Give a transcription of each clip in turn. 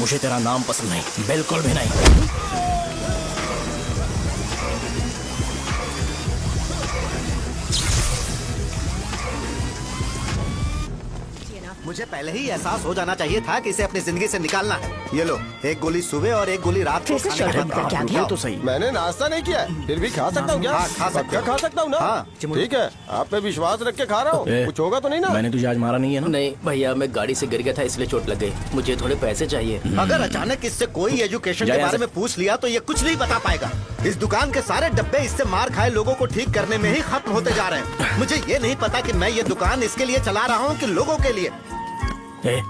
मुझे तेरा नाम पसंद नहीं, बिल्कुल भी नहीं। मुझे पहले ही एहसास हो जाना चाहिए था कि इसे अपनी जिंदगी से निकालना है। ये लो, एक गोली सुबह और एक गोली रात को कैसे खाने के शर्म बाद का क्या खाओ। तो सही। मैंने नाश्ता नहीं किया है, फिर भी खा सकता हूँ क्या? हाँ, खा सकते पक्का हो। खा सकता हूँ ना? हाँ। ठीक है, आप पे विश्वास रख के खा रहा हूँ। ए, कुछ होगा तो नहीं ना? मैंने तुझे आज मारा नहीं है ना? नहीं भैया, मैं गाड़ी से गिर गया था इसलिए चोट लग गई। मुझे थोड़े पैसे चाहिए। अगर अचानक इससे कोई एजुकेशन जा के यहाँ बारे से। में पूछ लिया तो ये कुछ नहीं बता पाएगा। इस दुकान के सारे डब्बे इससे मार खाए लोगों को ठीक करने में ही खत्म होते जा रहे हैं। मुझे ये नहीं पता कि मैं ये दुकान इसके लिए चला रहा हूँ कि लोगों के लिए। ए,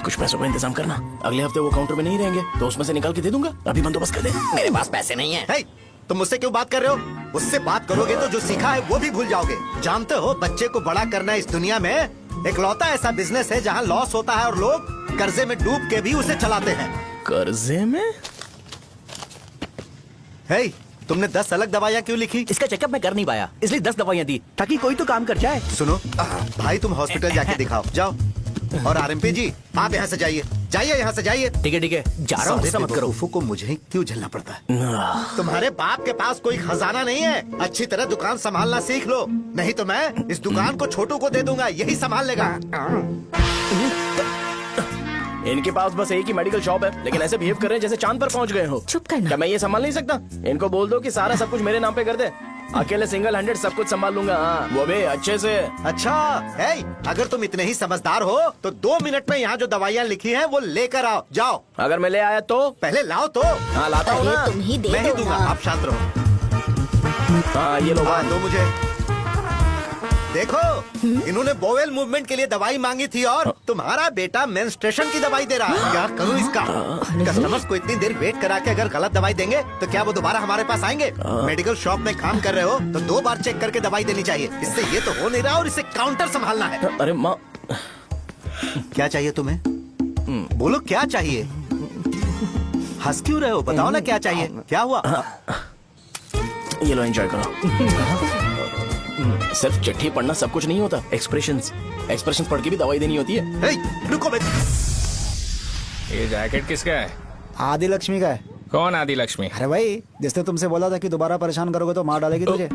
कुछ पैसों का इंतजाम करना। अगले हफ्ते वो काउंटर में नहीं रहेंगे तो उसमें से निकाल के दे दूंगा। अभी बंदोबस्त कर दे। मेरे पास पैसे नहीं है। हे, तुम मुझसे क्यों बात कर रहे हो? उससे बात करोगे तो जो सीखा है वो भी भूल जाओगे। जानते हो, बच्चे को बड़ा करना इस दुनिया में इकलौता ऐसा बिजनेस है जहाँ लॉस होता है और लोग कर्जे में डूब के भी उसे चलाते हैं। कर्जे में? हे, तुमने 10 अलग दवाइयाँ क्यों लिखी? इसका चेकअप मैं कर नहीं पाया, इसलिए 10 दवाइयाँ दी ताकि कोई तो काम कर जाए। सुनो भाई, तुम हॉस्पिटल जाके दिखाओ, जाओ। और आरएमपी जी, आप यहाँ से जाइए, जाइए यहाँ से जाइए। ठीक है, जा रहा हूँ, सारे गुस्सा मत करो। बेवकूफों को मुझे ही क्यों झेलना पड़ता है? तुम्हारे बाप के पास कोई खजाना नहीं है। अच्छी तरह दुकान संभालना सीख लो, नहीं तो मैं इस दुकान को छोटू को दे दूंगा, यही संभाल लेगा। इनके पास बस एक ही मेडिकल शॉप है, लेकिन ऐसे बिहेव कर रहे हैं जैसे चांद पर पहुंच गए हो। चुप करना। क्या मैं ये संभाल नहीं सकता? इनको बोल दो कि सारा सब कुछ मेरे नाम पे कर दे। अकेले सिंगल हैंडेड सब कुछ संभाल लूंगा। हाँ, वो भी अच्छे से। अच्छा है, अगर तुम इतने ही समझदार हो तो 2 मिनट में यहाँ जो दवाइयाँ लिखी हैं वो लेकर आओ, जाओ। अगर मैं ले आया तो? पहले लाओ तो। हाँ, लाता हूँ ना। अरे तुम ही दे मैं ही दो दूंगा, ना। आप शांत रहो। हाँ, ये लो। हाँ, दो मुझे। देखो, इन्होंने बोवेल मूवमेंट के लिए दवाई मांगी थी और तुम्हारा बेटा मेंस्ट्रुएशन की दवाई दे रहा है। क्या करूं इसका? कस्टमर्स को इतनी देर वेट करा के अगर गलत दवाई देंगे तो क्या वो दोबारा हमारे पास आएंगे? मेडिकल शॉप में काम कर रहे हो तो 2 बार चेक करके दवाई देनी चाहिए। इससे ये तो हो नहीं रहा और इसे काउंटर संभालना है। अरे माँ, क्या चाहिए तुम्हें? बोलो क्या चाहिए? हंस क्यों रहे हो? बताओ ना क्या चाहिए? क्या हुआ? ये लो, एंजॉय करो। सिर्फ चिट्ठी पढ़ना सब कुछ नहीं होता। एक्सप्रेशंस पढ़ के भी दवाई देनी होती है। हे, रुको बे। ये जैकेट किसका है? आदि लक्ष्मी का है। कौन आदि लक्ष्मी? अरे भाई, जिसने तुमसे बोला था कि दोबारा परेशान करोगे तो मार डालेगी तुझे।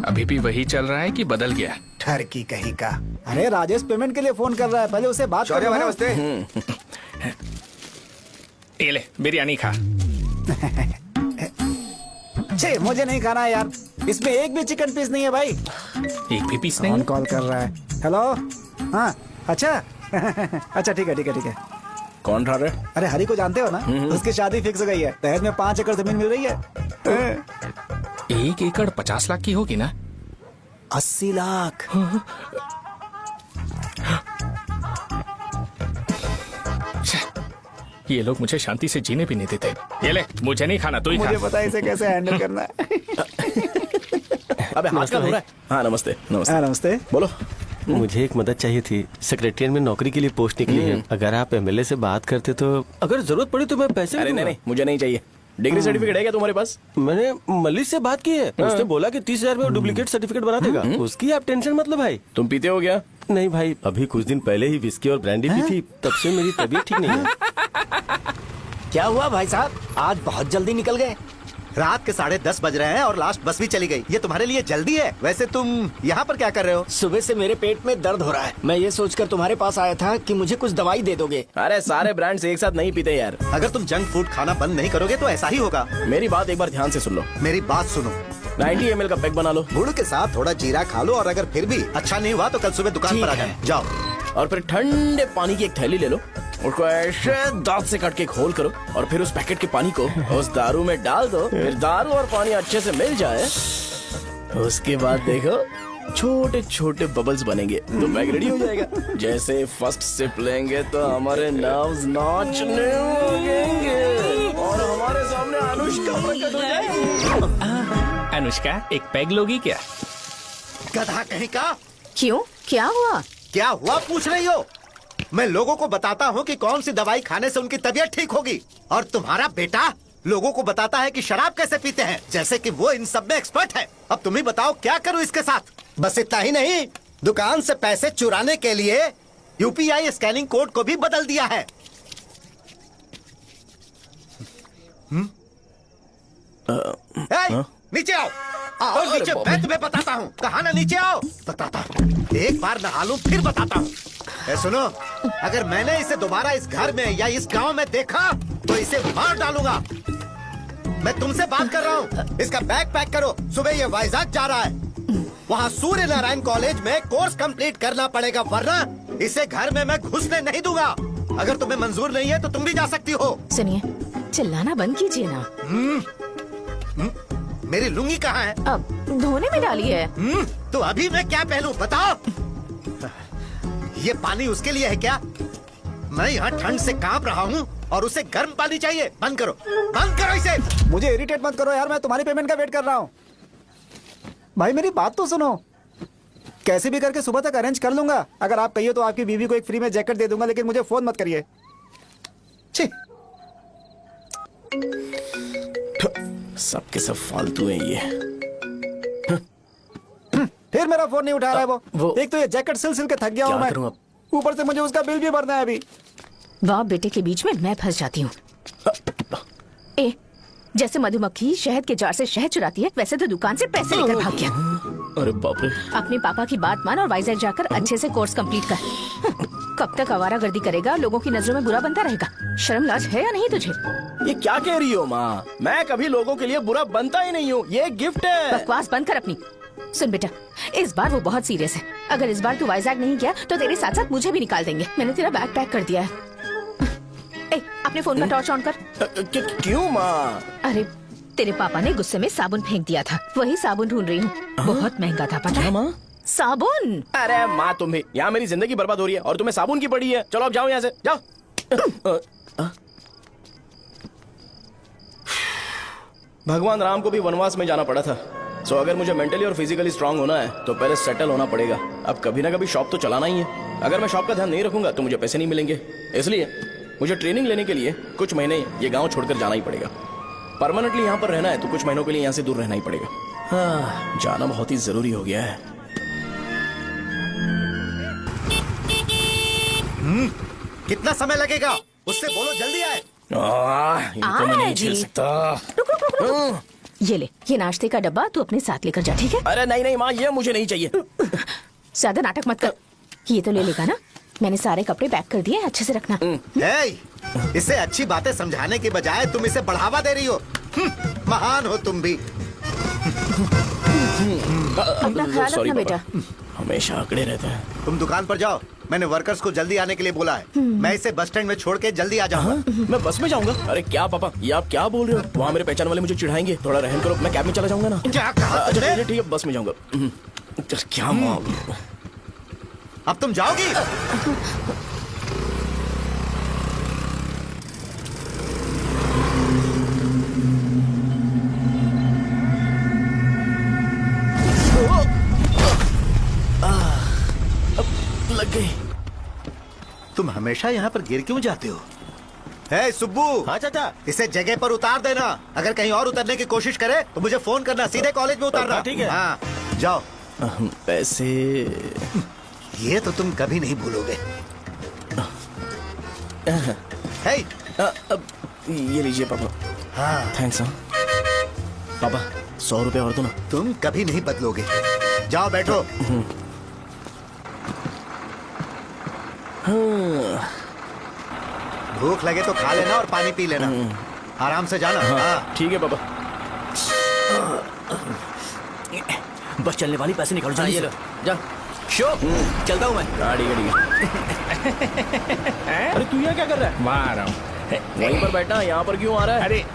अभी भी वही चल रहा है कि बदल गया? ठर की कहीं का। अरे राजेश पेमेंट के लिए फोन कर रहा है, पहले उसे बात करो। नमस्ते। ये ले, बिरयानी खा। छे, मुझे नहीं खाना है यार, इसमें एक भी चिकन पीस नहीं है भाई। एक भी पीस कौन नहीं? कॉल कर रहा है? हेलो, हाँ, अच्छा। अच्छा, ठीक है। कौन रहा रे? अरे हरी को जानते हो ना, उसकी शादी फिक्स हो गई है। दहेज में 5 एकड़ जमीन मिल रही है। 1 एकड़ 50 लाख की होगी ना? 80 लाख। ये लोग मुझे शांति से जीने भी नहीं देते। ये ले, मुझे नहीं खाना, तू ही मुझे खा। पता है इसे कैसे हैंडल करना है। अबे हाथ का हो रहा है। हाँ, नमस्ते। हाँ, नमस्ते। बोलो। मुझे एक मदद चाहिए थी। सेक्रेटरिएट में नौकरी के लिए पोस्ट निकली है। अगर आप एमएलए से बात करते तो अगर जरूरत पड़ी तो मैं पैसे अरे दूंगा। नहीं, मुझे नहीं चाहिए। डिग्री सर्टिफिकेट है क्या तुम्हारे पास? मैंने मलिक से बात की है। उसने बोला कि 30,000 में डुप्लीकेट सर्टिफिकेट बना देगा। उसकी आप टेंशन मत लो भाई। तुम पीते हो क्या? नहीं भाई, अभी कुछ दिन पहले ही विस्की और ब्रांडी पी थी, तब से मेरी तबीयत ठीक नहीं है। क्या हुआ भाई साहब, आज बहुत जल्दी निकल गए? रात के 10:30 बज रहे हैं और लास्ट बस भी चली गई। ये तुम्हारे लिए जल्दी है? वैसे तुम यहाँ पर क्या कर रहे हो? सुबह से मेरे पेट में दर्द हो रहा है। मैं ये सोचकर तुम्हारे पास आया था कि मुझे कुछ दवाई दे दोगे। अरे सारे ब्रांड्स एक साथ नहीं पीते यार। अगर तुम जंक फूड खाना बंद नहीं करोगे तो ऐसा ही होगा। मेरी बात एक बार ध्यान से सुन लो। मेरी बात सुनो, 90 ml का पैक बना लो गुड़ के साथ थोड़ा जीरा खा लो और अगर फिर भी अच्छा नहीं हुआ तो कल सुबह दुकान पर आ जाओ। जाओ। और फिर ठंडे पानी की एक थैली ले लो, उसको ऐसे दांत से काट के खोल करो और फिर उस पैकेट के पानी को उस दारू में डाल दो। फिर दारू और पानी अच्छे से मिल जाए, उसके बाद देखो छोटे छोटे बबल्स बनेंगे तो पैक रेडी हो जाएगा। जैसे फर्स्ट सिप लेंगे तो हमारे नर्व्स नाचने लगेंगे और हमारे सामने अनुष्का प्रकट हो जाएगी। अनुष्का, एक पैग लोगी क्या? गधा कहीं का। क्यों, क्या हुआ? क्या हुआ पूछ रही हो? मैं लोगों को बताता हूँ कि कौन सी दवाई खाने से उनकी तबीयत ठीक होगी और तुम्हारा बेटा लोगों को बताता है कि शराब कैसे पीते हैं, जैसे कि वो इन सब में एक्सपर्ट है। अब तुम ही बताओ क्या करूँ इसके साथ? बस इतना ही नहीं, दुकान से पैसे चुराने के लिए यूपीआई स्कैनिंग कोड को भी बदल दिया है। नीचे आओ। आओ नीचे, मैं तुम्हें बताता हूँ। कहा ना नीचे आओ, बताता हूँ। एक बार नहा लूं फिर बताता हूँ। सुनो, अगर मैंने इसे दोबारा इस घर में या इस गांव में देखा तो इसे मार डालूंगा। मैं तुमसे बात कर रहा हूँ। इसका बैग पैक करो, सुबह ये वाइजाग जा रहा है। वहाँ सूर्य नारायण कॉलेज में कोर्स कंप्लीट करना पड़ेगा, वरना इसे घर में मैं घुसने नहीं दूंगा। अगर तुम्हें मंजूर नहीं है तो तुम भी जा सकती हो। सुनिए, चिल्लाना बंद कीजिए ना। मेरी लुंगी कहाँ है? अब धोने में डाली है। तो अभी मैं क्या पहनूं बताओ? ये पानी उसके लिए है क्या? मैं यहाँ ठंड से कांप रहा हूँ और उसे गर्म पानी चाहिए। बंद करो, बंद करो इसे। मुझे इरिटेट मत करो यार, मैं तुम्हारी पेमेंट का वेट कर रहा हूँ। भाई मेरी बात तो सुनो, कैसे भी करके सुबह तक अरेंज कर लूंगा। अगर आप कहिए तो आपकी बीवी को एक फ्री में जैकेट दे दूंगा, लेकिन मुझे फोन मत करिए। छी। सबके सब फालतू है ये। फिर मेरा फोन नहीं उठा रहा है वो। एक तो ये जैकेट सिल के थक गया हूँ क्या मैं, करूं अब? ऊपर से मुझे उसका बिल भी भरना है अभी। बाप बेटे के बीच में मैं फंस जाती हूँ। ए, जैसे मधुमक्खी शहद के जार से शहद चुराती है, वैसे तो दुकान से पैसे लेकर भाग गया। अरे बाप रे। अपने पापा की बात मान और वाइजैक जाकर अच्छे से कोर्स कंप्लीट कर। कब तक आवारागर्दी करेगा, लोगों की नजरों में बुरा बनता रहेगा। शर्म लाज है या नहीं तुझे? ये क्या कह रही हो माँ? मैं कभी लोगों के लिए बुरा बनता ही नहीं हूँ, ये गिफ्ट है। बकवास बंद कर अपनी। सुन बेटा, इस बार वो बहुत सीरियस है। अगर इस बार तू वाइजैक नहीं गया तो तेरे साथ साथ मुझे भी निकाल देंगे। मैंने तेरा बैग पैक कर दिया है। ए, अपने फोन का टॉर्च ऑन कर। क्यों माँ? अरे तेरे पापा ने गुस्से में साबुन फेंक दिया था, वही साबुन ढूंढ रही हूँ। बहुत महंगा था, पता है? माँ? साबुन। अरे माँ, तुम भी यहाँ मेरी जिंदगी बर्बाद हो रही है और तुम्हें साबुन की पड़ी है। चलो अब जाओ यहाँ से, जाओ। भगवान राम को भी वनवास में जाना पड़ा था। सो अगर मुझे मेंटली और फिजिकली स्ट्रांग होना है तो पहले सेटल होना पड़ेगा। अब कभी ना कभी शॉप तो चलाना ही है। अगर मैं शॉप का ध्यान नहीं रखूंगा तो मुझे पैसे नहीं मिलेंगे। इसलिए मुझे ट्रेनिंग लेने के लिए कुछ महीने ये गांव छोड़कर जाना ही पड़ेगा। परमानेंटली यहाँ पर रहना है तो कुछ महीनों के लिए यहाँ से दूर रहना ही पड़ेगा। हाँ, जाना बहुत ही जरूरी हो गया है। कितना समय लगेगा? उससे बोलो जल्दी आए। इनको मैं नहीं झेल सकता। रुक रुक रुक रुक। ये ले, ये नाश्ते का डब्बा तू अपने साथ लेकर जा, ठीक है? अरे नहीं नहीं माँ, ये मुझे नहीं चाहिए। ज्यादा नाटक मत कर। ये तो ले लेगा ना? मैंने सारे कपड़े पैक कर दिए, अच्छे से रखना। इसे अच्छी बातें समझाने के बजाय तुम इसे बढ़ावा दे रही हो। महान हो तुम भी। अपना ख्याल रखना बेटा। हमेशा अकड़े रहते हैं। तुम दुकान पर जाओ, मैंने वर्कर्स को जल्दी आने के लिए बोला है। मैं इसे बस स्टैंड में छोड़ के जल्दी आ जाऊंगा। मैं बस में जाऊंगा? अरे क्या पापा, ये आप क्या बोल रहे हो? वहाँ मेरे पहचान वाले मुझे चिढ़ाएंगे। थोड़ा रहम करो, मैं कैब में चला जाऊंगा ना। क्या कहा अच्छा तुमने? ठीक है, बस में जाऊंगा। क्या माँ? अब तुम जाओगी? लग गई। तुम हमेशा यहाँ पर गिर क्यों जाते हो? हे सुब्बू। हाँ चाचा। इसे जगह पर उतार देना। अगर कहीं और उतरने की कोशिश करे तो मुझे फोन करना, सीधे कॉलेज में उतारना। ठीक है। हाँ, जाओ। पैसे? ये तो तुम कभी नहीं भूलोगे। हे, अब ये लीजिए पापा। हाँ, थैंक्स। पापा 100 रुपए और दो ना। तुम कभी नहीं बदलोगे। जाओ बैठो। भूख लगे तो खा लेना और पानी पी लेना। आराम से जाना। हाँ। ठीक है पापा। बस चलने वाली, पैसे निकालो जल्दी ये से। लो, जा। शो, चलता हूँ मैं। गाड़ी गाड़ी। अरे तू यहाँ क्या कर रहा है? वहाँ आ रहा हूँ। वहीं पर बैठना, यहाँ पर क्यों आ रहा है? अरे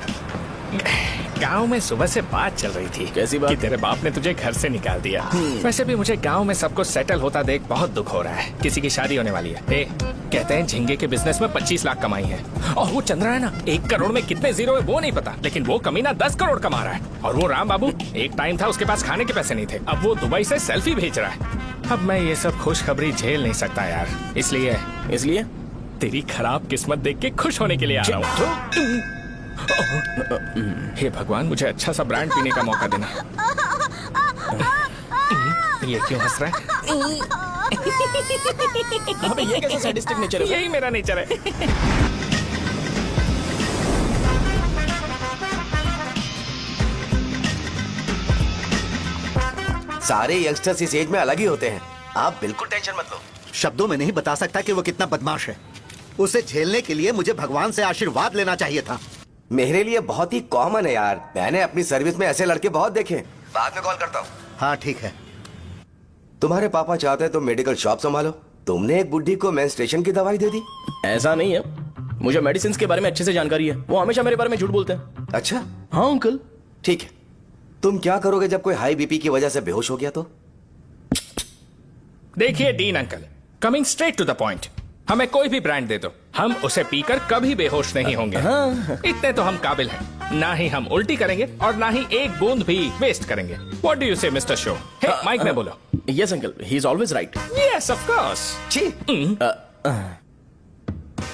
गांव में सुबह से बात चल रही थी। कैसी बात? कि तेरे बाप ने तुझे घर से निकाल दिया। वैसे भी मुझे गांव में सबको सेटल होता देख बहुत दुख हो रहा है। किसी की शादी होने वाली है। कहते हैं झींगे के बिजनेस में 25 लाख कमाई है। और वो चंद्रा है ना, 1 करोड़ में कितने जीरो है वो नहीं पता, लेकिन वो कमीना 10 करोड़ कमा रहा है। और वो राम बाबू, एक टाइम था उसके पास खाने के पैसे नहीं थे, अब वो दुबई से सेल्फी भेज रहा है। अब मैं ये सब खुशखबरी झेल नहीं सकता यार, इसलिए तेरी खराब किस्मत देख के खुश होने के लिए आ रहा हूँ। हे भगवान, मुझे अच्छा सा ब्रांड पीने का मौका देना। ये क्यों हंस रहा है? अबे ये कैसा सैडिस्टिक नेचर है? यही मेरा नेचर है। सारे यंगस्टर्स इस एज में अलग ही होते हैं। आप बिल्कुल टेंशन मत लो। शब्दों में नहीं बता सकता कि वो कितना बदमाश है। उसे झेलने के लिए मुझे भगवान से आशीर्वाद लेना चाहिए था। मेरे लिए बहुत ही कॉमन है यार, मैंने अपनी सर्विस में ऐसे लड़के बहुत देखे। बाद में कॉल करता हूँ। हाँ ठीक है। तुम्हारे पापा चाहते हैं तुम मेडिकल शॉप संभालो, तुमने एक बुढ़ी को मेंस्ट्रुएशन की दवाई दे दी। ऐसा नहीं है, मुझे मेडिसिन के बारे में अच्छे से जानकारी है। वो हमेशा मेरे बारे में झूठ बोलते हैं। अच्छा हाँ अंकल। ठीक है, तुम क्या करोगे जब कोई हाई बीपी की वजह से बेहोश हो गया तो? देखिए Dean uncle, coming straight to the point, हमें कोई भी ब्रांड दे दो, हम उसे पीकर कभी बेहोश नहीं होंगे। इतने तो हम काबिल हैं। ना ही हम उल्टी करेंगे और ना ही एक बूंद भी वेस्ट करेंगे। व्हाट डू यू से मिस्टर शो? हे माइक में बोलो। Yes uncle, he is always right. Yes of course. छी,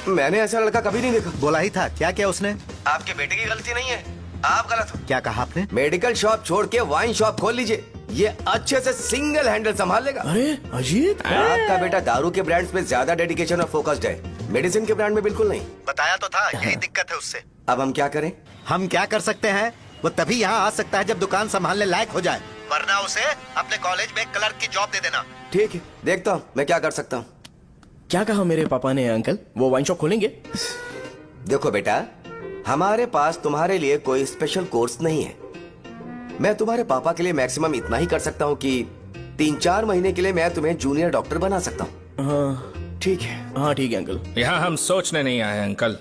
मैंने ऐसा लड़का कभी नहीं देखा। बोला ही था। क्या क्या उसने? आपके बेटे की गलती नहीं है, आप गलत हो। क्या कहा आपने? मेडिकल शॉप छोड़ के वाइन शॉप खोल लीजिए, ये अच्छे से सिंगल हैंडल संभाल लेगा। अरे अजीत, आपका बेटा दारू के ब्रांड्स में ज्यादा डेडिकेशन और फोकस्ड है, मेडिसिन के ब्रांड में बिल्कुल नहीं। बताया तो था, यही दिक्कत है उससे। अब हम क्या करें? हम क्या कर सकते हैं? वो तभी यहाँ आ सकता है जब दुकान संभालने लायक हो जाए, वरना उसे अपने कॉलेज में क्लर्क की जॉब दे देना। ठीक है, देखता हूँ मैं क्या कर सकता हूँ। क्या कहा मेरे पापा ने अंकल? वो वाइन शॉप खोलेंगे? देखो बेटा, हमारे पास तुम्हारे लिए कोई स्पेशल कोर्स नहीं है। मैं तुम्हारे पापा के लिए मैक्सिमम इतना ही कर सकता हूँ कि 3-4 महीने के लिए मैं तुम्हें जूनियर डॉक्टर बना सकता हूँ। हाँ ठीक है। हाँ ठीक है अंकल। यहाँ हम सोचने नहीं आए अंकल,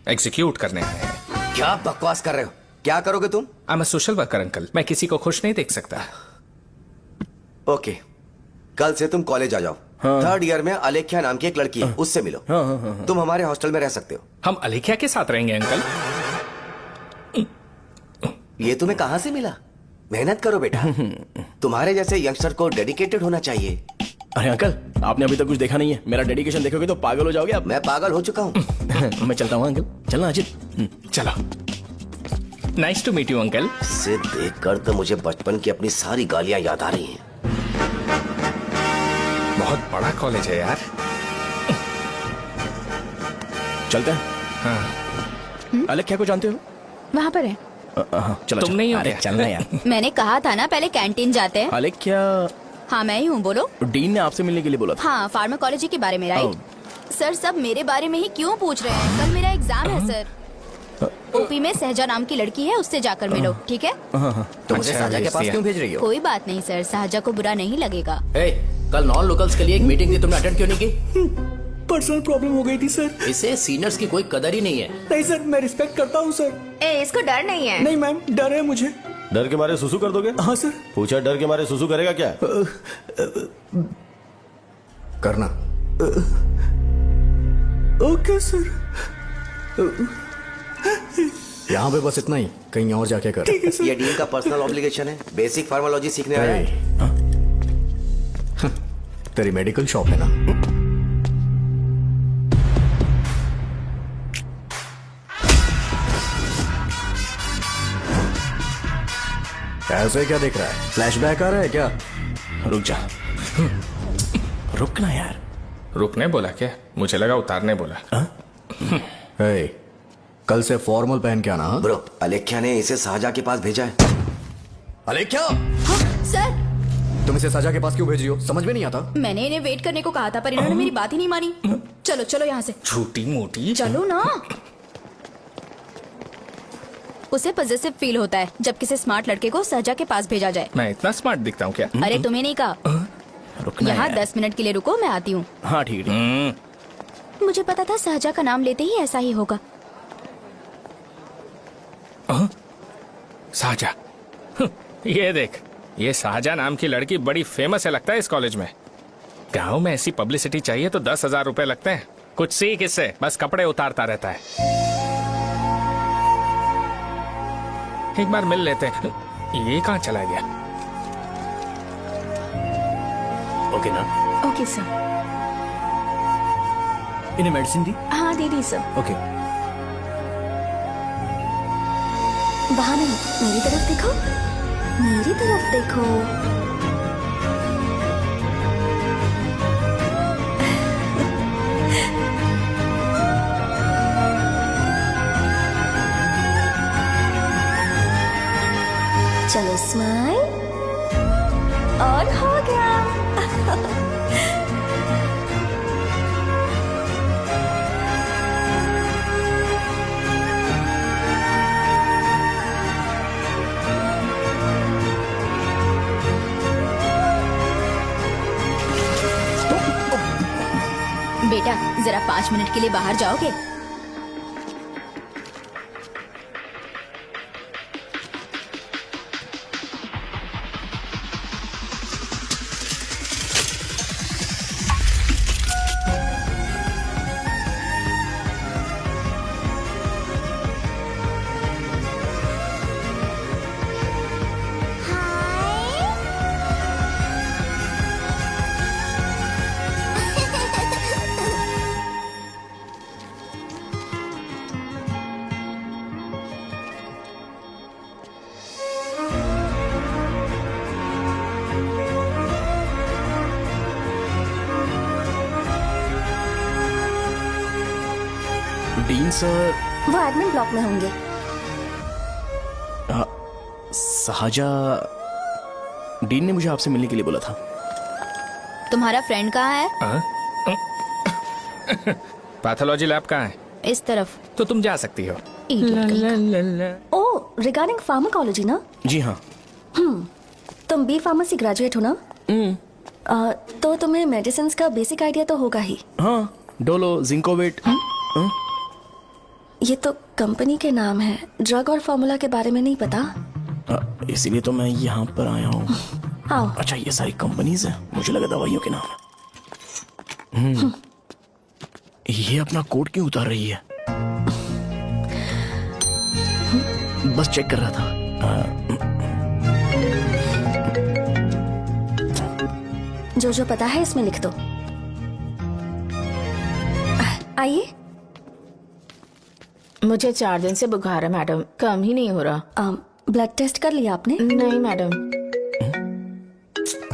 एग्जीक्यूट करने आए हैं। क्या बकवास कर रहे हो? क्या करोगे तुम? I am a social worker uncle, मैं किसी को खुश नहीं देख सकता। ओके, कल से तुम कॉलेज आ जाओ। हाँ। 3rd ईयर में अलेख्या नाम की एक लड़की है, उससे मिलो। हाँ। तुम हमारे हॉस्टल में रह सकते हो। हम अलेख्या के साथ रहेंगे अंकल। ये तुम्हें कहां से मिला? मेहनत करो बेटा, तुम्हारे जैसे यंगस्टर को डेडिकेटेड होना चाहिए। अरे अंकल, आपने अभी तक कुछ देखा नहीं है। मेरा डेडिकेशन देखोगे तो पागल हो जाओगे आप। मैं पागल हो चुका हूँ। मैं चलता हूँ अंकल। चलना अजीत। चलो, nice to meet you uncle. इसे देखकर तो मुझे बचपन की अपनी सारी गालियां याद आ रही हैं। बहुत बड़ा कॉलेज है यार। चलते हैं। हाँ। अलेख्या को जानते हो? वहाँ पर है। चलो तुम नहीं हो अरे क्या? चलना यार। मैंने कहा था ना पहले कैंटीन जाते हैं। अलेख्या, हाँ मैं ही हूँ, बोलो। डीन ने आपसे मिलने के लिए बोला था। हाँ, फार्माकोलॉजी के बारे में, राइट? सर सब मेरे बारे में ही क्यों पूछ रहे हैं? कल मेरा एग्जाम है सर। ओपी में सहजा नाम की लड़की है, उससे जाकर मिलो, ठीक है? तुम मुझे अच्छा, साझा के पास भेज क्यों भेज रही हो? कोई बात नहीं सर, सहजा को बुरा नहीं लगेगा। कल नॉन लोकल्स के लिए एक मीटिंग थी, तुमने अटेंड क्यों नहीं की? पर्सनल प्रॉब्लम हो गई थी सर। इसे सीनियर्स की कोई कदर ही नहीं है। नहीं सर, मैं रिस्पेक्ट करता हूँ सर। इसको डर नहीं है? नहीं मैम, डर है मुझे। डर के मारे सुसु कर दोगे? हाँ सर। पूछा डर के मारे सुसु करेगा क्या? करना। Okay sir. यहाँ पे बस इतना ही, कहीं और जाके कर। ठीक है सर। ये डीन का पर्सनल ऑब्लिगेशन है, बेसिक फार्माकोलॉजी सीखने आया है। तेरी मेडिकल शॉप है ना? ऐसे क्या देख रहा है? फ्लैशबैक आ रहा है क्या? रुक जा। रुकना यार। रुकने बोला क्या? मुझे लगा उतारने बोला। कल से फॉर्मल पहन के आना। हाँ? ब्रो, अलेख्या ने इसे साजा के पास भेजा है। अलेख्या, हाँ, सर तुम इसे साजा के पास क्यों भेज रही हो? समझ में नहीं आता। मैंने इन्हें वेट करने को कहा था, पर इन्होंने मेरी बात ही नहीं मानी। चलो चलो यहाँ से। छोटी मोटी। चलो ना। उसे पॉजिटिव फील होता है जब किसी स्मार्ट लड़के को सहजा के पास भेजा जाए। मैं इतना स्मार्ट दिखता हूँ क्या? अरे तुम्हें नहीं कहा। रुकना यहाँ यार। 10 मिनट के लिए रुको, मैं आती हूँ। हाँ ठीक है। मुझे पता था सहजा का नाम लेते ही ऐसा ही होगा। साजा। ये देख, ये साजा नाम की लड़की बड़ी फेमस है लगता है इस कॉलेज में। गांव में ऐसी पब्लिसिटी चाहिए तो 10,000 रुपए लगते हैं। कुछ सीख इससे, बस कपड़े उतारता रहता है। एक बार मिल लेते हैं। ये कहाँ चला गया? ओके ना? Okay sir. इन्हें मेडिसिन दी? हाँ दे दी सर। ओके। वहाँ नहीं, मेरी तरफ देखो, मेरी तरफ देखो। चलो स्माइल। और हो गया। बेटा जरा 5 मिनट के लिए बाहर जाओगे? Dean sir. वो एडमिन ब्लॉक में होंगे। साजा, डीन ने मुझे आपसे मिलने के लिए बोला था। तुम्हारा फ्रेंड कहाँ है? पैथोलॉजी लैब कहाँ है? इस तरफ। तो तुम जा सकती हो। ओ, रिगार्डिंग फार्माकोलॉजी ना? जी हाँ। तुम बी फार्मेसी ग्रेजुएट हो ना? तो तुम्हें मेडिसिन का बेसिक आइडिया तो होगा ही। हाँ, डोलो, जिंकोवेट। ये तो कंपनी के नाम है, ड्रग और फॉर्मूला के बारे में नहीं पता। इसीलिए तो मैं यहाँ पर आया हूँ। आओ। अच्छा, ये सारी कंपनीज है, मुझे लगा दवाइयों के नाम। ये अपना कोट क्यों उतार रही है? बस चेक कर रहा था। जो पता है इसमें लिख दो। आइए। मुझे 4 दिन से बुखार है मैडम, कम ही नहीं हो रहा। ब्लड टेस्ट कर लिया आपने? नहीं मैडम।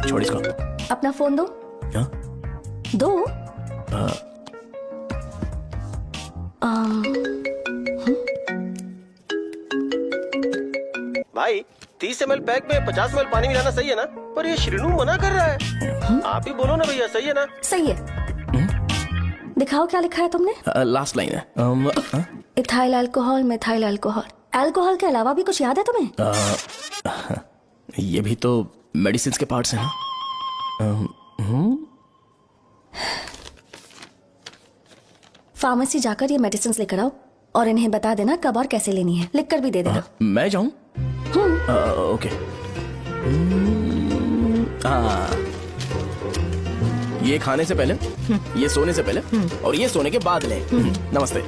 छोड़ इसको। अपना फोन दो। हाँ? दो। भाई 30 ml पैक में 50 ml पानी मिलाना सही है ना? पर ये श्रीनू मना कर रहा है। आप ही बोलो ना भैया, सही है ना? सही है। दिखाओ क्या लिखा है तुमने? लास्ट लाइन है। Ethyl alcohol, methyl alcohol. Alcohol के अलावा भी कुछ याद है तुम्हें? ये भी तो मेडिसिन के पार्ट्स हैं ना। फार्मेसी जाकर ये मेडिसिन लेकर आओ और इन्हें बता देना कब और कैसे लेनी है। लिख कर भी दे देना। मैं जाऊं? ओके। ये खाने से पहले, ये सोने से पहले और ये सोने के बाद ले। नमस्ते।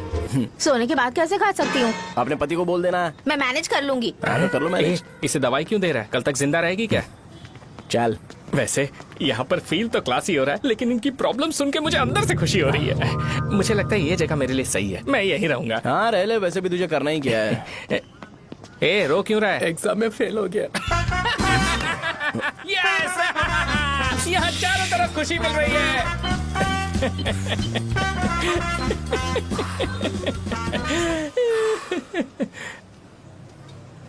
सोने के बाद कैसे खा सकती हूँ? अपने पति को बोल देना है। मैं मैनेज कर लूंगी। कर लो मैनेज। इसे दवाई क्यों दे रहा है? कल तक जिंदा रहेगी क्या? चल। वैसे यहाँ पर फील तो क्लासी हो रहा है, लेकिन इनकी प्रॉब्लम सुन के मुझे अंदर से खुशी हो रही है। मुझे लगता है ये जगह मेरे लिए सही है, मैं यहीं रहूंगा। हाँ रह ले, वैसे भी तुझे करना ही क्या है। ए रो क्यों रहा है? एग्जाम में फेल हो गया। यस! यहाँ चारों तरफ खुशी मिल रही है।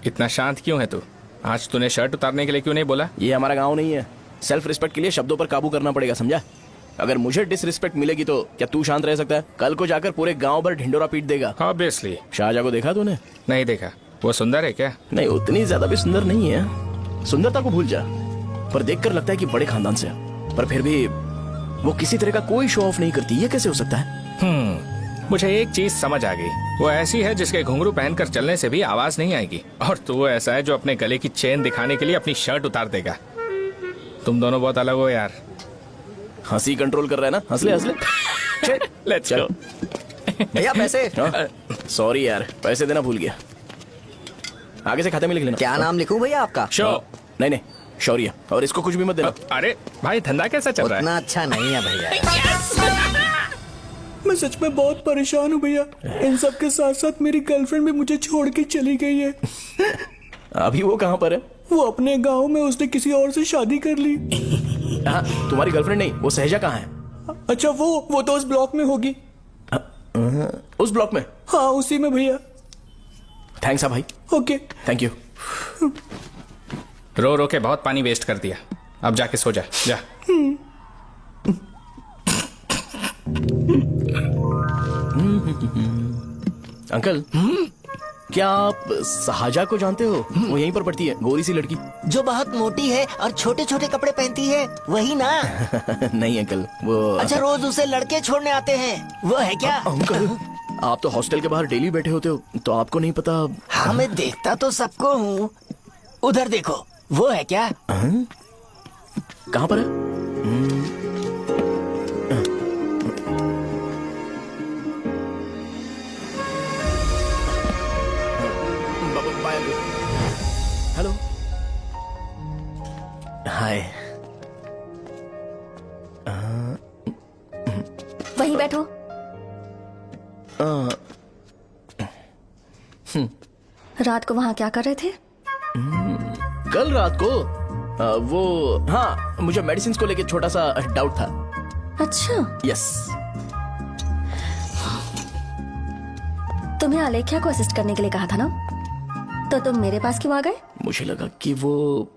इतना शांत क्यों है तू? आज तूने शर्ट उतारने के लिए क्यों नहीं बोला? ये हमारा गांव नहीं है। सेल्फ रिस्पेक्ट के लिए शब्दों पर काबू करना पड़ेगा, समझा? अगर मुझे डिसरिस्पेक्ट मिलेगी तो क्या तू शांत रह सकता है? कल को जाकर पूरे गांव भर ढिंडोरा पीट देगा। ऑब्वियसली। शाहजहां को देखा तूने? नहीं देखा। वो सुंदर है क्या? नहीं, उतनी ज्यादा भी सुंदर नहीं है। सुंदरता को भूल जा, पर देखकर लगता है कि बड़े खानदान से है। पर फिर भी वो किसी तरह का कोई शो ऑफ नहीं करती। ये कैसे हो सकता है? मुझे एक चीज समझ आ गई। वो ऐसी है जिसके घुंघरू पहनकर चलने से भी आवाज नहीं आएगी, और तू ऐसा है जो अपने गले की चेन दिखाने के लिए अपनी शर्ट उतार देगा। तुम दोनों बहुत अलग हो यार। हंसी कंट्रोल कर रहा है ना? हंस ले हंस ले। Let's go. भैया पैसे। सॉरी यार, पैसे देना भूल गया। आगे से खाते में लिख लेना। क्या नाम लिखूं भैया आपका? शो। नहीं, शौर्य। और इसको कुछ भी मत देना। अरे भाई, धंधा कैसा चल रहा है? उतना अच्छा नहीं है भैया। मैं सच में बहुत परेशान हूँ भैया। इन सब के साथ साथ मेरी गर्लफ्रेंड भी मुझे छोड़ के चली गई है। अभी वो कहाँ पर है? वो अपने गांव में, उसने किसी और से शादी कर ली। हाँ, तुम्हारी गर्लफ्रेंड नहीं, वो सहजा कहाँ है? अच्छा, वो तो उस ब्लॉक में होगी। उस ब्लॉक में? हाँ, उसी में भैया। थैंक्स भाई। Okay, thank you. रो रो के बहुत पानी वेस्ट कर दिया। अब जाके सो जा जा। अंकल, क्या आप सहाजा को जानते हो? वो यहीं पर पढ़ती है, गोरी सी लड़की। जो बहुत मोटी है और छोटे छोटे कपड़े पहनती है, वही ना? नहीं अंकल, वो अच्छा, रोज उसे लड़के छोड़ने आते हैं, वो है क्या? अंकल, आप तो हॉस्टल के बाहर डेली बैठे होते हो, तो आपको नहीं पता? हाँ, मैं देखता तो सबको हूँ। उधर देखो, वो है क्या? कहाँ पर है? हेलो, हाय। वहीं बैठो। रात को वहाँ क्या कर रहे थे? कल रात को वो, हाँ, मुझे मेडिसिन को लेके छोटा सा डाउट था। अच्छा, यस। तुम्हें आलेख्या को असिस्ट करने के लिए कहा था ना, तो तुम मेरे पास क्यों आ गए? मुझे लगा कि वो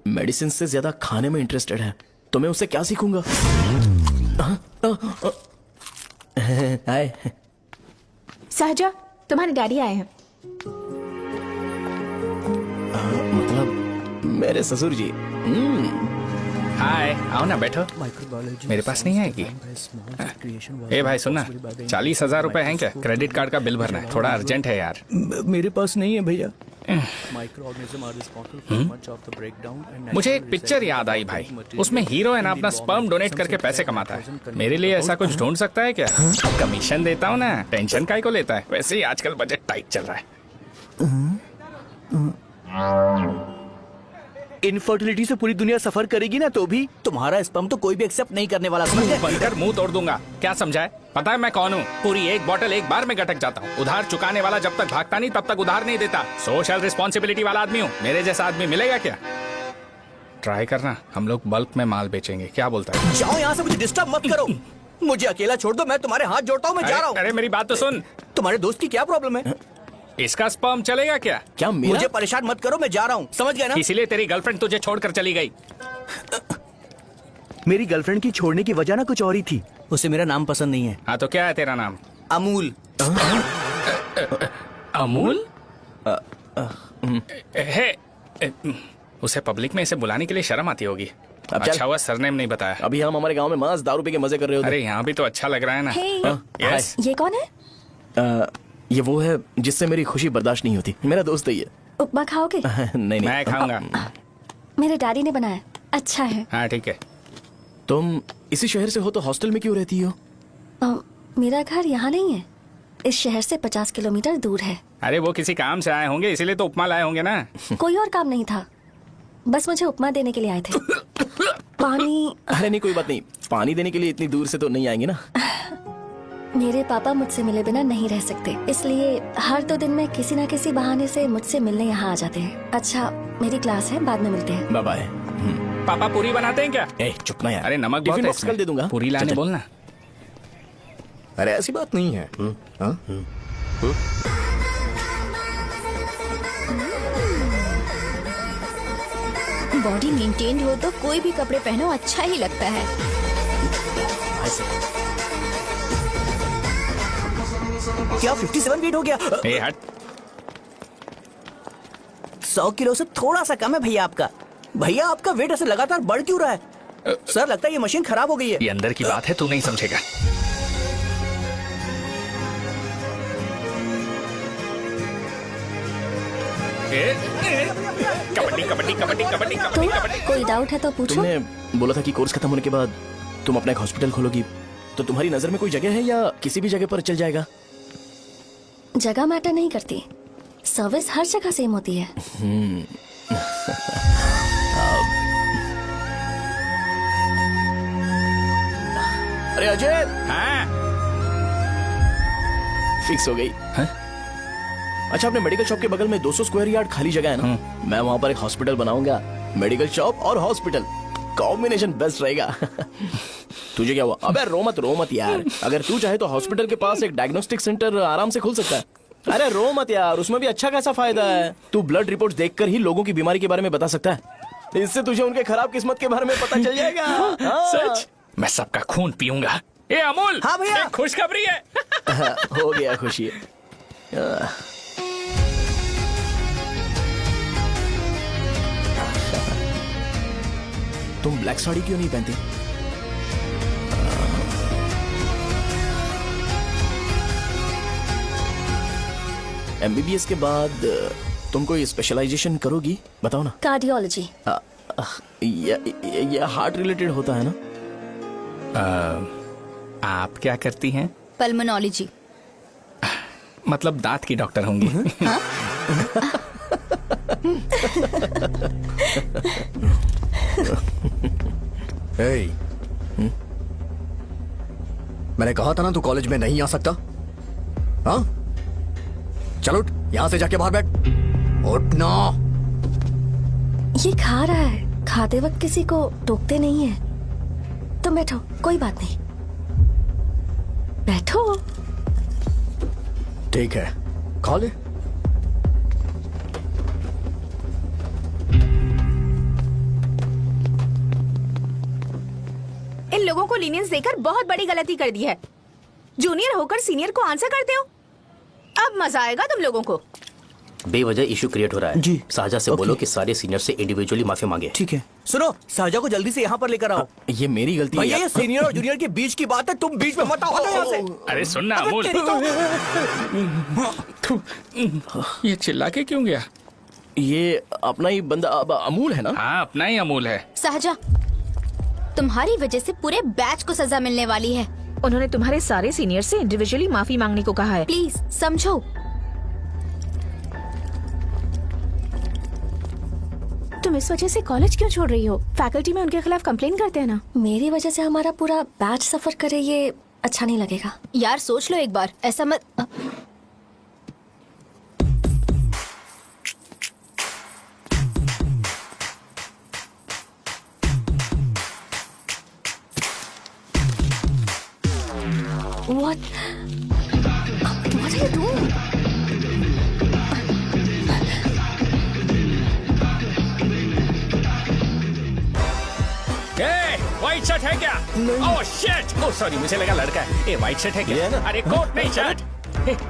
मेडिसिन से ज्यादा खाने में इंटरेस्टेड है, तो मैं उससे क्या सीखूंगा? हाय। सहजा, तुम्हारे डैडी आए हैं। मतलब मेरे ससुर जी। हाय, आओ ना, बैठो। मेरे पास नहीं आएगी। ए भाई सुनना, 40,000 रुपए हैं क्या? क्रेडिट कार्ड का बिल भरना है, थोड़ा अर्जेंट है यार। मेरे पास नहीं है भैया। मुझे एक पिक्चर याद आई भाई, उसमें हीरो है ना अपना स्पर्म डोनेट करके पैसे कमाता है। मेरे लिए ऐसा कुछ ढूंढ सकता है क्या? कमीशन देता हूँ ना, टेंशन काहे को लेता है? वैसे ही आजकल बजट टाइट चल रहा है। इनफर्टिलिटी से पूरी दुनिया सफर करेगी ना, तो भी तुम्हारा स्पर्म तो कोई भी एक्सेप्ट नहीं करने वाला। समझ गए? बनकर मुंह तोड़ दूंगा। क्या समझा है? पता है मैं कौन हूँ? पूरी एक बोतल एक बार में गटक जाता हूँ। उधार चुकाने वाला जब तक भागता नहीं तब तक उधार नहीं देता। सोशल रिस्पॉन्सिबिलिटी वाला आदमी हूँ। मेरे जैसा आदमी मिलेगा क्या? ट्राई करना, हम लोग बल्क में माल बेचेंगे। क्या बोलता है? जाओ यहाँ से, मुझे डिस्टर्ब मत करो। मुझे अकेला छोड़ दो, मैं तुम्हारे हाथ जोड़ता हूँ, मैं जा रहा हूँ। अरे मेरी बात तो सुन। तुम्हारे दोस्त की क्या प्रॉब्लम है? इसका स्पर्म चलेगा क्या? क्या मेरा? मुझे परेशान मत करो, मैं जा रहा हूँ, समझ गए ना? इसीलिए तेरी गर्लफ्रेंड तुझे छोड़कर चली गई। मेरी गर्लफ्रेंड की छोड़ने की वजह ना कुछ और ही थी। उसे मेरा नाम पसंद नहीं है। हाँ तो क्या है तेरा नाम? अमूल। अमूल? उसे पब्लिक में इसे बुलाने के लिए शर्म आती होगी। अच्छा हुआ सरनेम नहीं बताया। अभी हम हमारे गांव में मस्त दारू पी के मजे कर रहे होते। अरे यहाँ भी तो अच्छा लग रहा है ना। यस। ये कौन है? ये वो है जिससे मेरी खुशी बर्दाश्त नहीं होती। मेरा दोस्त है ये। उपमा खाओगे? नहीं। मैं खाऊंगा। मेरे डैडी ने बनाया, अच्छा है। हाँ ठीक है। तुम इसी शहर से हो तो हॉस्टल में क्यों रहती हो? मेरा घर यहाँ नहीं है, इस शहर से 50 किलोमीटर दूर है। अरे वो किसी काम से आए होंगे, इसीलिए तो उपमा लाए होंगे ना। कोई और काम नहीं था, बस मुझे उपमा देने के लिए आए थे। पानी? अरे नहीं, कोई बात नहीं, पानी देने के लिए इतनी दूर से तो नहीं आएंगे ना। मेरे पापा मुझसे मिले बिना नहीं रह सकते, इसलिए हर 2 दिन में किसी न किसी बहाने से मुझसे मिलने यहाँ आ जाते हैं। अच्छा, मेरी क्लास है, बाद में मिलते हैं। Bye bye. पापा पूरी बनाते हैं क्या? चुप ना यार। अरे नमक बहुत है इसमें। दे दूंगा। पूरी लाने बोलना। अरे ऐसी बात नहीं है। बॉडी मेंटेन्ड हो तो कोई भी कपड़े पहनो अच्छा ही लगता है। क्या 57 वेट हो गया? ए हट। 100 किलो से थोड़ा सा कम है भैया आपका। भैया आपका वेट ऐसे लगातार बढ़ क्यों रहा है? सर लगता है ये मशीन खराब हो गई है। ये अंदर की बात है, तू नहीं समझेगा। कबड्डी कबड्डी कबड्डी कबड्डी कबड्डी कबड्डी। कोई डाउट है तो पूछो। तुमने बोला था कि कोर्स खत्म होने के बाद तुम अपना एक हॉस्पिटल खोलोगी, तो तुम्हारी नजर में कोई जगह है या किसी भी जगह पर चल जाएगा? जगह मैटर नहीं करती, सर्विस हर जगह सेम होती है। अरे अजय। हाँ? फिक्स हो गई। अच्छा, अपने मेडिकल शॉप के बगल में 200 स्क्वायर यार्ड खाली जगह है ना, मैं वहाँ पर एक हॉस्पिटल बनाऊंगा। मेडिकल शॉप और हॉस्पिटल कॉम्बिनेशन बेस्ट रहेगा। तुझे क्या हुआ? अबे रो मत यार। अगर तू चाहे तो हॉस्पिटल के पास एक डायग्नोस्टिक सेंटर आराम से खुल सकता है। अरे रो मत यार, उसमें भी अच्छा खासा फायदा है। तू ब्लड रिपोर्ट देखकर ही लोगों की बीमारी के बारे में बता सकता है। इससे तुझे उनके खराब किस्मत के बारे में पता चल जाएगा। हाँ। सच? मैं सबका खून पीऊंगा। ए अमूल, हाँ भैया। एक खुशखबरी है। हो गया खुशी। तुम ब्लैक साड़ी क्यों नहीं पहनती? एमबीबीएस के बाद तुम कोई स्पेशलाइजेशन करोगी? बताओ ना। कार्डियोलॉजी। ये हार्ट रिलेटेड होता है ना? आप क्या करती हैं? पल्मोनोलॉजी। मतलब दांत की डॉक्टर होंगी। मैंने कहा था ना तू कॉलेज में नहीं आ सकता। हाँ, चल उठ, यहां से जाके बाहर बैठ। उठ ना। ये खा रहा है, खाते वक्त किसी को टोकते नहीं है। तुम बैठो, कोई बात नहीं, बैठो। ठीक है, खा ले। इन लोगों को लीनियंस देकर बहुत बड़ी गलती कर दी है। जूनियर होकर सीनियर को आंसर करते हो। अब मजा आएगा तुम लोगों को। बेवजह इशू क्रिएट हो रहा है जी। साजा से बोलो कि सारे सीनियर से इंडिविजुअली माफी मांगे। ठीक है। सुनो, साजा को जल्दी से यहाँ पर लेकर आओ। ये मेरी गलती भैया, है। ये सीनियर और जूनियर के बीच की बात है, तुम बीच में मत आओ। हटो यहाँ से। अरे सुनना अमूल, ये चिल्ला के क्यों गया? ये अपना ही बंदा अमूल है ना? हाँ, अपना ही अमूल है। साजा, तुम्हारी वजह से पूरे बैच को सजा मिलने वाली है। उन्होंने तुम्हारे सारे सीनियर से इंडिविजुअली माफी मांगने को कहा है। प्लीज समझो। तुम इस वजह से कॉलेज क्यों छोड़ रही हो? फैकल्टी में उनके खिलाफ कंप्लेन करते हैं ना। मेरी वजह से हमारा पूरा बैच सफर करे, ये अच्छा नहीं लगेगा। यार सोच लो एक बार, ऐसा मत। What are you doing? White shirt है क्या? Oh shit! ओह सॉरी, मुझे लगा लड़का है। ए व्हाइट शर्ट है क्या? अरे कोट नहीं, shirt.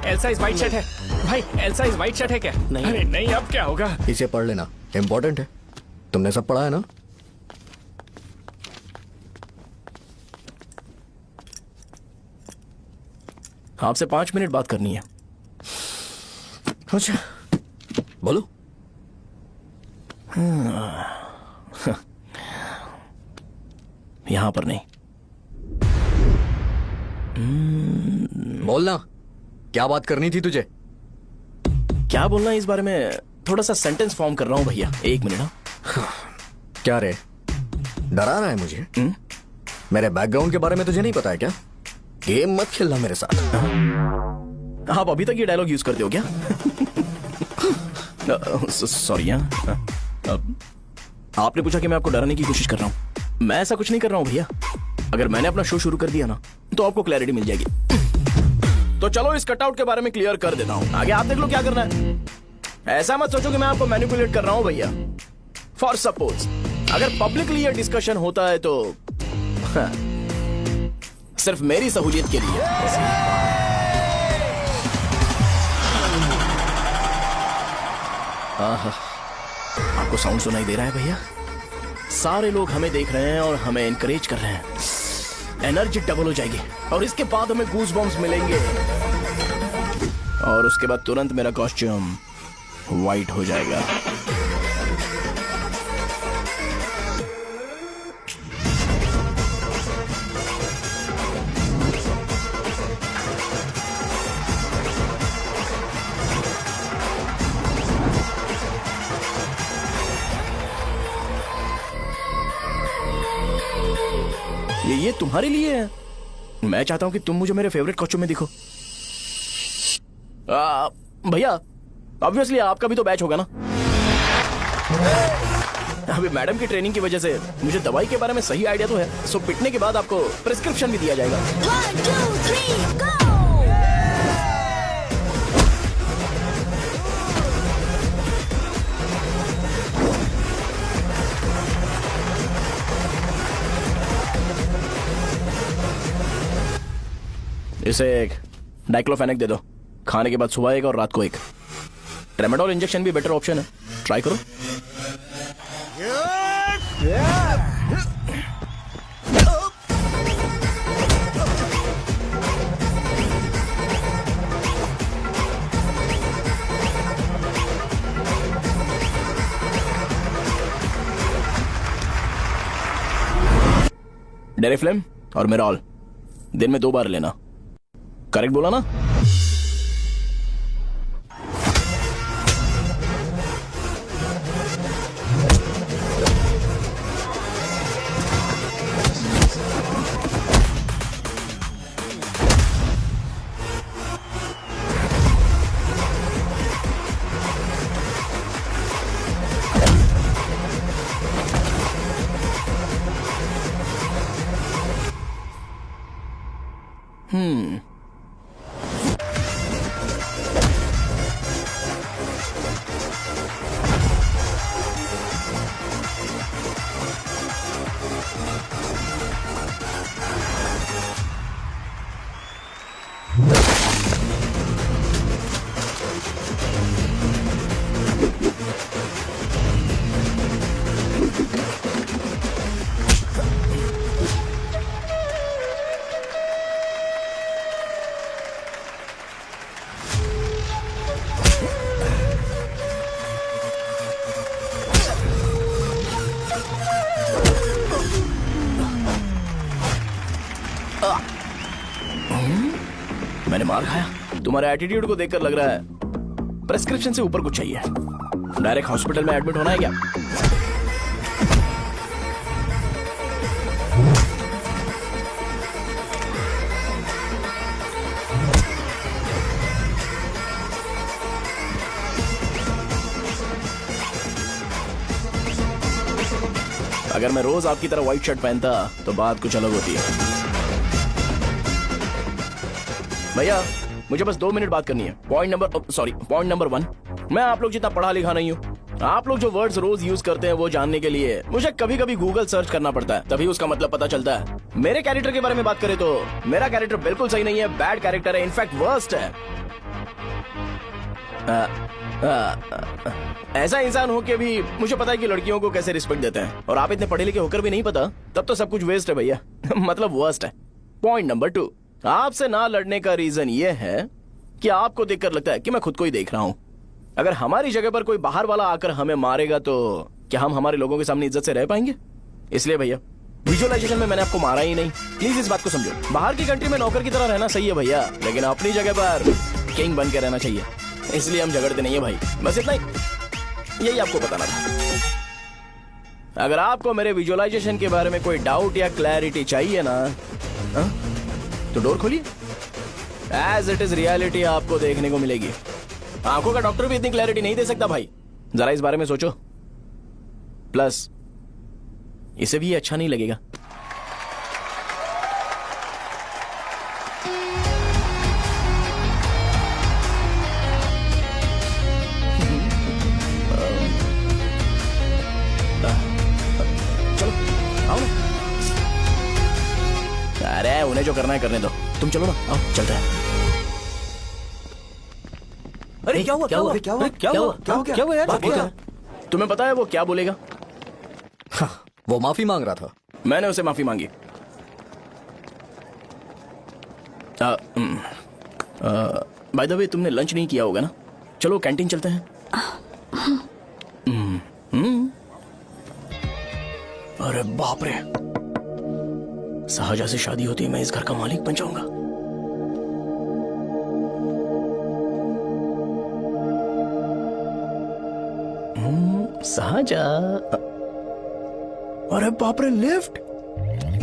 L size white shirt है भाई। एल साइज व्हाइट शर्ट है क्या? नहीं। अरे नहीं, अब क्या होगा? इसे पढ़ लेना, इम्पोर्टेंट है। तुमने सब पढ़ा है ना? आपसे 5 मिनट बात करनी है। अच्छा, बोलो। यहाँ पर नहीं। बोलना, क्या बात करनी थी तुझे? क्या बोलना है इस बारे में? थोड़ा सा सेंटेंस फॉर्म कर रहा हूँ भैया, 1 मिनट। क्या रे, डरा रहा है मुझे? मेरे बैकग्राउंड के बारे में तुझे नहीं पता है क्या? गेम मत खेलना मेरे साथ। आप अभी तक ये डायलॉग यूज करते हो क्या? सॉरी। आपने पूछा कि मैं आपको डराने की कोशिश कर रहा हूँ। मैं ऐसा कुछ नहीं कर रहा हूँ भैया। अगर मैंने अपना शो शुरू कर दिया ना, तो आपको क्लैरिटी मिल जाएगी। तो चलो इस कटआउट के बारे में क्लियर कर देता हूँ, आगे आप देख लो क्या करना है। ऐसा मत सोचो कि मैं आपको मैनिपुलेट कर रहा हूँ भैया। फॉर सपोज अगर पब्लिकली ये डिस्कशन होता है तो सिर्फ मेरी सहूलियत के लिए। आपको साउंड सुनाई दे रहा है भैया? सारे लोग हमें देख रहे हैं और हमें एनकरेज कर रहे हैं। एनर्जी डबल हो जाएगी और इसके बाद हमें गूज बम्स मिलेंगे और उसके बाद तुरंत मेरा कॉस्ट्यूम वाइट हो जाएगा। ये तुम्हारे लिए है। मैं चाहता हूं कि तुम मुझे मेरे फेवरेट कॉस्ट्यूम में दिखो। भैया ऑब्वियसली आपका भी तो बैच होगा ना। अभी मैडम की ट्रेनिंग की वजह से मुझे दवाई के बारे में सही आइडिया तो है। सो पिटने के बाद आपको प्रिस्क्रिप्शन भी दिया जाएगा। 1 2 3 गो। इसे एक डाइक्लोफेनेक दे दो, खाने के बाद सुबह एक और रात को एक। ट्रेमाडोल इंजेक्शन भी बेटर ऑप्शन है, ट्राई करो। डेरिफ्लेम और मेरॉल दिन में 2 बार लेना। करेक्ट बोला ना? मैंने मार खाया? तुम्हारे एटीट्यूड को देखकर लग रहा है प्रेस्क्रिप्शन से ऊपर कुछ चाहिए। डायरेक्ट हॉस्पिटल में एडमिट होना है क्या? अगर मैं रोज आपकी तरह व्हाइट शर्ट पहनता तो बात कुछ अलग होती है। भैया मुझे बस 2 मिनट बात करनी है। पॉइंट नंबर 1, मैं आप लोग जितना पढ़ा लिखा नहीं हूँ। आप लोग जो वर्ड्स रोज यूज करते हैं वो जानने के लिए मुझे कभी कभी गूगल सर्च करना पड़ता है, तभी उसका मतलब पता चलता है। मेरे कैरेक्टर के बारे में बात करें तो मेरा कैरेक्टर बिल्कुल सही नहीं है, बैड कैरेक्टर है, इनफैक्ट वर्स्ट है। ऐसा इंसान हो के भी मुझे पता है कि लड़कियों को कैसे रिस्पेक्ट देते हैं, और आप इतने पढ़े लिखे होकर भी नहीं पता, तब तो सब कुछ वेस्ट है भैया। मतलब वर्स्ट है। पॉइंट नंबर 2, आपसे ना लड़ने का रीजन ये है कि आपको देखकर लगता है कि मैं खुद को ही देख रहा हूं। अगर हमारी जगह पर कोई बाहर वाला आकर हमें मारेगा तो क्या हम हमारे लोगों के सामने इज्जत से रह पाएंगे? इसलिए भैया विजुअलाइजेशन में मैंने आपको मारा ही नहीं, प्लीज इस बात को समझो। बाहर की कंट्री में नौकर की तरह रहना सही है भैया, लेकिन अपनी जगह पर किंग बन के रहना चाहिए। इसलिए हम झगड़ते नहीं है भाई, बस इतना ही, यही आपको बताना था। अगर आपको मेरे विजुअलाइजेशन के बारे में कोई डाउट या क्लैरिटी चाहिए ना, तो डोर खोलिए। एज इट इज रियलिटी आपको देखने को मिलेगी। आंखों का डॉक्टर भी इतनी क्लैरिटी नहीं दे सकता भाई, जरा इस बारे में सोचो। प्लस इसे भी अच्छा नहीं लगेगा। चलो आओ ना। अरे उन्हें जो करना है करने दो, तुम चलो ना, आओ चलते हैं। अरे क्या हुआ? क्या हुआ? क्या हुआ? क्या हुआ? क्या हुआ यार? तुम्हें पता है वो क्या बोलेगा? वो माफी मांग रहा था। मैंने उसे माफी मांगी। बाय द वे तुमने लंच नहीं किया होगा ना? चलो कैंटीन चलते हैं। अरे बाप रे, शाहजहां से शादी होती है, मैं इस घर का मालिक बन जाऊंगा। शाहजहां, अरे बाप रे, लिफ्ट!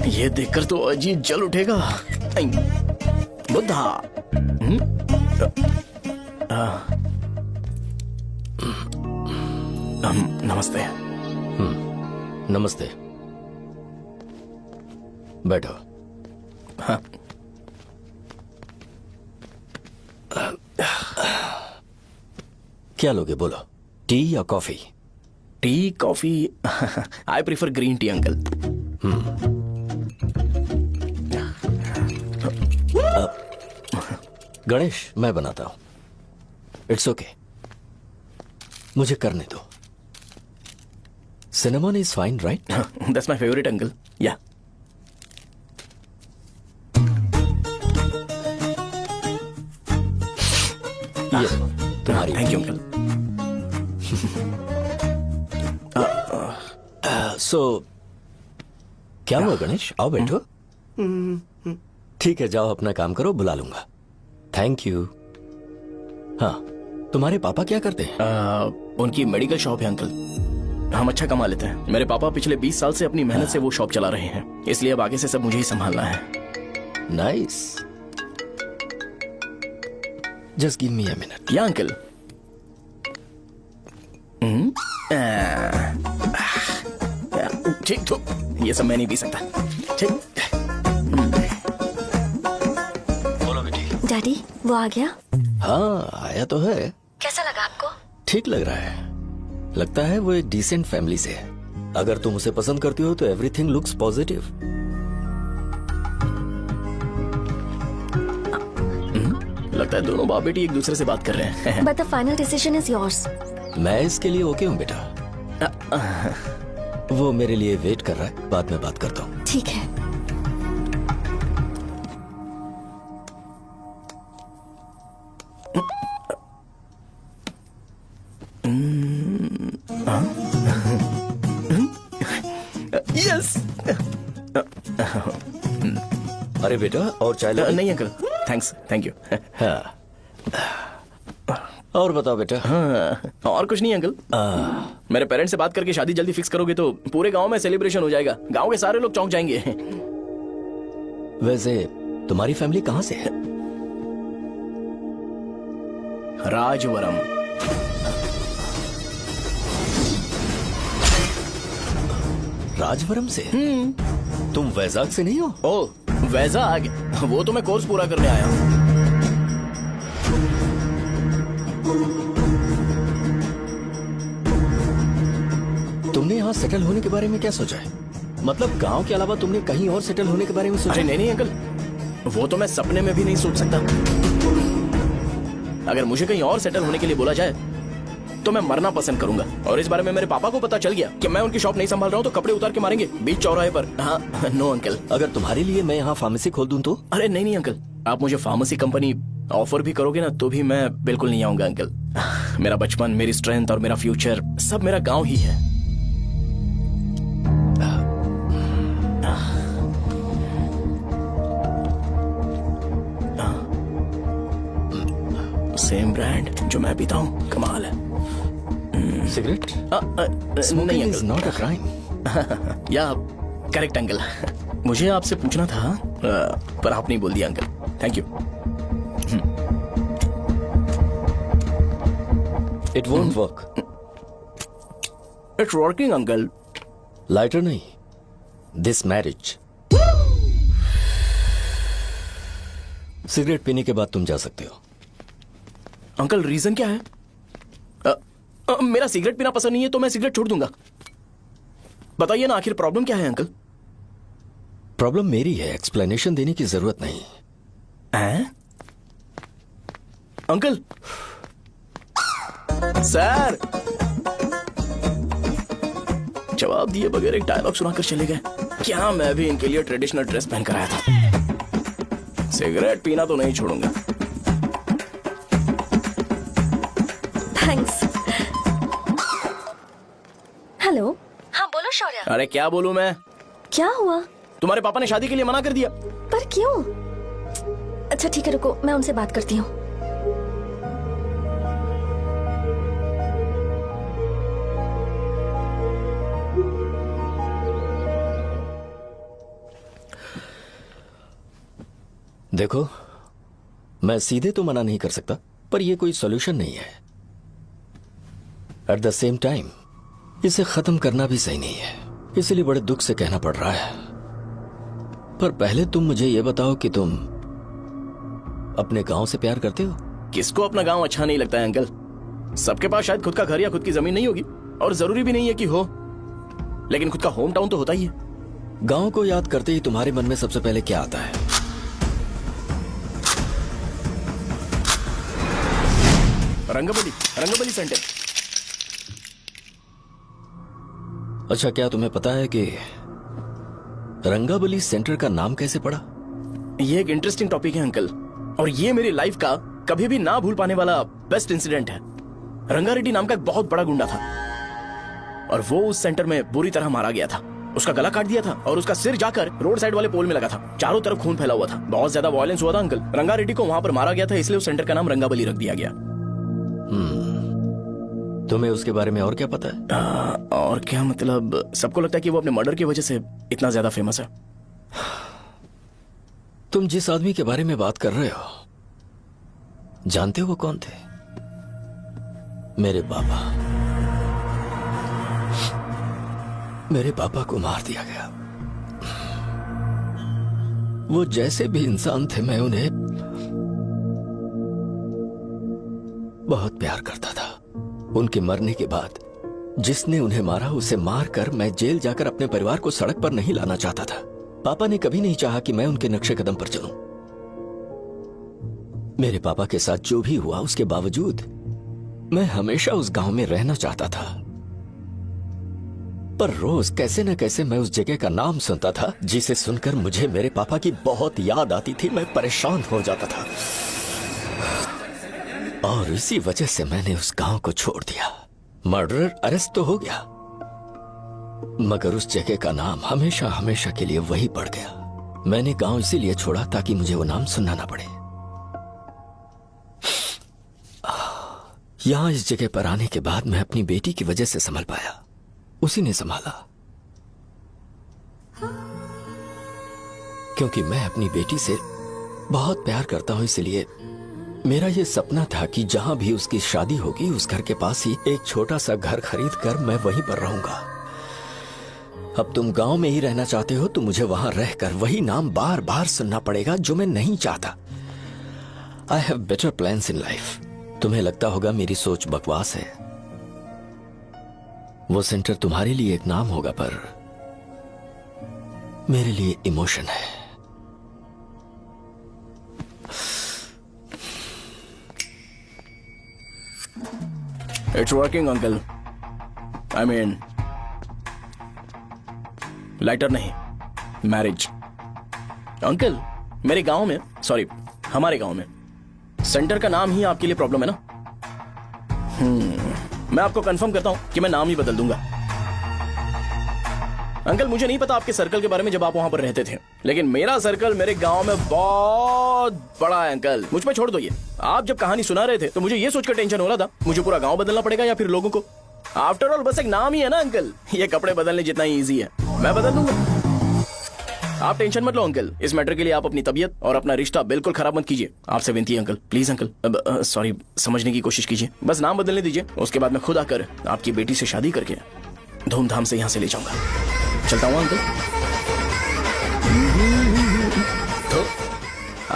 ये देखकर तो अजीत जल उठेगा। बुद्धा। नमस्ते। नमस्ते, बैठो। हाँ। क्या लोगे बोलो, टी या coffee? Tea coffee? I prefer green tea uncle. Ganesh मैं बनाता हूं, इट्स ओके, मुझे करने दो। Cinnamon is fine right? That's my favourite uncle. या ये तुम्हारी। Thank you uncle. सो क्या हुआ गणेश? आओ बैठो। ठीक है, जाओ अपना काम करो, बुला लूंगा। Thank you. हाँ, तुम्हारे पापा क्या करते हैं? उनकी मेडिकल शॉप है अंकल। हम अच्छा कमा लेते हैं। मेरे पापा पिछले 20 साल से अपनी मेहनत से वो शॉप चला रहे हैं, इसलिए अब आगे से सब मुझे ही संभालना है। Nice, just give me a minute. या अंकल। ठीक, तो ये सब मैं नहीं पी सकता। ठीक। बोलो बेटी। डैडी वो आ गया? हाँ आया तो है। कैसा लगा आपको? ठीक लग रहा है। लगता है वो एक डिसेंट फैमिली से है। अगर तुम उसे पसंद करती हो तो एवरीथिंग लुक्स पॉजिटिव। लगता है दोनों बाप बेटी एक दूसरे से बात कर रहे हैं। But the final decision is yours. मैं इसके लिए ओके हूँ बेटा। वो मेरे लिए वेट कर रहा है, बाद में बात करता हूँ। ठीक है। यस। अरे बेटा और चाय लो। नहीं अंकल, थैंक्स, थैंक यू। हाँ। और बताओ बेटा। हाँ, और कुछ नहीं अंकल। मेरे पेरेंट्स से बात करके शादी जल्दी फिक्स करोगे तो पूरे गांव में सेलिब्रेशन हो जाएगा। गांव के सारे लोग चौंक जाएंगे। वैसे तुम्हारी फैमिली कहाँ से है? राजवरम। राजवरम से? तुम वैजाग से नहीं हो? ओ वैजाग, वो तो मैं कोर्स पूरा करने आया हूँ। तुमने यहाँ सेटल होने के बारे में क्या सोचा है? मतलब गांव के अलावा तुमने कहीं और सेटल होने के बारे में सोचा? अरे नहीं अंकल, वो तो मैं सपने में भी नहीं सोच सकता। अगर मुझे कहीं और सेटल होने के लिए बोला जाए तो मैं मरना पसंद करूंगा। और इस बारे में मेरे पापा को पता चल गया कि मैं उनकी शॉप नहीं संभाल रहा हूँ तो कपड़े उतार के मारेंगे बीच चौराहे पर। हाँ, नो अंकल। अगर तुम्हारे लिए मैं यहाँ फार्मेसी खोल दूं तो? अरे नहीं अंकल, आप मुझे फार्मेसी कंपनी ऑफर भी करोगे ना तो भी मैं बिल्कुल नहीं आऊंगा अंकल। मेरा बचपन, मेरी स्ट्रेंथ और मेरा फ्यूचर सब मेरा गाँव ही है। सेम ब्रांड जो मैं पीता हूँ, कमाल है। सिगरेट? नहीं इज नॉट अ क्राइम। या करेक्ट अंकल। मुझे आपसे पूछना था पर आप नहीं बोल दिया uncle. Thank you. It won't work. It's working uncle. Lighter नहीं, दिस मैरिज। सिगरेट पीने के बाद तुम जा सकते हो। अंकल रीजन क्या है? मेरा सिगरेट पीना पसंद नहीं है तो मैं सिगरेट छोड़ दूंगा। बताइए ना आखिर प्रॉब्लम क्या है अंकल? प्रॉब्लम मेरी है, एक्सप्लेनेशन देने की जरूरत नहीं। अंकल सर जवाब दिए बगैर एक डायलॉग सुनाकर चले गए। क्या मैं भी इनके लिए ट्रेडिशनल ड्रेस पहन कर आया था। सिगरेट पीना तो नहीं छोड़ूंगा। थैंक्स। हेलो। हाँ बोलो शौर्य। अरे क्या बोलूं मैं? क्या हुआ? तुम्हारे पापा ने शादी के लिए मना कर दिया। पर क्यों? अच्छा ठीक है, रुको मैं उनसे बात करती हूँ। देखो, मैं सीधे तो मना नहीं कर सकता, पर यह कोई सॉल्यूशन नहीं है। एट द सेम टाइम इसे खत्म करना भी सही नहीं है, इसलिए बड़े दुख से कहना पड़ रहा है। पर पहले तुम मुझे यह बताओ कि तुम अपने गांव से प्यार करते हो? किसको अपना गांव अच्छा नहीं लगता है अंकल? सबके पास शायद खुद का घर या खुद की जमीन नहीं होगी, और जरूरी भी नहीं है कि हो, लेकिन खुद का होम टाउन तो होता ही है। गांव को याद करते ही तुम्हारे मन में सबसे पहले क्या आता है? रंगबली सेंटर। अच्छा, क्या तुम्हें पता है कि रंगाबली सेंटर का नाम कैसे पड़ा? ये एक इंटरेस्टिंग टॉपिक है अंकल, और ये मेरी लाइफ का कभी भी ना भूल पाने वाला बेस्ट इंसिडेंट है। रंगारेड्डी नाम का एक बहुत बड़ा गुंडा था और वो उस सेंटर में बुरी तरह मारा गया था। उसका गला काट दिया था और उसका सिर जाकर रोड साइड वाले पोल में लगा था। चारों तरफ खून फैला हुआ था, बहुत ज्यादा वायलेंस हुआ था अंकल। रंगारेड्डी को वहां पर मारा गया था, इसलिए उस सेंटर का नाम रंगाबली रख दिया गया। तुम्हें उसके बारे में और क्या पता है? और क्या मतलब, सबको लगता है कि वो अपने मर्डर की वजह से इतना ज्यादा फेमस है। तुम जिस आदमी के बारे में बात कर रहे हो, जानते हो वो कौन थे? मेरे पापा। मेरे पापा को मार दिया गया। वो जैसे भी इंसान थे, मैं उन्हें बहुत प्यार करता था। उनके मरने के बाद जिसने उन्हें मारा उसे मारकर मैं जेल जाकर अपने परिवार को सड़क पर नहीं लाना चाहता था। पापा ने कभी नहीं चाहा कि मैं उनके नक्शे कदम पर चलूं। मेरे पापा के साथ जो भी हुआ, उसके बावजूद मैं हमेशा उस गांव में रहना चाहता था। पर रोज कैसे न कैसे मैं उस जगह का नाम सुनता था, जिसे सुनकर मुझे मेरे पापा की बहुत याद आती थी। मैं परेशान हो जाता था और इसी वजह से मैंने उस गांव को छोड़ दिया। मर्डरर अरेस्ट तो हो गया, मगर उस जगह का नाम हमेशा हमेशा के लिए वही पड़ गया। मैंने गांव इसीलिए छोड़ा ताकि मुझे वो नाम सुनना ना पड़े। यहां इस जगह पर आने के बाद मैं अपनी बेटी की वजह से संभल पाया। उसी ने संभाला, क्योंकि मैं अपनी बेटी से बहुत प्यार करता हूं। इसलिए मेरा यह सपना था कि जहां भी उसकी शादी होगी, उस घर के पास ही एक छोटा सा घर खरीद कर मैं वहीं पर रहूंगा। अब तुम गांव में ही रहना चाहते हो तो मुझे वहां रहकर वही नाम बार बार सुनना पड़ेगा, जो मैं नहीं चाहता। I have better plans in life. तुम्हें लगता होगा मेरी सोच बकवास है। वो सेंटर तुम्हारे लिए एक नाम होगा, पर मेरे लिए इमोशन है। It's working uncle. I mean, lighter नहीं, मैरिज। अंकल, मेरे गांव में, सॉरी हमारे गांव में सेंटर का नाम ही आपके लिए प्रॉब्लम है ना? मैं आपको कंफर्म करता हूं कि मैं नाम ही बदल दूंगा। अंकल, मुझे नहीं पता आपके सर्कल के बारे में जब आप वहां पर रहते थे, लेकिन मेरा सर्कल मेरे गांव में बहुत बड़ा है अंकल। मुझ पे छोड़ दो ये। आप जब कहानी सुना रहे थे तो मुझे ये सोचकर टेंशन हो रहा था मुझे पूरा गांव बदलना पड़ेगा या फिर लोगों को। आफ्टर ऑल बस एक नाम ही है ना अंकल, ये कपड़े बदलने जितना ही ईजी है। मैं बदल दूंगा, आप टेंशन मत लो अंकल। इस मैटर के लिए आप अपनी तबीयत और अपना रिश्ता बिल्कुल खराब मत कीजिए। आपसे विनती है अंकल, प्लीज अंकल। सॉरी, समझने की कोशिश कीजिए। बस नाम बदलने दीजिए, उसके बाद मैं खुद आकर आपकी बेटी से शादी करके धूमधाम से यहाँ से ले जाऊंगा। चलता हूँ अंकल। तो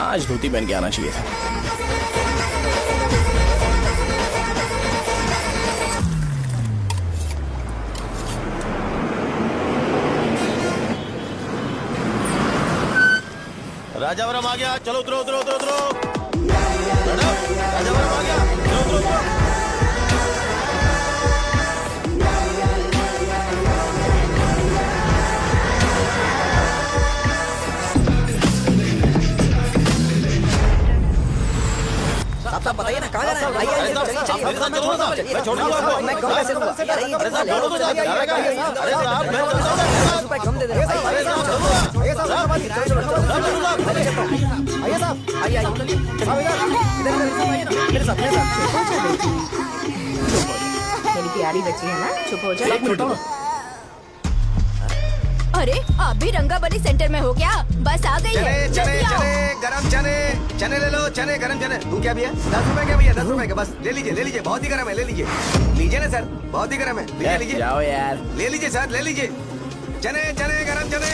आज धोती पहन के आना चाहिए था। राजावरम आ गया, चलो उतरो उतरो उतरो उतरो। मैडम, राजावरम आ गया, चलो उतरो उतरो। साहब बताइए ना, कहाँ जाना है? आइए, आइए, चलिए, चलिए। मैं छोड़ दूंगा, मैं छोड़ दूंगा। मैं कम पैसे दूंगा। अरे साहब, छोड़ो तो साहब, जाएगा। अरे साहब, मैं चलता हूँ। 10 रुपए कम दे दे। अरे साहब, आइए साहब, आइए साहब, आइए आइए। मेरे साथ मेरी प्यारी बच्ची है ना, चुप हो जाओ। अरे आप भी रंगाबली सेंटर में हो क्या? बस आ गई है। चने जल्दी आओ। चने गरम चने, चने ले लो, चने गरम चने। तू क्या भैया? 10 रुपए क्या भैया? 10 रुपए का बस ले लीजिए, बहुत ही गरम है, ले लीजिए। लीजिए ना सर, बहुत ही गरम है, लीजिए। जाओ यार, ले लीजिए सर, ले लीजिए। चने चने गरम चने।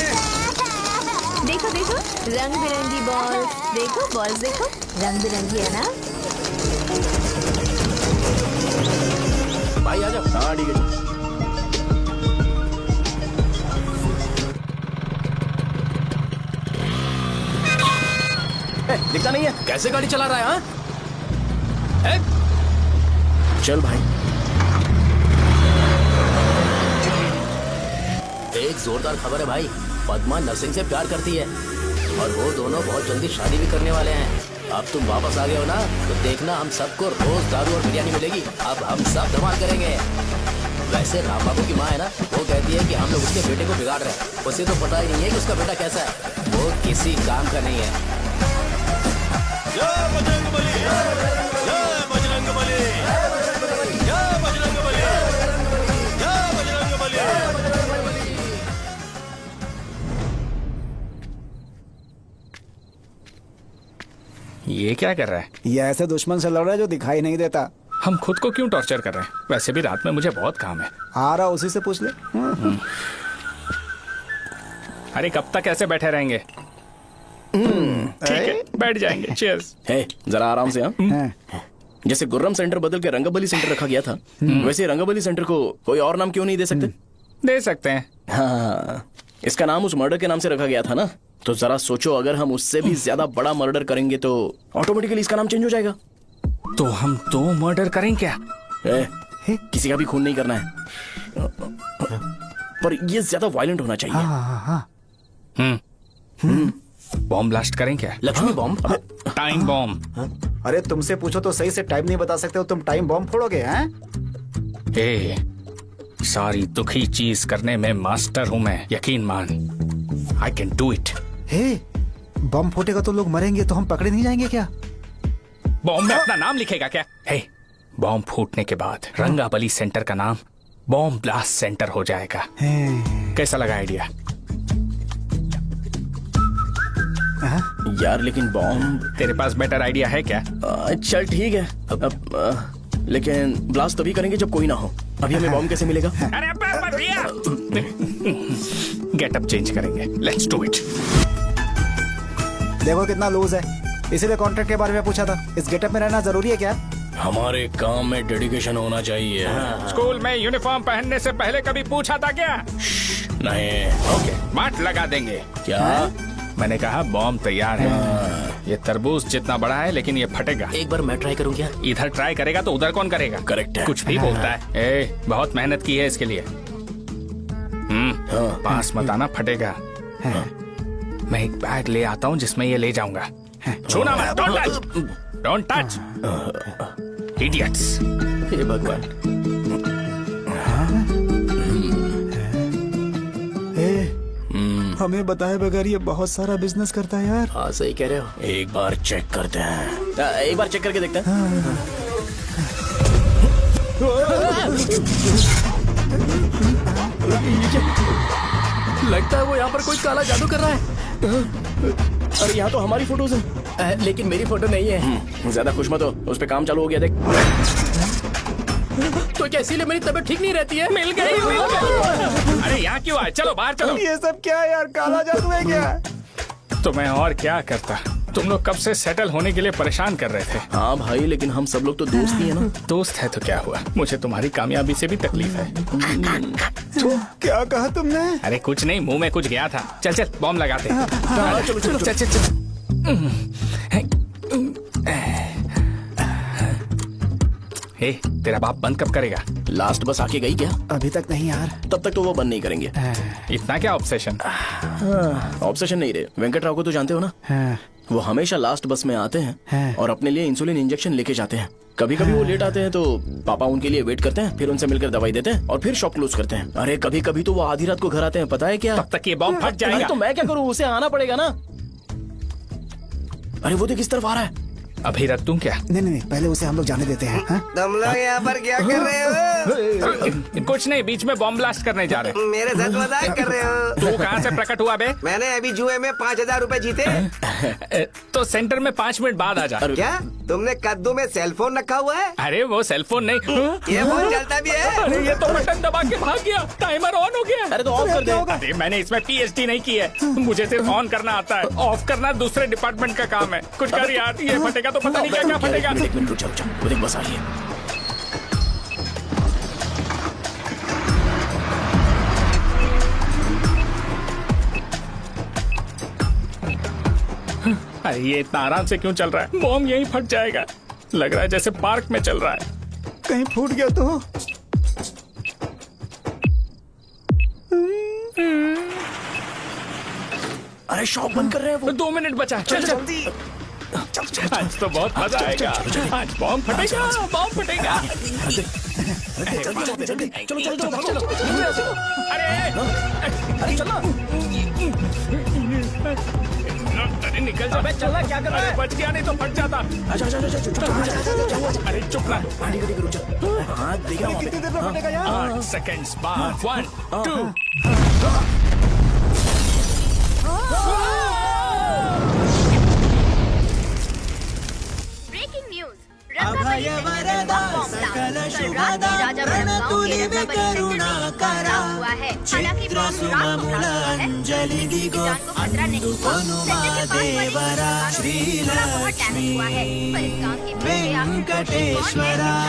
देखो देखो, रंग बिरंगी बॉल्स। देखो बॉल्स, देखो रंग बिरंगी है ना। भाई आ जाओ। हाँ ठीक है। दिखता नहीं है, कैसे गाड़ी चला रहा है? हाँ? चल भाई। एक जोरदार खबर है भाई, पद्मा नरसिंह से प्यार करती है और वो दोनों बहुत जल्दी शादी भी करने वाले हैं। अब तुम वापस आ गए हो ना, तो देखना हम सबको रोज दारू और बिरयानी मिलेगी। अब हम सब धमाल करेंगे। वैसे राम बाबू की माँ है ना, वो कहती है कि हम लोग उसके बेटे को बिगाड़ रहे हैं। उसे तो पता ही नहीं है कि उसका बेटा कैसा है, वो किसी काम का नहीं है। जय बजरंगबली, जय बजरंगबली, जय बजरंगबली, जय बजरंगबली। ये क्या कर रहा है? ये ऐसे दुश्मन से लड़ रहा है जो दिखाई नहीं देता। हम खुद को क्यों टॉर्चर कर रहे हैं? वैसे भी रात में मुझे बहुत काम है। आ रहा उसी से पूछ ले। अरे कब तक ऐसे बैठे रहेंगे? ठीक है, बैठ जाएंगे। चीयर्स। हे, जरा आराम से। हाँ, जैसे गुर्रम सेंटर बदल के रंगबली सेंटर रखा गया था, वैसे रंगबली सेंटर को कोई और नाम क्यों नहीं दे सकते? दे सकते हैं। हाँ, इसका नाम उस मर्डर के नाम से रखा गया था ना, तो जरा सोचो, अगर हम उससे भी ज्यादा बड़ा मर्डर करेंगे तो ऑटोमेटिकली इसका नाम चेंज हो जाएगा। तो हम 2 मर्डर करें क्या? किसी का भी खून नहीं करना है, पर ये ज्यादा वायलेंट होना चाहिए। बॉम्ब ब्लास्ट करें क्या? लक्ष्मी बॉम्ब? Time bomb. अरे तुमसे पूछो तो सही से टाइम नहीं बता सकते हो, तुम टाइम बॉम्ब फोड़ोगे? हैं? ए, सारी दुखी चीज करने में मास्टर हूं मैं, यकीन मान। I can do it. Hey, bomb फूटेगा तो लोग मरेंगे, तो हम पकड़े नहीं जाएंगे क्या? बॉम्ब में अपना नाम लिखेगा क्या? हे, बॉम्ब फूटने के बाद रंगाबली सेंटर का नाम बॉम्ब ब्लास्ट सेंटर हो जाएगा। कैसा लगा आइडिया? यार लेकिन बॉम्ब, तेरे पास बेटर आइडिया है क्या? चल ठीक है, लेकिन ब्लास्ट तभी करेंगे जब कोई ना हो। अभी हमें बॉम्ब कैसे मिलेगा? अरे भैया, गेटअप चेंज करेंगे। Let's do it. देखो कितना लूज है, इसीलिए कॉन्ट्रैक्ट के बारे में पूछा था। इस गेटअप में रहना जरूरी है क्या? हमारे काम में डेडिकेशन होना चाहिए। स्कूल में यूनिफॉर्म पहनने से पहले कभी पूछा था क्या? नहीं। ओके, बांट लगा देंगे। क्या? मैंने कहा बॉम्ब तैयार है। ये तरबूज जितना बड़ा है, लेकिन ये फटेगा। एक बार मैं ट्राई करूं क्या? इधर ट्राई करेगा तो उधर कौन करेगा? करेक्ट है। कुछ भी बोलता है। ए, बहुत मेहनत की है इसके लिए। पास मत आना, फटेगा। मैं एक बैग ले आता हूँ जिसमें ये ले जाऊंगा। छूना मत, don't touch, don't touch, idiots. हे भगवान। हमें बताए बगैर ये बहुत सारा बिजनेस करता है यार। हाँ सही कह रहे हो। एक बार चेक करते हैं। एक बार चेक करके देखते हैं। लगता है वो यहाँ पर कोई काला जादू कर रहा है। अरे यहाँ तो हमारी फोटोज हैं। लेकिन मेरी फोटो नहीं है। ज्यादा खुश मत हो, उस पे काम चालू हो गया। देख तो क्या इसीलिए मेरी तबीयत ठीक नहीं रहती है? मिल गई, मिल गई। अरे यहाँ क्यों आए? चलो बाहर चलो। ये सब क्या है यार, काला जादू है क्या? तो मैं और क्या करता? तुम लोग कब से सेटल होने के लिए परेशान कर रहे थे। हाँ भाई, लेकिन हम सब लोग तो दोस्त ही है ना। दोस्त है तो क्या हुआ? मुझे तुम्हारी कामयाबी से भी तकलीफ है। क्या कहा तुमने? अरे कुछ नहीं, मुंह में कुछ गया था। चल चल, बॉम्ब लगाते हैं। चलो चलो चल चल चल। हे, तेरा बाप बंद कब करेगा? लास्ट बस आके गई क्या? अभी तक नहीं यार। तब तक तो वो बंद नहीं करेंगे। इतना क्या ऑब्सेशन? ऑब्सेशन नहीं रे, वेंकट राव को तो जानते हो ना। वो हमेशा लास्ट बस में आते हैं और अपने लिए इंसुलिन इंजेक्शन लेके जाते हैं। कभी कभी वो लेट आते हैं तो पापा उनके लिए वेट करते हैं, फिर उनसे मिलकर दवाई देते हैं और फिर शॉप क्लोज करते हैं। अरे कभी कभी तो वो आधी रात को घर आते हैं, पता है क्या? तब तक ये बॉम्ब फट जाएगा। तो मैं क्या करूँ, उसे आना पड़ेगा ना। अरे वो देख किस तरफ आ रहा है। अभी रख दूं क्या? नहीं, पहले उसे हम लोग जाने देते हैं। तुम लोग यहाँ पर क्या कर रहे हो? कुछ नहीं, बीच में बॉम्ब ब्लास्ट करने जा रहे हैं। मेरे साथ मजाक कर रहे हो? तू कहाँ से प्रकट हुआ बे? मैंने अभी जुए में 5000 रुपए जीते। तो सेंटर में 5 मिनट बाद आ जा। क्या तुमने कद्दू में सेल फोन रखा हुआ है? अरे वो सेल फोन नहीं, ये फोन चलता भी है। अरे ये तो बटन दबा के भाग गया, टाइमर ऑन हो गया। अरे तो ऑफ कर दे। अरे मैंने इसमें PhD नहीं की है, मुझे सिर्फ ऑन करना आता है। ऑफ करना दूसरे डिपार्टमेंट का काम है। कुछ कर यार, ये फटेगा तो पता नहीं क्या क्या फटेगा। एक मिनट रुक जाओ, वो देख बस आ रही है। अरे ये इतना आराम से क्यों चल रहा है? बॉम्ब यहीं फट जाएगा। लग रहा है जैसे पार्क में चल रहा है। कहीं फूट गया तो। अरे शॉप बंद कर रहे हैं वो। 2 मिनट बचा, चल जल्दी। आज तो बहुत मजा आएगा। आज बॉम्ब फटेगा, बॉम्ब फटेगा। जल्दी चलो चलो चलो चलो। अरे चलो। अरे निकल जा। चला क्या कर रहा है? बच गया, नहीं तो फट जाता। अरे चुप रहा। हाँ देख रहा हूँ। कितनी देर में फटेगा यार? 8 seconds बाद 1 2। Breaking news. रंगावली राजापुरम गांव के रंगावली सेंटर में पथराव हुआ है। हालांकि बॉम्ब रात को ब्लास्ट हुआ है। किसी की जान को खतरा नहीं हुआ। सेंटर के पास वाली थोड़ा बहुत डैमेज हुआ है, पर इस काम के पीछे आखिर कौन है, इसका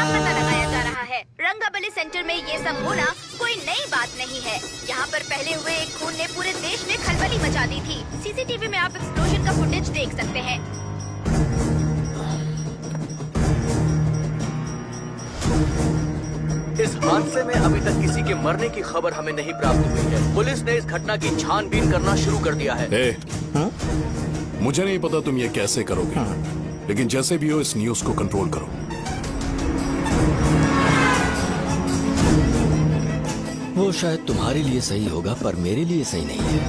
पता लगाया जा रहा है। रंगावली सेंटर में ये सब होना कोई नई बात नहीं है। यहाँ पर पहले हुए एक खून ने पूरे देश में खलबली मचा दी थी। सीसीटीवी में आप एक्सप्लोजन का फुटेज देख सकते हैं। इस हादसे में अभी तक किसी के मरने की खबर हमें नहीं प्राप्त हुई है। पुलिस ने इस घटना की छानबीन करना शुरू कर दिया है। मुझे नहीं पता तुम ये कैसे करोगे, लेकिन जैसे भी हो इस न्यूज को कंट्रोल करो। वो शायद तुम्हारे लिए सही होगा पर मेरे लिए सही नहीं है।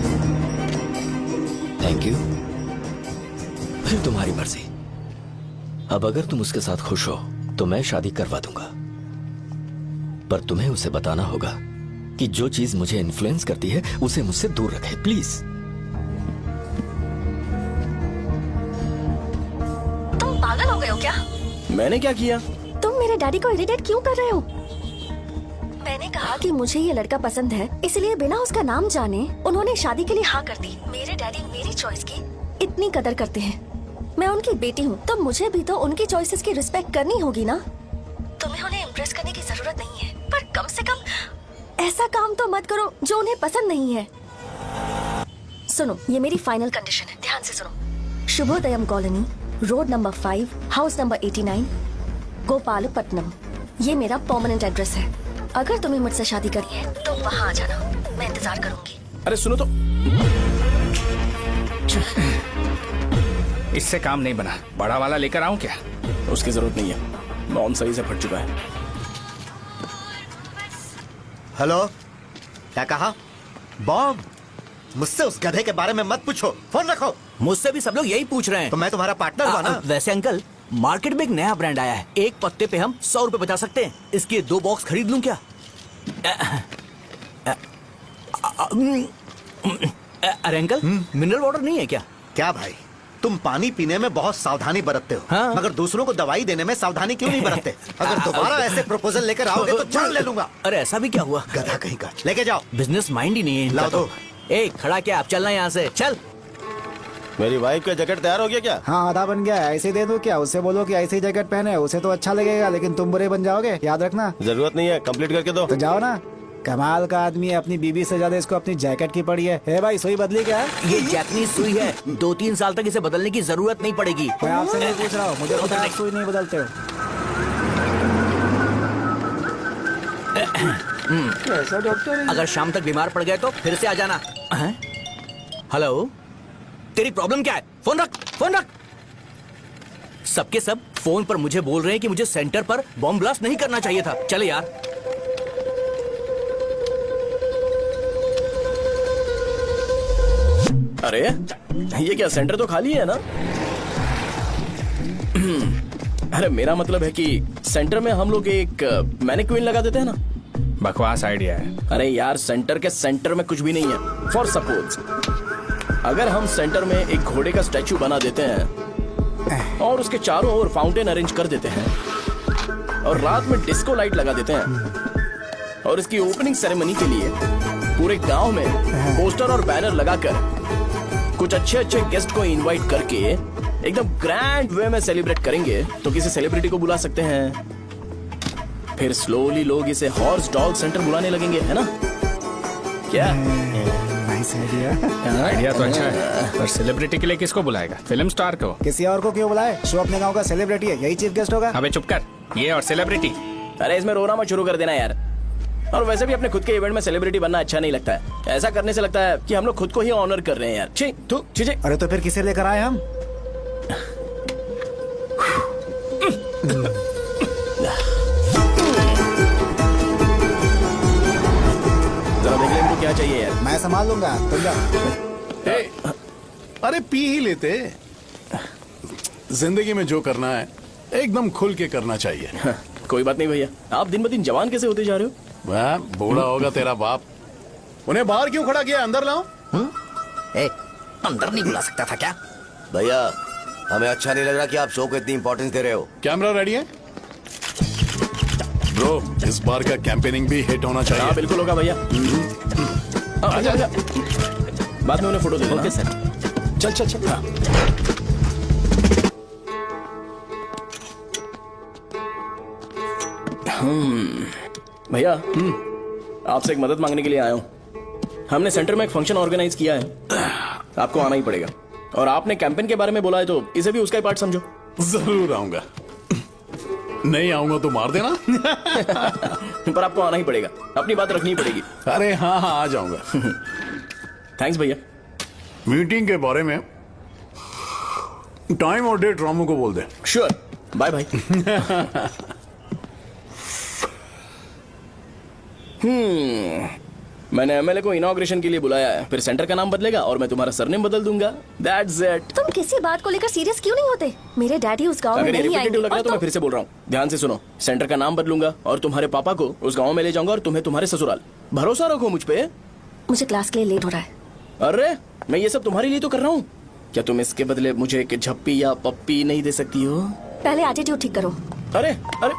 Thank you. फिर तुम्हारी मर्जी। अब अगर तुम उसके साथ खुश हो तो मैं शादी करवा दूंगा, पर तुम्हें उसे बताना होगा कि जो चीज मुझे इन्फ्लुएंस करती है उसे मुझसे दूर रखे, प्लीज। तुम पागल हो गए हो क्या? मैंने क्या किया? तुम मेरे डैडी को इरिटेट क्यों कर रहे हो? मैंने कहा कि मुझे ये लड़का पसंद है, इसलिए बिना उसका नाम जाने उन्होंने शादी के लिए हाँ कर दी। मेरे डैडी मेरी चॉइस की इतनी कदर करते हैं। मैं उनकी बेटी हूँ तो मुझे भी तो उनकी चॉइसेस की रिस्पेक्ट करनी होगी ना। तुम्हें उन्हें इम्प्रेस करने की जरूरत नहीं है, पर कम से कम ऐसा काम तो मत करो जो उन्हें पसंद नहीं है। सुनो, ये मेरी फाइनल कंडीशन है, ध्यान से सुनो। Shubhodayam colony, road number 5, house number 89, Gopalapatnam. ये मेरा परमानेंट एड्रेस है। अगर तुम्हें मुझसे शादी करनी है तो वहाँ आ जाना, मैं इंतजार करूंगी। अरे सुनो तो। इससे काम नहीं बना, बड़ा वाला लेकर आऊं क्या? उसकी जरूरत नहीं है, बॉम्ब सही से फट चुका है। हेलो, क्या कहा? बॉम्ब? मुझसे उस गधे के बारे में मत पूछो, फोन रखो। मुझसे भी सब लोग यही पूछ रहे हैं। तो मैं तुम्हारा पार्टनर हुआ ना। वैसे अंकल, मार्केट में एक नया ब्रांड आया है, एक पत्ते पे हम 100 रुपए बचा सकते हैं। इसके 2 बॉक्स खरीद लूं क्या? अरे अंकल, मिनरल वाटर नहीं है क्या? क्या भाई, तुम पानी पीने में बहुत सावधानी बरतते हो, हाँ? मगर दूसरों को दवाई देने में सावधानी क्यों नहीं बरतते? अगर दोबारा ऐसे प्रपोजल लेकर आओगे तो जान ले लूंगा। अरे ऐसा भी क्या हुआ? गधा कहीं का, लेके जाओ। बिजनेस माइंड ही नहीं है इनका लाओ तो। दो। ए, खड़ा क्या? आप चलना यहाँ से, चल। मेरी वाइफ का जैकेट तैयार हो गया क्या? हाँ, आधा बन गया है। ऐसे दे दो क्या? उससे बोलो कि ऐसे ही जैकेट पहने, उसे तो अच्छा लगेगा, लेकिन तुम बुरे बन जाओगे, याद रखना। जरूरत नहीं है, कंप्लीट करके दो। तो जाओ ना। कमाल का आदमी है, अपनी बीबी से ज्यादा इसको अपनी जैकेट की पड़ी है। हे भाई, सुई बदली क्या? ये जैपनीज सुई है, 2-3 साल तक इसे बदलने की जरूरत नहीं पड़ेगी। मैं आपसे नहीं पूछ रहा हूँ, मुझे पता है आप सुई नहीं बदलते हो। कैसा डॉक्टर? अगर शाम तक बीमार पड़ गए तो फिर से आ जाना। हेलो, तेरी प्रॉब्लम क्या है? फोन रख, फोन रख। सबके सब फोन पर मुझे बोल रहे हैं कि मुझे सेंटर पर बॉम्ब ब्लास्ट नहीं करना चाहिए था। चले यार। अरे ये क्या, सेंटर तो खाली है ना? अरे मेरा मतलब है कि सेंटर में हम लोग एक मैनिक्विन लगा देते हैं ना। बकवास आइडिया है। अरे यार, सेंटर के सेंटर में कुछ भी नहीं है। फॉर सपोज अगर हम सेंटर में एक घोड़े का स्टैचू बना देते हैं और उसके चारों ओर फाउंटेन अरेंज कर देते हैं और रात में डिस्को लाइट लगा देते हैं और इसकी ओपनिंग सेरेमनी के लिए पूरे गांव में पोस्टर और बैनर लगाकर कुछ अच्छे अच्छे गेस्ट को इनवाइट करके एकदम ग्रैंड वे में सेलिब्रेट करेंगे, तो किसी सेलिब्रिटी को बुला सकते हैं। फिर स्लोली लोग इसे हॉर्स डॉग सेंटर बुलाने लगेंगे, है ना? क्या? Nice idea. आइडिया तो अच्छा है, पर सेलिब्रिटी के लिए किसको बुलाएगा? फिल्म स्टार को। किसी और को क्यों बुलाए? शो अपने गांव का सेलिब्रिटी है, यही चीफ गेस्ट होगा। अबे चुप कर। ये और सेलिब्रिटी अरे इसमें रोना मत शुरू कर देना यार। और वैसे भी अपने खुद के इवेंट में सेलिब्रिटी बनना अच्छा नहीं लगता है। ऐसा करने से लगता है कि हम लोग खुद को ही ऑनर कर रहे हैं यार। छी तू छी। अरे तो फिर किसे लेकर आए हम? जरा देख ले इनको क्या चाहिए यार। मैं संभाल लूंगा, तुम जाओ। अरे पी ही लेते। जिंदगी में जो करना है एकदम खुल के करना चाहिए। कोई बात नहीं भैया, आप दिन ब दिन जवान कैसे होते जा रहे हो? वाह, बूढ़ा होगा तेरा बाप। उन्हें बाहर क्यों खड़ा किया, अंदर लाओ। अंदर नहीं बुला सकता था क्या? भैया हमें अच्छा नहीं लग रहा कि आप शो को इतनी इंपॉर्टेंस दे रहे हो। कैमरा रेडी है ब्रो? इस बार का कैंपेनिंग भी हिट होना चाहिए। हाँ बिल्कुल होगा भैया। आजा आजा, बाद में उन्हें फोटो दे देना। Okay sir. चल चल चल। हाँ। भैया आपसे एक मदद मांगने के लिए आया हूँ। हमने सेंटर में एक फंक्शन ऑर्गेनाइज किया है, आपको आना ही पड़ेगा। और आपने कैंपेन के बारे में बोला है तो इसे भी उसका ही पार्ट समझो। जरूर आऊंगा। नहीं आऊंगा तो मार देना। पर आपको आना ही पड़ेगा, अपनी बात रखनी पड़ेगी। अरे हाँ हाँ, आ जाऊंगा। थैंक्स भैया। मीटिंग के बारे में टाइम और डेट रामू को बोल दे। Sure, bye bye. मैंने एमएलए को इनॉग्रेशन के लिए बुलाया है, फिर सेंटर का नाम बदलेगा और मैं तुम्हारा सरनेम बदल दूंगा। That's it. तुम किसी बात को लेकर सीरियस क्यों नहीं होते? मेरे डैडी उस गांव में अगर ये नहीं रिपीटेटिव आएंगे। लग रहा है तो मैं फिर से बोल रहा हूँ, ध्यान से सुनो। सेंटर का नाम बदलूंगा और तुम्हारे पापा को उस गांव में ले जाऊंगा और तुम्हें तुम्हारे ससुराल। भरोसा रखो मुझ पे। मुझे क्लास के लिए लेट हो रहा है। अरे मैं ये सब तुम्हारे लिए तो कर रहा हूँ। क्या तुम इसके बदले मुझे एक झप्पी या पप्पी नहीं दे सकती हो? पहले एटीट्यूड ठीक करो। अरे अरे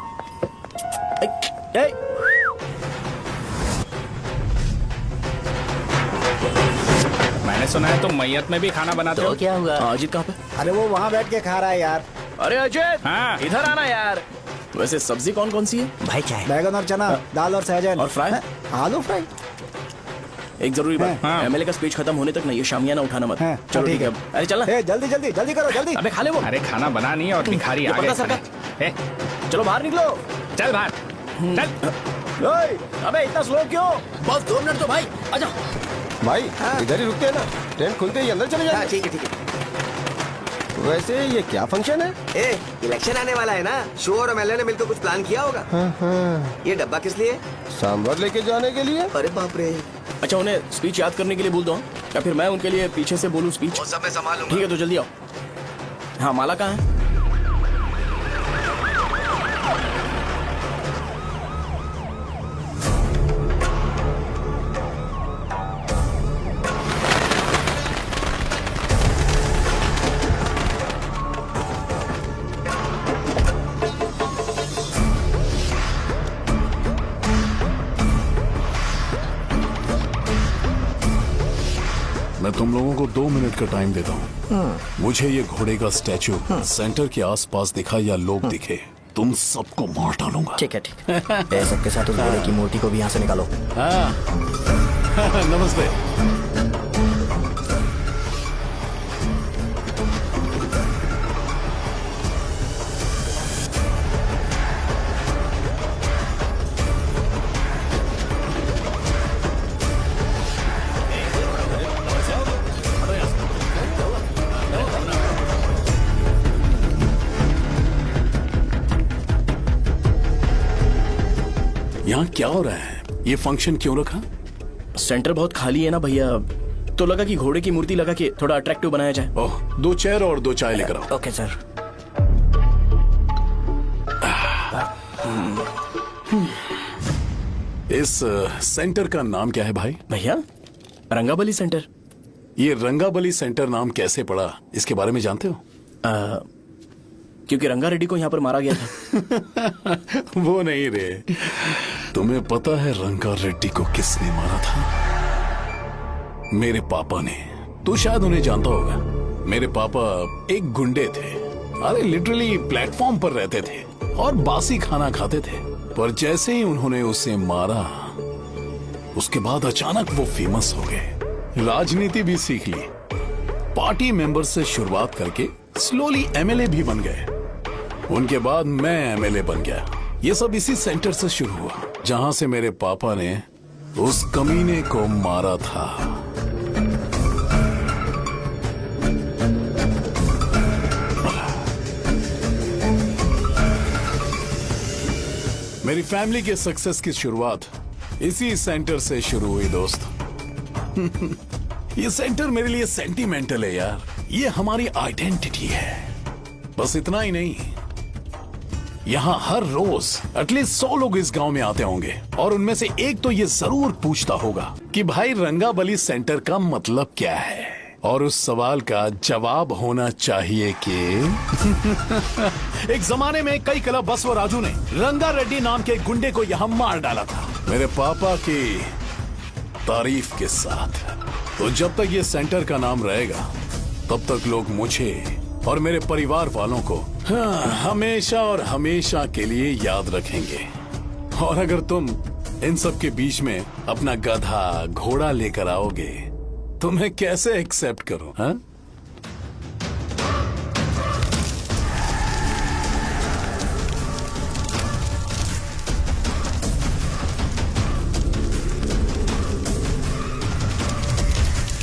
मैंने सुना है तुम मैयत में भी खाना बनाते हो। तो क्या हुआ? अजीत कहाँ पे? अरे वो वहाँ बैठ के खा रहा है यार। अरे अजीत, हाँ। इधर आना यार। वैसे सब्जी कौन कौन सी है? भाई क्या है? बैगन और चना, दाल और सहजन और फ्राई? आलू फ्राई। एक जरूरी बात, हाँ। एमएलए का स्पीच खत्म होने तक ना ये शामियाना उठाना मत। हाँ, चलो ठीक ठीक है। है। अरे चलना। ए, जल्दी जल्दी जल्दी करो, जल्दी। अबे खा ले वो। अरे खाना बना नहीं है और भिखारी आ पर्दा गए। ए, चलो बाहर निकलो। चल बाहर चल। ओए, अबे इतना स्लो क्यों? बस 2 मिनट तो भाई, आजा। भाई इधर ही रुकते हैं ना, ट्रेन खुलते ही अंदर चले जाए। ठीक है ठीक है। वैसे ये क्या फंक्शन है? ए, इलेक्शन आने वाला है ना, शो और एमएलए ने मिलकर कुछ प्लान किया होगा। ये डब्बा किस लिए? सांभर लेके जाने के लिए। अरे बाप रे। अच्छा उन्हें स्पीच याद करने के लिए बोल दो या फिर मैं उनके लिए पीछे से बोलूं स्पीच? वो सब मैं संभालूंगा। ठीक है तो जल्दी आओ। हाँ माला कहाँ है? मैं तुम लोगों को 2 मिनट का टाइम देता हूँ। मुझे ये घोड़े का स्टैचू सेंटर के आसपास दिखा या लोग दिखे, तुम सबको मार डालूंगा। ठीक है ठीक है। सबके साथ उस घोड़े की मूर्ति को भी यहाँ से निकालो। हाँ। नमस्ते। यहाँ क्या हो रहा है? ये फंक्शन क्यों रखा? सेंटर बहुत खाली है ना भैया, तो लगा कि घोड़े की मूर्ति लगा के थोड़ा अट्रैक्टिव बनाया जाए। ओह, 2 चेयर और 2 चाय लेकर आओ। Okay sir. इस सेंटर का नाम क्या है भाई? भैया रंगाबली सेंटर। ये रंगाबली सेंटर नाम कैसे पड़ा, इसके बारे में जानते हो? क्योंकि रंगा रेड्डी को यहाँ पर मारा गया था। वो नहीं रे, तुम्हें पता है रंगा रेड्डी को किसने मारा था? मेरे पापा ने। तू शायद उन्हें जानता होगा। मेरे पापा एक गुंडे थे। अरे लिटरली प्लेटफॉर्म पर रहते थे और बासी खाना खाते थे। पर जैसे ही उन्होंने उसे मारा, उसके बाद अचानक वो फेमस हो गए। राजनीति भी सीख ली, पार्टी मेंबर से शुरुआत करके स्लोली एमएलए भी बन गए। उनके बाद मैं एमएलए बन गया ये सब इसी सेंटर से शुरू हुआ जहां से मेरे पापा ने उस कमीने को मारा था। मेरी फैमिली के सक्सेस की शुरुआत इसी सेंटर से शुरू हुई दोस्त। ये सेंटर मेरे लिए सेंटिमेंटल है यार, ये हमारी आइडेंटिटी है। बस इतना ही नहीं, यहाँ हर रोज एटलीस्ट 100 लोग इस गांव में आते होंगे और उनमें से एक तो ये जरूर पूछता होगा कि भाई रंगाबली सेंटर का मतलब क्या है, और उस सवाल का जवाब होना चाहिए कि एक जमाने में कई कला बसव राजू ने रंगा रेड्डी नाम के गुंडे को यहाँ मार डाला था मेरे पापा की तारीफ के साथ। तो जब तक ये सेंटर का नाम रहेगा तब तक लोग मुझे और मेरे परिवार वालों को हमेशा और हमेशा के लिए याद रखेंगे। और अगर तुम इन सब के बीच में अपना गधा घोड़ा लेकर आओगे तो मैं कैसे एक्सेप्ट करूं? हाँ?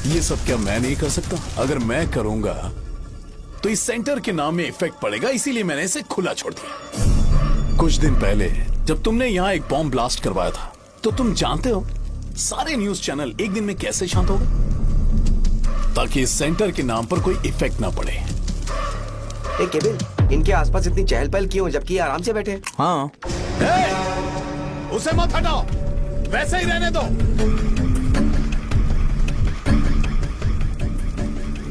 ये सब क्या मैं नहीं कर सकता? अगर मैं करूंगा तो इस सेंटर के नाम में इफेक्ट पड़ेगा, इसीलिए मैंने इसे खुला छोड़ दिया। कुछ दिन पहले जब तुमने यहाँ एक बॉम्ब ब्लास्ट करवाया था तो तुम जानते हो सारे न्यूज चैनल एक दिन में कैसे शांत हो गए, ताकि इस सेंटर के नाम पर कोई इफेक्ट ना पड़े। केविन, इनके आसपास इतनी चहल पहल क्यों जबकि ये आराम से बैठे? हाँ। उसे मत हटाओ, वैसे ही रहने दो।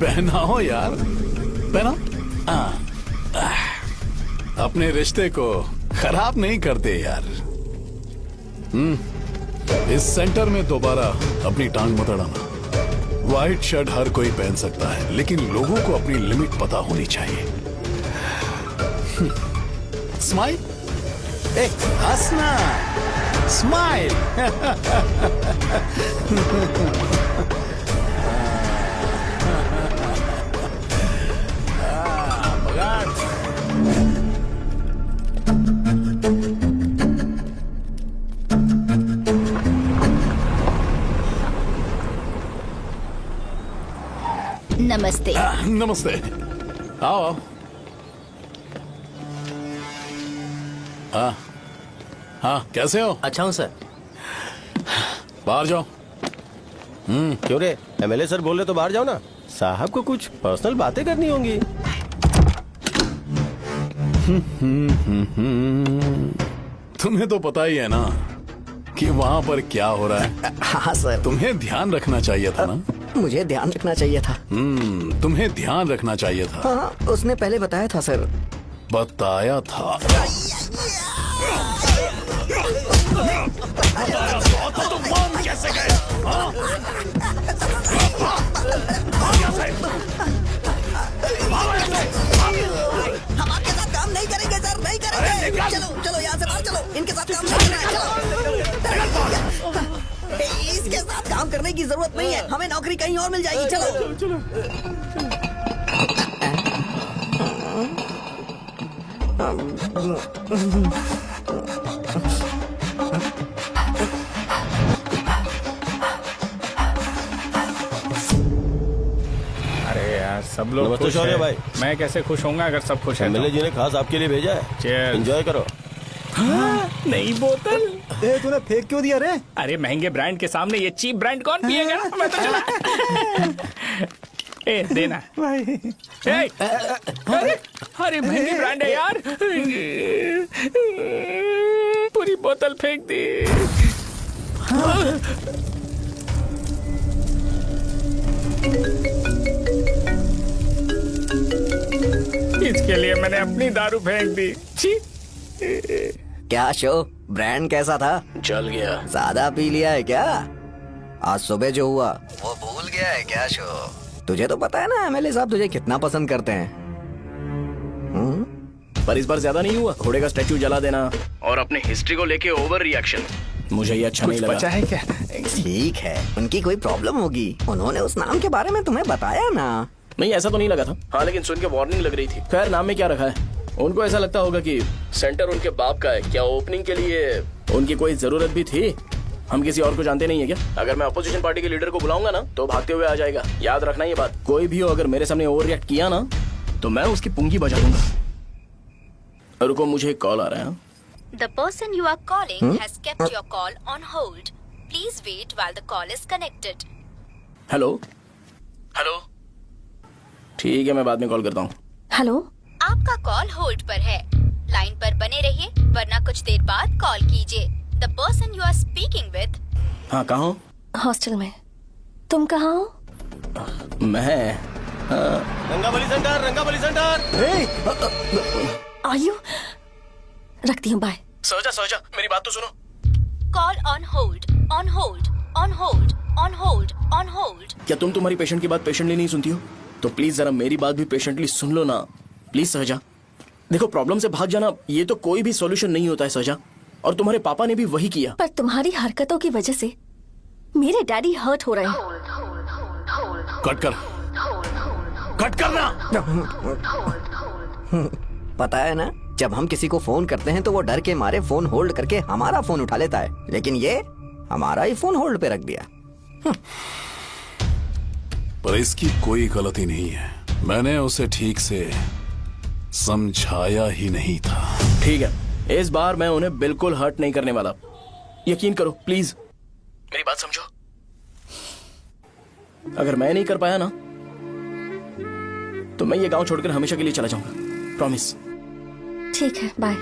पहनाओ यार, पहना। अपने रिश्ते को खराब नहीं करते यार। इस सेंटर में दोबारा अपनी टांग मत अड़ाना। व्हाइट शर्ट हर कोई पहन सकता है, लेकिन लोगों को अपनी लिमिट पता होनी चाहिए। स्माइल, हंसना, स्माइल। नमस्ते। नमस्ते, आओ। हाँ, कैसे हो? अच्छा हूँ सर। बाहर जाओ। क्यों रे, एमएलए सर बोल रहे तो बाहर जाओ ना, साहब को कुछ पर्सनल बातें करनी होंगी। तुम्हें तो पता ही है ना कि वहाँ पर क्या हो रहा है। हाँ सर। तुम्हें ध्यान रखना चाहिए था ना। मुझे ध्यान रखना चाहिए था। तुम्हें ध्यान रखना चाहिए था। हाँ, उसने पहले बताया था सर। बताया था? तो मान कैसे गए? हम आपके साथ काम नहीं करेंगे सर, नहीं करेंगे। चलो चलो यहाँ से बाहर चलो, इनके साथ काम नहीं करना है। चलो, इसके साथ काम करने की जरूरत नहीं है, हमें नौकरी कहीं और मिल जाएगी। चलो। अरे यार, सब लोग नमस्ते खुश शौर्य हैं। भाई। मैं कैसे खुश होऊंगा अगर सब खुश हैं? एमएलए जी ने खास आपके लिए भेजा है। Cheers। एंजॉय करो। नई बोतल। तूने फेंक क्यों दिया रे? अरे महंगे ब्रांड के सामने ये चीप ब्रांड कौन पिएगा? मैं तो चला। ए देना भाई। अरे महंगी ब्रांड है यार, पूरी बोतल फेंक दी। इसके लिए मैंने अपनी दारू फेंक दी। छी। क्या शो, ब्रांड कैसा था? चल गया। ज्यादा पी लिया है क्या? आज सुबह जो हुआ वो भूल गया है क्या शो? तुझे तो पता है ना एमएलए साहब तुझे कितना पसंद करते हैं। पर इस बार ज्यादा नहीं हुआ? घोड़े का स्टैचू जला देना और अपने हिस्ट्री को लेके ओवर रिएक्शन, मुझे ये अच्छा नहीं लगा। बचा है क्या? ठीक है, उनकी कोई प्रॉब्लम होगी, उन्होंने उस नाम के बारे में तुम्हें बताया ना। नहीं ऐसा तो नहीं लगा था। हाँ लेकिन सुन के वार्निंग लग रही थी। खैर नाम में क्या रखा है? उनको ऐसा लगता होगा कि सेंटर उनके बाप का है। क्या ओपनिंग के लिए उनकी कोई जरूरत भी थी? हम किसी और को जानते नहीं है क्या? अगर मैं अपोजिशन पार्टी के लीडर को बुलाऊंगा ना तो भागते हुए आ जाएगा। याद रखना ये बात। कोई भी हो अगर मेरे सामने ओवर रिएक्ट किया ना तो मैं उसकी पुंगी बजा दूंगा। रुको, मुझे एक कॉल आ रहा है। The person you are calling has kept your call on hold. Please wait while the call is connected. Hello hello, ठीक है मैं बाद में कॉल करता हूँ। हेलो, आपका कॉल होल्ड पर है। लाइन पर बने रहिए वरना कुछ देर बाद कॉल कीजिए। The person you are speaking with. हाँ, कहाँ हो? हॉस्टल में। तुम कहाँ हो? मैं रंगाबली सेंटर, रंगाबली सेंटर। आयु, रखती हूँ, बाय। सोचा मेरी बात तो सुनो। Call on hold, on hold, on hold, on hold, on hold. क्या तुम तुम्हारी पेशेंट की बात पेशेंटली नहीं सुनती हो? तो प्लीज जरा मेरी बात भी पेशेंटली सुन लो ना। प्लीज सहजा, देखो प्रॉब्लम से भाग जाना ये तो कोई भी सॉल्यूशन नहीं होता है सहजा, और तुम्हारे पापा ने भी वही किया। पर तुम्हारी हरकतों की वजह से मेरे डैडी हर्ट हो रहे हैं। कट करना। पता है ना, जब हम किसी को फोन करते हैं तो वो डर के मारे फोन होल्ड करके हमारा फोन उठा लेता है, लेकिन ये हमारा ही फोन होल्ड पे रख दिया। पर इसकी कोई गलती नहीं है। मैंने उसे ठीक से समझाया ही नहीं था। ठीक है, इस बार मैं उन्हें बिल्कुल हर्ट नहीं करने वाला। यकीन करो प्लीज, मेरी बात समझो। अगर मैं नहीं कर पाया ना तो मैं ये गांव छोड़कर हमेशा के लिए चला जाऊंगा। प्रॉमिस। ठीक है, बाय।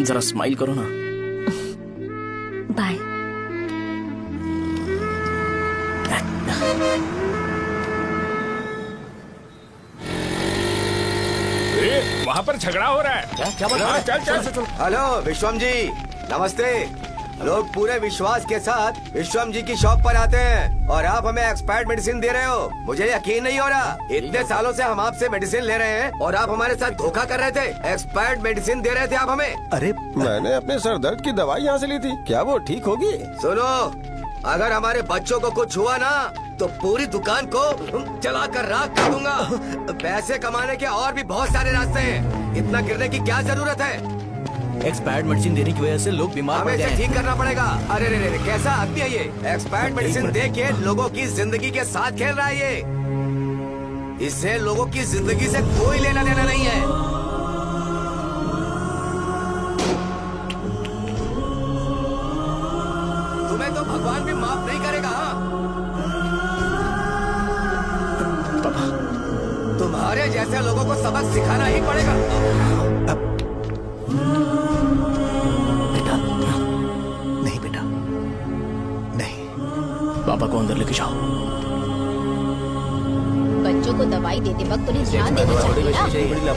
जरा स्माइल करो ना। बाय। वहाँ पर झगड़ा हो रहा है। क्या बोल रहा है? चल। हेलो विश्वम जी, नमस्ते। लोग पूरे विश्वास के साथ विश्वम जी की शॉप पर आते हैं और आप हमें एक्सपायर्ड मेडिसिन दे रहे हो। मुझे यकीन नहीं हो रहा। इतने सालों से हम आपसे मेडिसिन ले रहे हैं और आप हमारे साथ धोखा कर रहे थे। एक्सपायर्ड मेडिसिन दे रहे थे आप हमें। अरे मैंने अपने सर दर्द की दवाई यहाँ से ली थी, क्या वो ठीक होगी? सुनो, अगर हमारे बच्चों को कुछ हुआ ना तो पूरी दुकान को जला कर राख कर दूंगा। पैसे कमाने के और भी बहुत सारे रास्ते हैं, इतना गिरने की क्या जरूरत है? एक्सपायर्ड मेडिसिन देने की वजह से लोग बीमार पड़ हमें गए इसे हैं। ठीक करना पड़ेगा। अरे रे रे, कैसा आदमी है ये? एक्सपायर्ड मेडिसिन दे के लोगों की जिंदगी के साथ खेल रहा है ये। इससे लोगों की जिंदगी से कोई लेना देना नहीं है। तुम्हें तो भगवान भी माफ नहीं करेगा। तुम्हारे जैसे लोगों को सबक सिखाना ही पड़ेगा। नहीं बेटा, नहीं। पापा को अंदर लेके जाओ। बच्चों को दवाई देते वक्त उन्हें ध्यान देना चाहिए ना।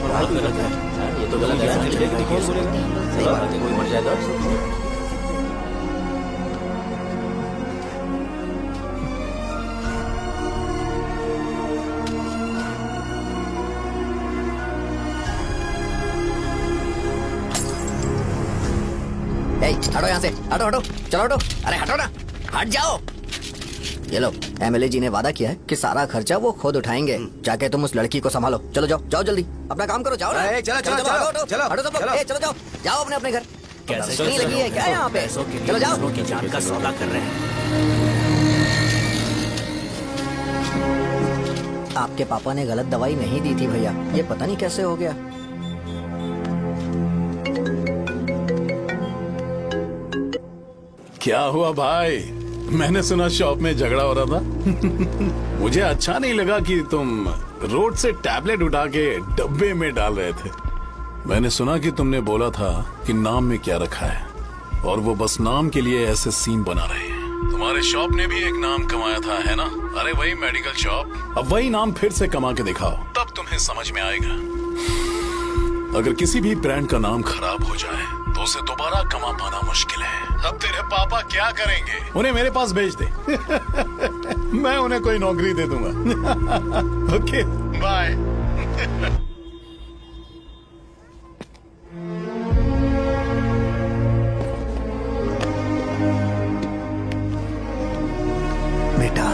ये तो गलत है। सही बात है, कोई मर जाएगा। हटो यहाँ से, हटो हटो, चलो हटो। अरे हटो ना, हट जाओ। ये लो, एमएलए जी ने वादा किया है कि सारा खर्चा वो खुद उठाएंगे। जाके तुम उस लड़की को संभालो। चलो जाओ, जाओ जल्दी, अपना काम करो। जाओ ना। चलो चलो हटो, चलो हटो, चलो हटो सब लोग। चलो जाओ, जाओ अपने अपने घर। कैसे नहीं लगी है क्या यहाँ पे? चलो जाओ। की जान का सौदा कर रहे हैं। आपके पापा ने गलत दवाई नहीं दी थी भैया, ये पता नहीं कैसे हो गया। क्या हुआ भाई? मैंने सुना शॉप में झगड़ा हो रहा था। मुझे अच्छा नहीं लगा कि तुम रोड से टैबलेट उठा के डब्बे में डाल रहे थे। मैंने सुना कि तुमने बोला था कि नाम में क्या रखा है, और वो बस नाम के लिए ऐसे सीन बना रहे हैं। तुम्हारे शॉप ने भी एक नाम कमाया था, है ना? अरे वही मेडिकल शॉप। अब वही नाम फिर से कमा के दिखाओ, तब तुम्हें समझ में आएगा। अगर किसी भी ब्रांड का नाम खराब हो जाए तो उसे दोबारा कमा पाना मुश्किल है। अब तेरे पापा क्या करेंगे? उन्हें मेरे पास भेज दे। मैं उन्हें कोई नौकरी दे दूंगा। Okay, bye. बेटा,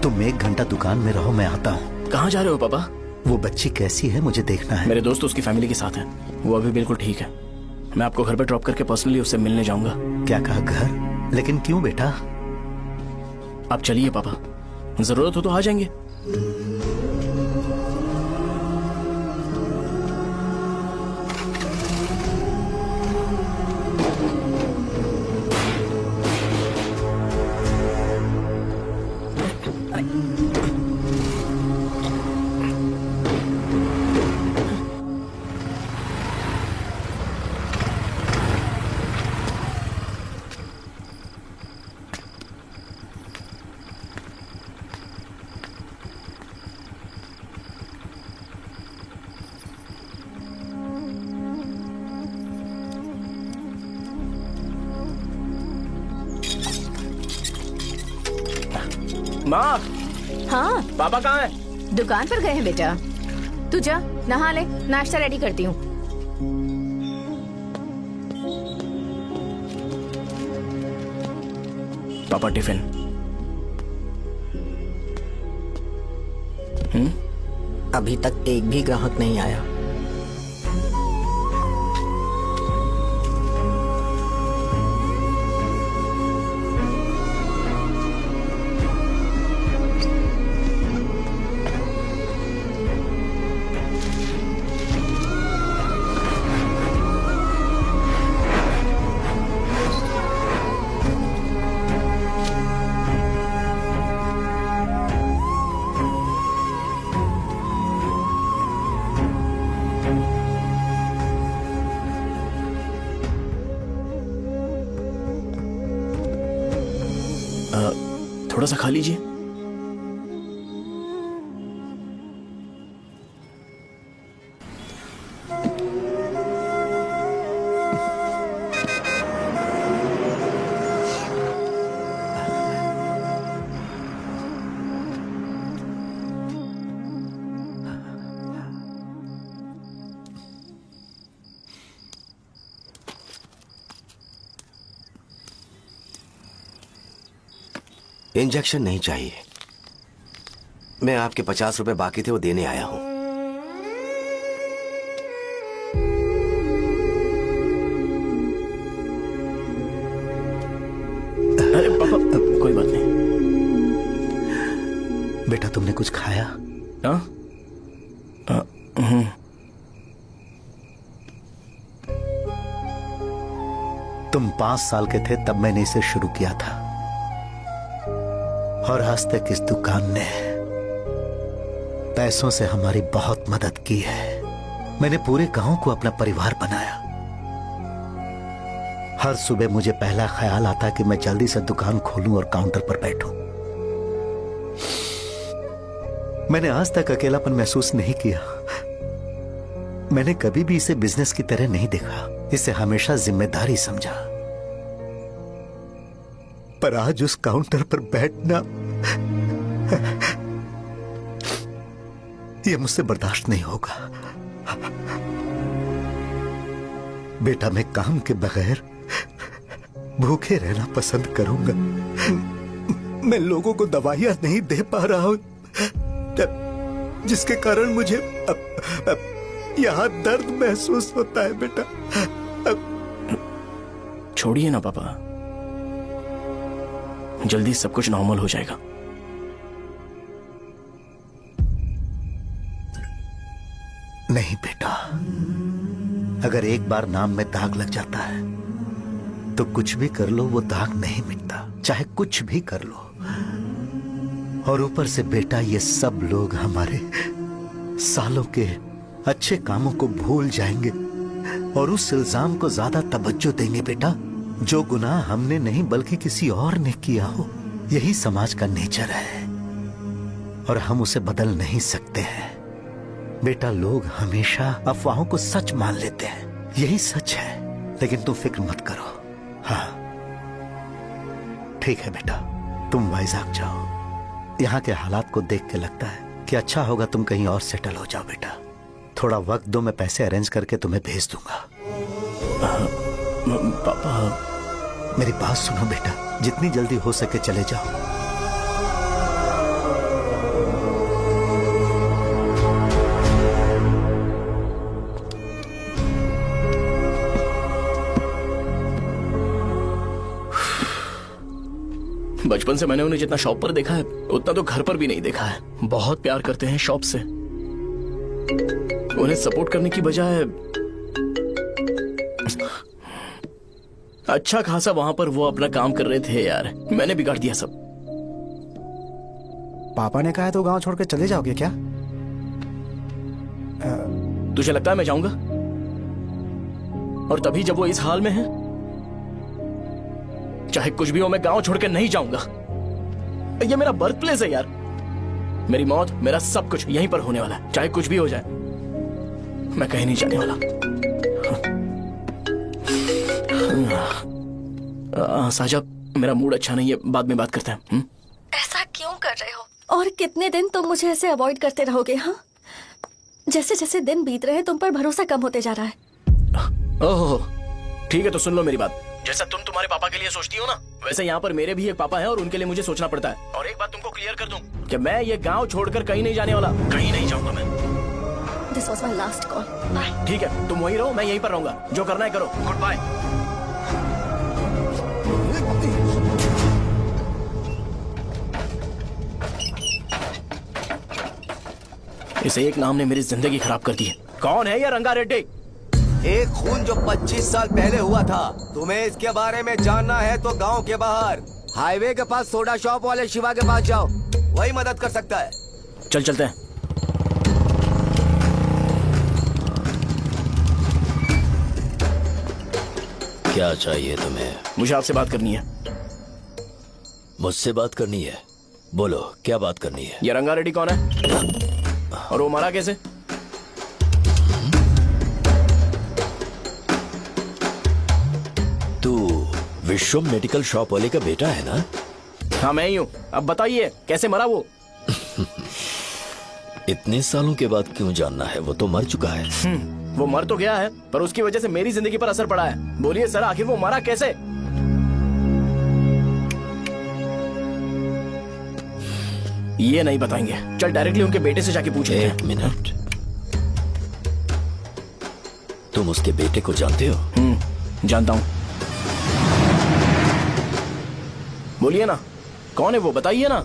तुम 1 घंटा दुकान में रहो, मैं आता हूँ। कहाँ जा रहे हो पापा? वो बच्ची कैसी है मुझे देखना है। मेरे दोस्त उसकी फैमिली के साथ हैं। वो अभी बिल्कुल ठीक है। मैं आपको घर पे ड्रॉप करके पर्सनली उससे मिलने जाऊंगा। क्या कहा घर? लेकिन क्यों बेटा? आप चलिए पापा, जरूरत हो तो आ जाएंगे। माँ, हाँ पापा कहाँ हैं? दुकान पर गए हैं बेटा। तू जा नहा ले, नाश्ता रेडी करती हूँ। पापा टिफिन। अभी तक एक भी ग्राहक नहीं आया। थोड़ा सा खा लीजिए। इंजेक्शन नहीं चाहिए। मैं आपके 50 रुपए बाकी थे वो देने आया हूं। अरे पापा, कोई बात नहीं। बेटा तुमने कुछ खाया? हाँ? तुम 5 साल के थे तब मैंने इसे शुरू किया था, और आज तक इस दुकान ने पैसों से हमारी बहुत मदद की है। मैंने पूरे गांव को अपना परिवार बनाया। हर सुबह मुझे पहला ख्याल आता कि मैं जल्दी से दुकान खोलूं और काउंटर पर बैठूं। मैंने आज तक अकेलापन महसूस नहीं किया। मैंने कभी भी इसे बिजनेस की तरह नहीं देखा, इसे हमेशा जिम्मेदारी समझा। पर आज उस काउंटर पर बैठना यह मुझसे बर्दाश्त नहीं होगा। बेटा मैं काम के बगैर भूखे रहना पसंद करूंगा। मैं लोगों को दवाइयां नहीं दे पा रहा हूं, जिसके कारण मुझे यहां दर्द महसूस होता है। बेटा छोड़िए ना पापा, जल्दी सब कुछ नॉर्मल हो जाएगा। नहीं बेटा, अगर एक बार नाम में दाग लग जाता है तो कुछ भी कर लो वो दाग नहीं मिटता, चाहे कुछ भी कर लो। और ऊपर से बेटा ये सब लोग हमारे सालों के अच्छे कामों को भूल जाएंगे और उस इल्जाम को ज्यादा तवज्जो देंगे बेटा जो गुनाह हमने नहीं बल्कि किसी और ने किया हो। यही समाज का नेचर है और हम उसे बदल नहीं सकते हैं। बेटा लोग हमेशा अफवाहों को सच मान लेते हैं, यही सच है। लेकिन तुम फिक्र मत करो। हाँ ठीक है बेटा, तुम वाइजाग जाओ। यहाँ के हालात को देख के लगता है कि अच्छा होगा तुम कहीं और सेटल हो जाओ। बेटा थोड़ा वक्त दो, मैं पैसे अरेंज करके तुम्हें भेज दूंगा। पापा मेरी बात सुनो बेटा, जितनी जल्दी हो सके चले जाओ। बचपन से मैंने उन्हें जितना शॉप पर देखा है उतना तो घर पर भी नहीं देखा है। बहुत प्यार करते हैं शॉप से। उन्हें सपोर्ट करने की बजाय अच्छा खासा वहां पर वो अपना काम कर रहे थे यार। मैंने बिगाड़ दिया सब। पापा ने कहा है तो गांव छोड़ के चले जाओगे क्या? तुझे लगता है मैं जाऊंगा? और तभी जब वो इस हाल में है, चाहे कुछ भी हो मैं गांव छोड़ के नहीं जाऊंगा। ये मेरा बर्थ प्लेस है यार। मेरी मौत, मेरा सब कुछ यहीं पर होने वाला है। चाहे कुछ भी हो जाए मैं कहीं नहीं जाने वाला। साहब मेरा मूड अच्छा नहीं है, बाद में बात करते हैं। ऐसा क्यों कर रहे हो? और कितने दिन तुम मुझे ऐसे अवॉइड करते रहोगे? हाँ, जैसे जैसे दिन बीत रहे हैं तुम पर भरोसा कम होते जा रहा है। ओह ठीक है, तो सुन लो मेरी बात। जैसा तुम तुम्हारे पापा के लिए सोचती हो ना, वैसे यहाँ पर मेरे भी एक पापा हैं और उनके लिए मुझे सोचना पड़ता है। और एक बात तुमको क्लियर कर दूं कि मैं ये गांव छोड़कर कहीं नहीं जाने वाला। कहीं नहीं जाऊंगा मैं। This was my last call. Bye. ठीक है, तुम वहीं रहो, मैं यहीं पर रहूंगा। जो करना है करो। Goodbye. इसे एक नाम ने मेरी जिंदगी खराब कर दी है। कौन है ये रंगा रेड्डी? एक खून जो 25 साल पहले हुआ था। तुम्हें इसके बारे में जानना है तो गांव के बाहर हाईवे के पास सोडा शॉप वाले शिवा के पास जाओ, वही मदद कर सकता है। चल चलते हैं। क्या चाहिए तुम्हें? मुझे आपसे बात करनी है। मुझसे बात करनी है? बोलो क्या बात करनी है? ये रंगा रेड्डी कौन है और वो मरा कैसे? तू विश्वम मेडिकल शॉप वाले का बेटा है ना? हाँ मैं ही हूँ। अब बताइए कैसे मरा वो? इतने सालों के बाद क्यों जानना है? वो तो मर चुका है। वो मर तो गया है पर उसकी वजह से मेरी जिंदगी पर असर पड़ा है। बोलिए सर, आखिर वो मरा कैसे? ये नहीं बताएंगे। चल डायरेक्टली उनके बेटे से जाके पूछे। एक मिनट, तुम उसके बेटे को जानते हो? जानता हूँ। बोलिए ना, कौन है वो? बताइए ना।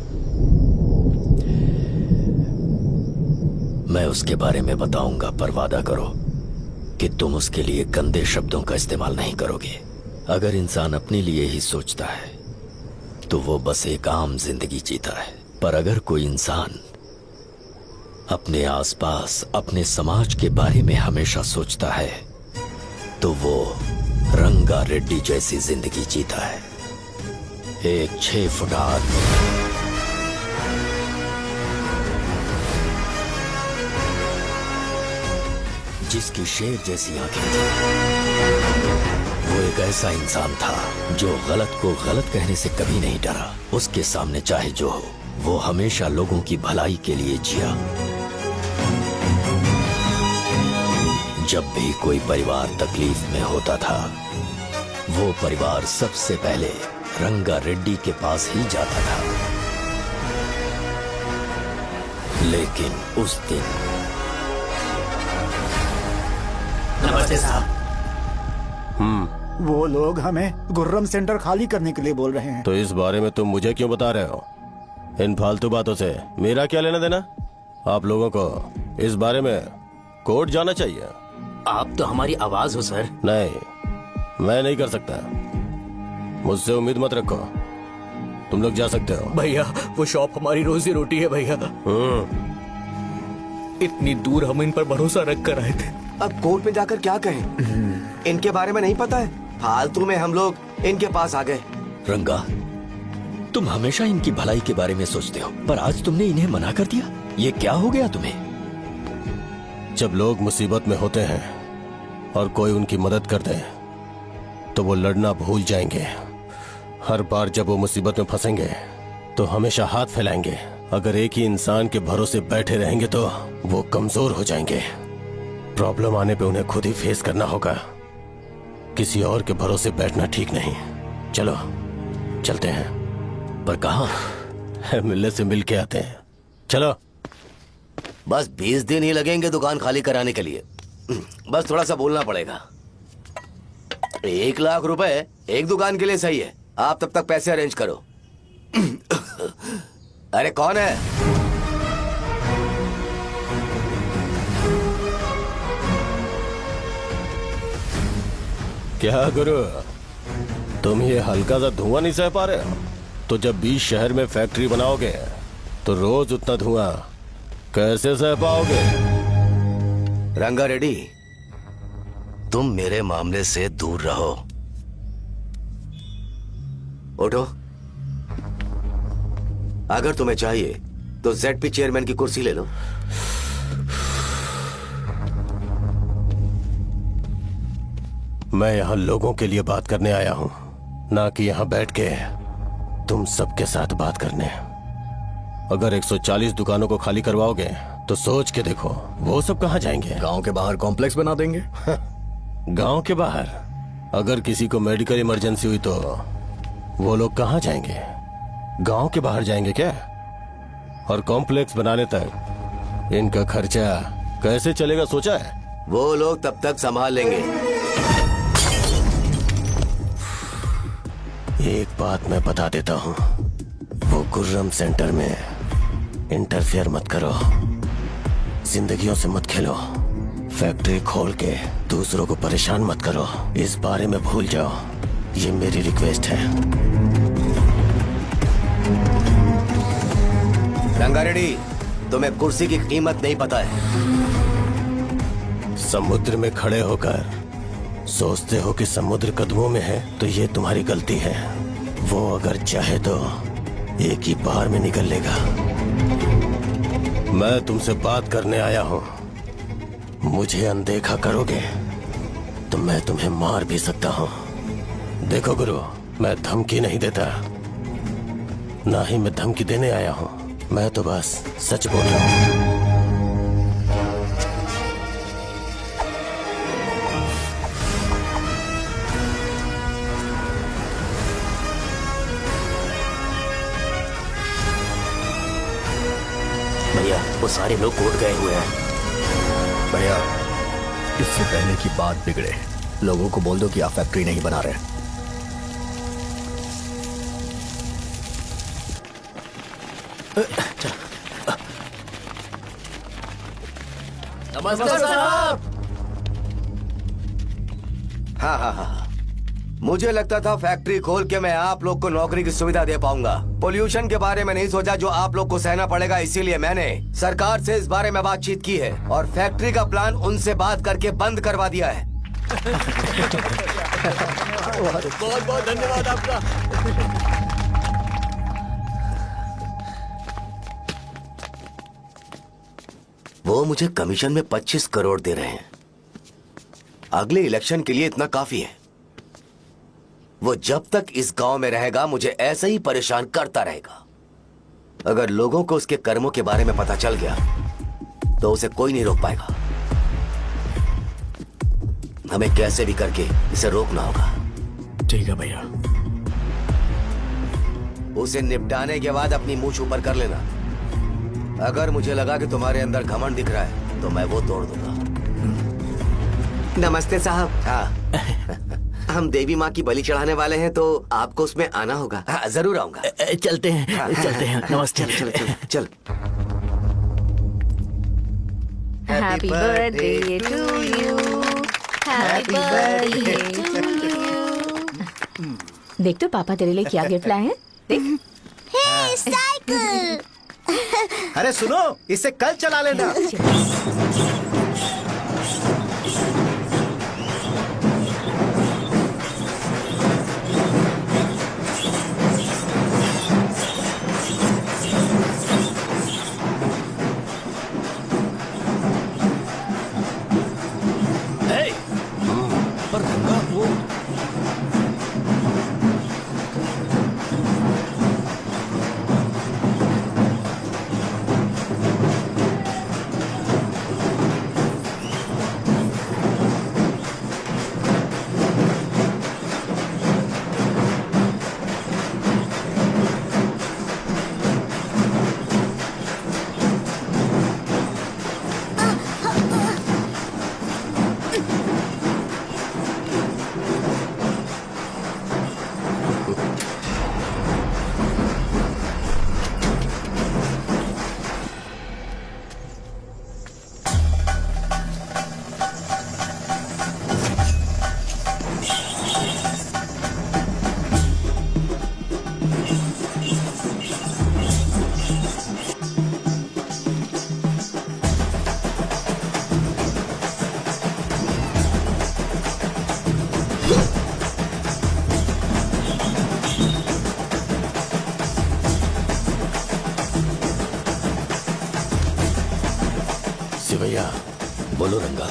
मैं उसके बारे में बताऊंगा, पर वादा करो कि तुम उसके लिए गंदे शब्दों का इस्तेमाल नहीं करोगे। अगर इंसान अपने लिए ही सोचता है तो वो बस एक आम जिंदगी जीता है, पर अगर कोई इंसान अपने आसपास, अपने समाज के बारे में हमेशा सोचता है तो वो रंगा रेड्डी जैसी जिंदगी जीता है। एक 6 फुट आदमी, जिसकी शेर जैसी आंखें थी। वो एक ऐसा इंसान था जो गलत को गलत कहने से कभी नहीं डरा। उसके सामने चाहे जो हो, वो हमेशा लोगों की भलाई के लिए जिया। जब भी कोई परिवार तकलीफ में होता था, वो परिवार सबसे पहले रंगा रेड्डी के पास ही जाता था। लेकिन उस दिन नमस्ते साहब। वो लोग हमें गुर्रम सेंटर खाली करने के लिए बोल रहे हैं। तो इस बारे में तुम मुझे क्यों बता रहे हो? इन फालतू बातों से मेरा क्या लेना देना? आप लोगों को इस बारे में कोर्ट जाना चाहिए। आप तो हमारी आवाज हो सर। नहीं, मैं नहीं कर सकता। मुझसे उम्मीद मत रखो। तुम लोग जा सकते हो। भैया वो शॉप हमारी रोजी रोटी है भैया। इतनी दूर हम इन पर भरोसा रख कर आए थे। अब कोर्ट में जाकर क्या कहें? इनके बारे में नहीं पता है। फालतू में हम लोग इनके पास आ गए। रंगा, तुम हमेशा इनकी भलाई के बारे में सोचते हो, पर आज तुमने इन्हें मना कर दिया। ये क्या हो गया तुम्हें? जब लोग मुसीबत में होते हैं और कोई उनकी मदद करते हैं तो वो लड़ना भूल जाएंगे। हर बार जब वो मुसीबत में फंसेंगे तो हमेशा हाथ फैलाएंगे। अगर एक ही इंसान के भरोसे बैठे रहेंगे तो वो कमजोर हो जाएंगे। प्रॉब्लम आने पे उन्हें खुद ही फेस करना होगा। किसी और के भरोसे बैठना ठीक नहीं। चलो चलते हैं। पर कहाँ? मिलने से मिल के आते हैं। चलो। बस 20 दिन ही लगेंगे दुकान खाली कराने के लिए। बस थोड़ा सा बोलना पड़ेगा। 1 लाख रुपए एक दुकान के लिए सही है। आप तब तक पैसे अरेंज करो। अरे कौन है? क्या गुरु, तुम ये हल्का सा धुआं नहीं सह पा रहे हो? तो जब 20 शहर में फैक्ट्री बनाओगे तो रोज उतना धुआं कैसे सह पाओगे? रंगा रेड्डी, तुम मेरे मामले से दूर रहो। उठो। अगर तुम्हें चाहिए तो ZP चेयरमैन की कुर्सी ले लो। मैं यहाँ लोगों के लिए बात करने आया हूँ, ना कि यहाँ बैठ के तुम सबके साथ बात करने। अगर 140 दुकानों को खाली करवाओगे तो सोच के देखो वो सब कहाँ जाएंगे? गांव के बाहर कॉम्प्लेक्स बना देंगे। गांव के बाहर? अगर किसी को मेडिकल इमरजेंसी हुई तो वो लोग कहाँ जाएंगे? गांव के बाहर जाएंगे क्या? और कॉम्प्लेक्स बनाने तक इनका खर्चा कैसे चलेगा सोचा है? वो लोग तब तक संभाल लेंगे। एक बात मैं बता देता हूँ, वो गुर्रम सेंटर में इंटरफेयर मत करो, जिंदगियों से मत खेलो, फैक्ट्री खोल के दूसरों को परेशान मत करो। इस बारे में भूल जाओ, ये मेरी रिक्वेस्ट है। रंगा रेड्डी, तुम्हें कुर्सी की कीमत नहीं पता है। समुद्र में खड़े होकर सोचते हो कि समुद्र कदमों में है, तो ये तुम्हारी गलती है। वो अगर चाहे तो एक ही बार में निकल लेगा। मैं तुमसे बात करने आया हूं, मुझे अनदेखा करोगे तो मैं तुम्हें मार भी सकता हूं। देखो गुरु, मैं धमकी नहीं देता, ना ही मैं धमकी देने आया हूं, मैं तो बस सच बोल रहा हूं। भैया वो सारे लोग कोर्ट गए हुए हैं। भैया, इससे पहले की बात बिगड़े, लोगों को बोल दो कि आप फैक्ट्री नहीं बना रहे। नमस्ते साहब। हाँ, मुझे लगता था फैक्ट्री खोल के मैं आप लोग को नौकरी की सुविधा दे पाऊंगा। पोल्यूशन के बारे में नहीं सोचा जो आप लोग को सहना पड़ेगा, इसीलिए मैंने सरकार से इस बारे में बातचीत की है और फैक्ट्री का प्लान उनसे बात करके बंद करवा दिया है। बहुत बहुत धन्यवाद आपका। वो मुझे कमीशन में 25 करोड़ दे रहे हैं। अगले इलेक्शन के लिए इतना काफी है। वो जब तक इस गांव में रहेगा मुझे ऐसे ही परेशान करता रहेगा। अगर लोगों को उसके कर्मों के बारे में पता चल गया तो उसे कोई नहीं रोक पाएगा। हमें कैसे भी करके इसे रोकना होगा। ठीक है भैया। उसे निपटाने के बाद अपनी मूंछ ऊपर कर लेना। अगर मुझे लगा कि तुम्हारे अंदर घमंड दिख रहा है तो मैं वो तोड़ दूंगा। नमस्ते साहब। हाँ। हम देवी माँ की बलि चढ़ाने वाले हैं तो आपको उसमें आना होगा। हाँ, जरूर आऊंगा। चलते हैं चलते हैं। नमस्ते। चल। Happy birthday to you, happy birthday to you. देख तो पापा तेरे लिए क्या गिफ्ट लाए हैं, देख। हे साइकिल। अरे सुनो, इसे कल चला लेना। पर रंगा वो बोलो रंगा।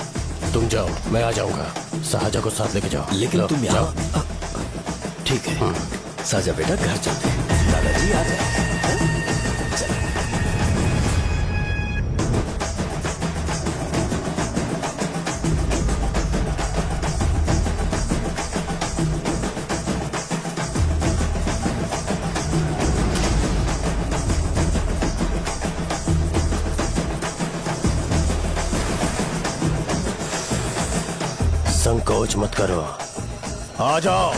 तुम जाओ, मैं आ जाऊंगा। साजा को साथ लेके जाओ। लेकिन लो, तुम जाओ। यहाँ ठीक है। साजा बेटा घर चलते हैं। दादाजी आ गए। संकोच मत करो, आ जाओ।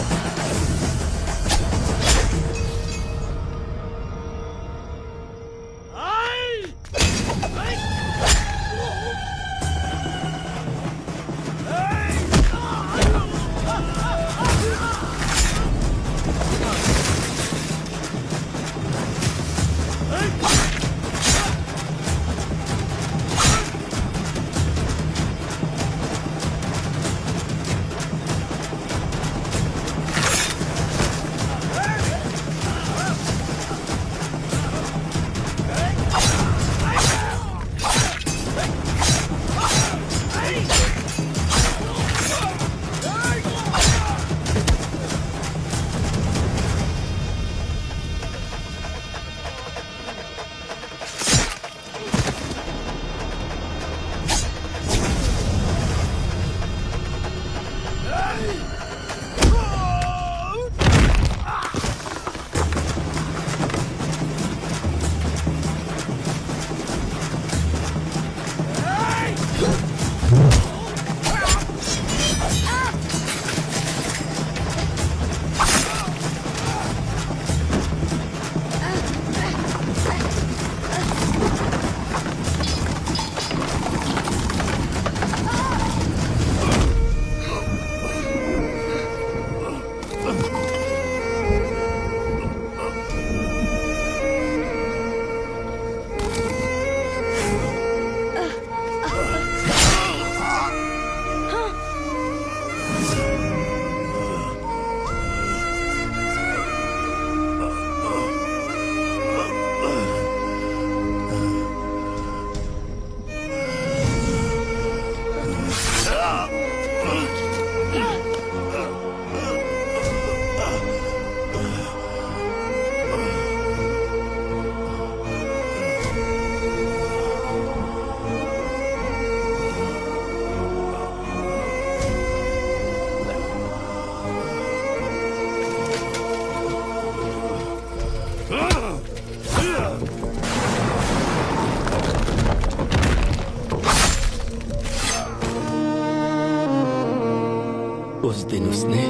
उस दिन उसने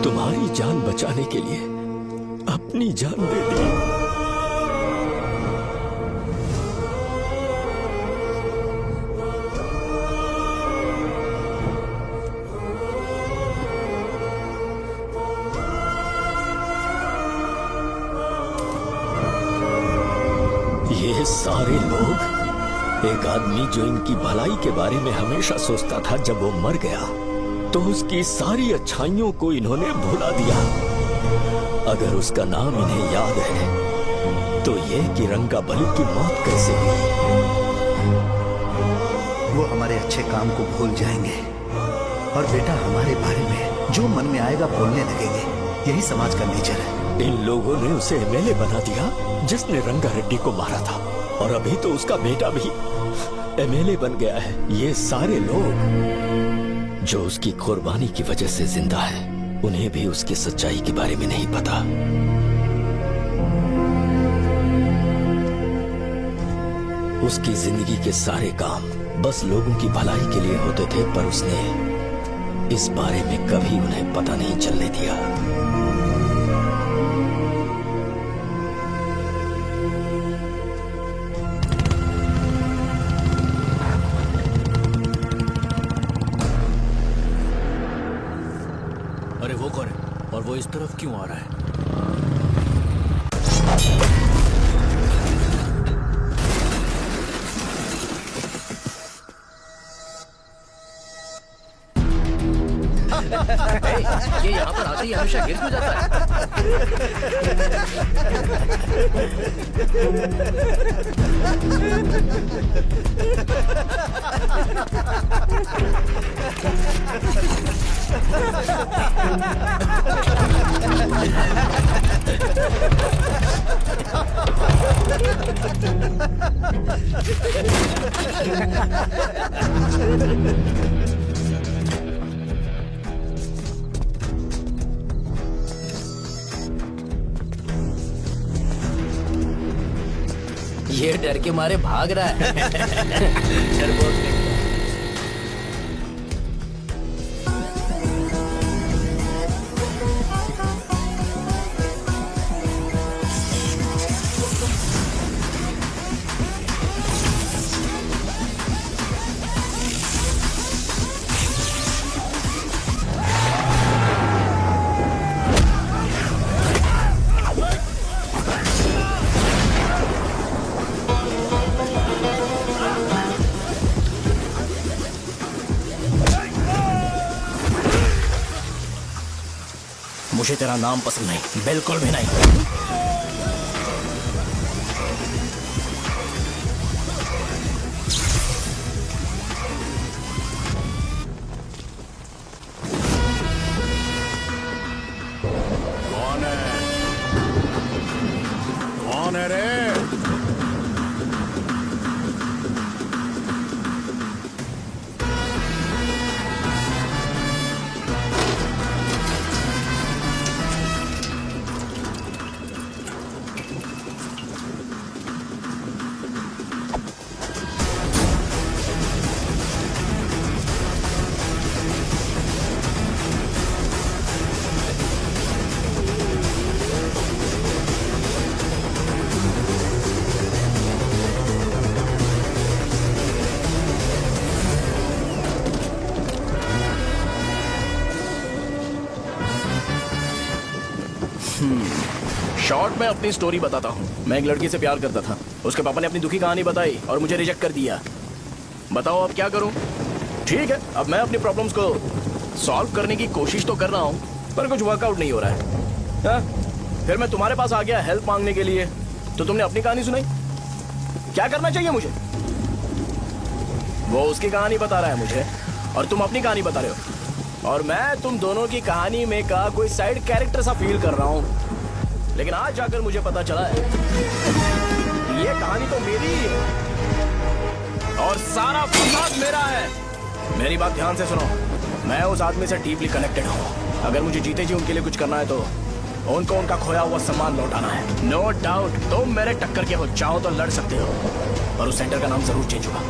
तुम्हारी जान बचाने के लिए अपनी जान दे दी। ये सारे लोग, एक आदमी जो इनकी भलाई के बारे में हमेशा सोचता था, जब वो मर गया तो उसकी सारी अच्छाइयों को इन्होंने भुला दिया। अगर उसका नाम इन्हें याद है तो ये कि रंगाबली की मौत कैसे हुई। वो हमारे अच्छे काम को भूल जाएंगे और बेटा हमारे बारे में जो मन में आएगा बोलने लगेंगे। यही समाज का नेचर है। इन लोगों ने उसे एमएलए बना दिया जिसने रंगा रेड्डी को मारा था, और अभी तो उसका बेटा भी एमएलए बन गया है। ये सारे लोग जो उसकी कुर्बानी की वजह से जिंदा है, उन्हें भी उसकी सच्चाई के बारे में नहीं पता। उसकी जिंदगी के सारे काम बस लोगों की भलाई के लिए होते थे, पर उसने इस बारे में कभी उन्हें पता नहीं चलने दिया। अरे वो कौन है और वो इस तरफ क्यों आ रहा है? ये यहाँ पर आते ही हमेशा गिर क्यों जाता है? ये डर के मारे भाग रहा है। डरपोक नहीं। मुझे तेरा नाम पसंद नहीं, बिल्कुल भी नहीं। कौन है? कौन है रे? शॉर्ट में अपनी स्टोरी बताता हूँ। मैं एक लड़की से प्यार करता था। उसके पापा ने अपनी दुखी कहानी बताई और मुझे रिजेक्ट कर दिया। बताओ अब क्या करूँ? ठीक है, अब मैं अपनी प्रॉब्लम्स को सॉल्व करने की कोशिश तो कर रहा हूँ, पर कुछ वर्कआउट नहीं हो रहा है। फिर मैं तुम्हारे पास आ गया हेल्प मांगने के लिए, तो तुमने अपनी कहानी सुनाई। क्या करना चाहिए मुझे? वो उसकी कहानी बता रहा है मुझे और तुम अपनी कहानी बता रहे हो, और मैं तुम दोनों की कहानी में का कोई साइड कैरेक्टर सा फील कर रहा हूँ। लेकिन आज जाकर मुझे पता चला है ये कहानी तो मेरी ही है और सारा फसाद मेरा है। मेरी बात ध्यान से सुनो, मैं उस आदमी से डीपली कनेक्टेड हूँ। अगर मुझे जीते जी उनके लिए कुछ करना है तो उनको उनका खोया हुआ सम्मान लौटाना है। नो डाउट तुम मेरे टक्कर के हो, चाहो तो लड़ सकते हो, पर उस सेंटर का नाम जरूर चेंज होगा।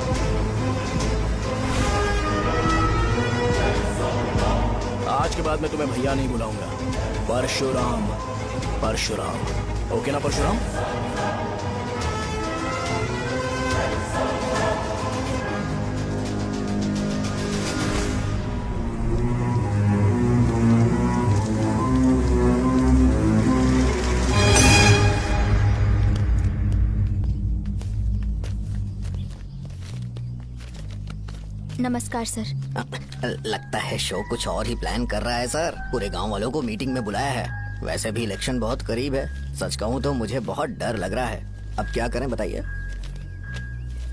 आज के बाद मैं तुम्हें भैया नहीं बुलाऊंगा, परशुराम। परशुराम, ओके ना परशुराम? नमस्कार सर। लगता है शो कुछ और ही प्लान कर रहा है सर। पूरे गांव वालों को मीटिंग में बुलाया है। वैसे भी इलेक्शन बहुत करीब है। सच कहूँ तो मुझे बहुत डर लग रहा है। अब क्या करें बताइए?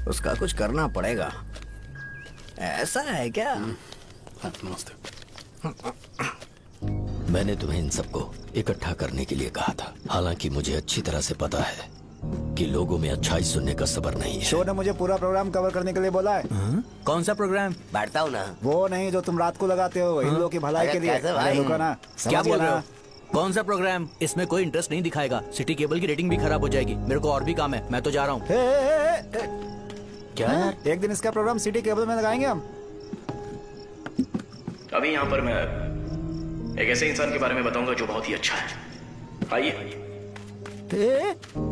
उसका कुछ करना पड़ेगा। ऐसा है क्या? मैंने तुम्हें इन सबको इकट्ठा करने के लिए कहा था। हालांकि मुझे अच्छी तरह से पता है कि लोगों में अच्छाई सुनने का सब्र नहीं है। शो ने मुझे पूरा प्रोग्राम कवर करने के लिए बोला है। कौन सा प्रोग्राम? बैठता हूँ ना। वो नहीं जो तुम रात को लगाते हो इन लोगों की भलाई के लिए। रुको ना, क्या बोल रहे हो? कौन सा प्रोग्राम? इसमें कोई इंटरेस्ट नहीं दिखाएगा। सिटी केबल की रेटिंग भी खराब हो जाएगी। मेरे को और भी काम है, मैं तो जा रहा हूँ। क्या? एक दिन इसका प्रोग्राम सिटी केबल में लगाएंगे हम। अभी यहाँ पर मैं एक ऐसे इंसान के बारे में बताऊंगा जो बहुत ही अच्छा है। आइए।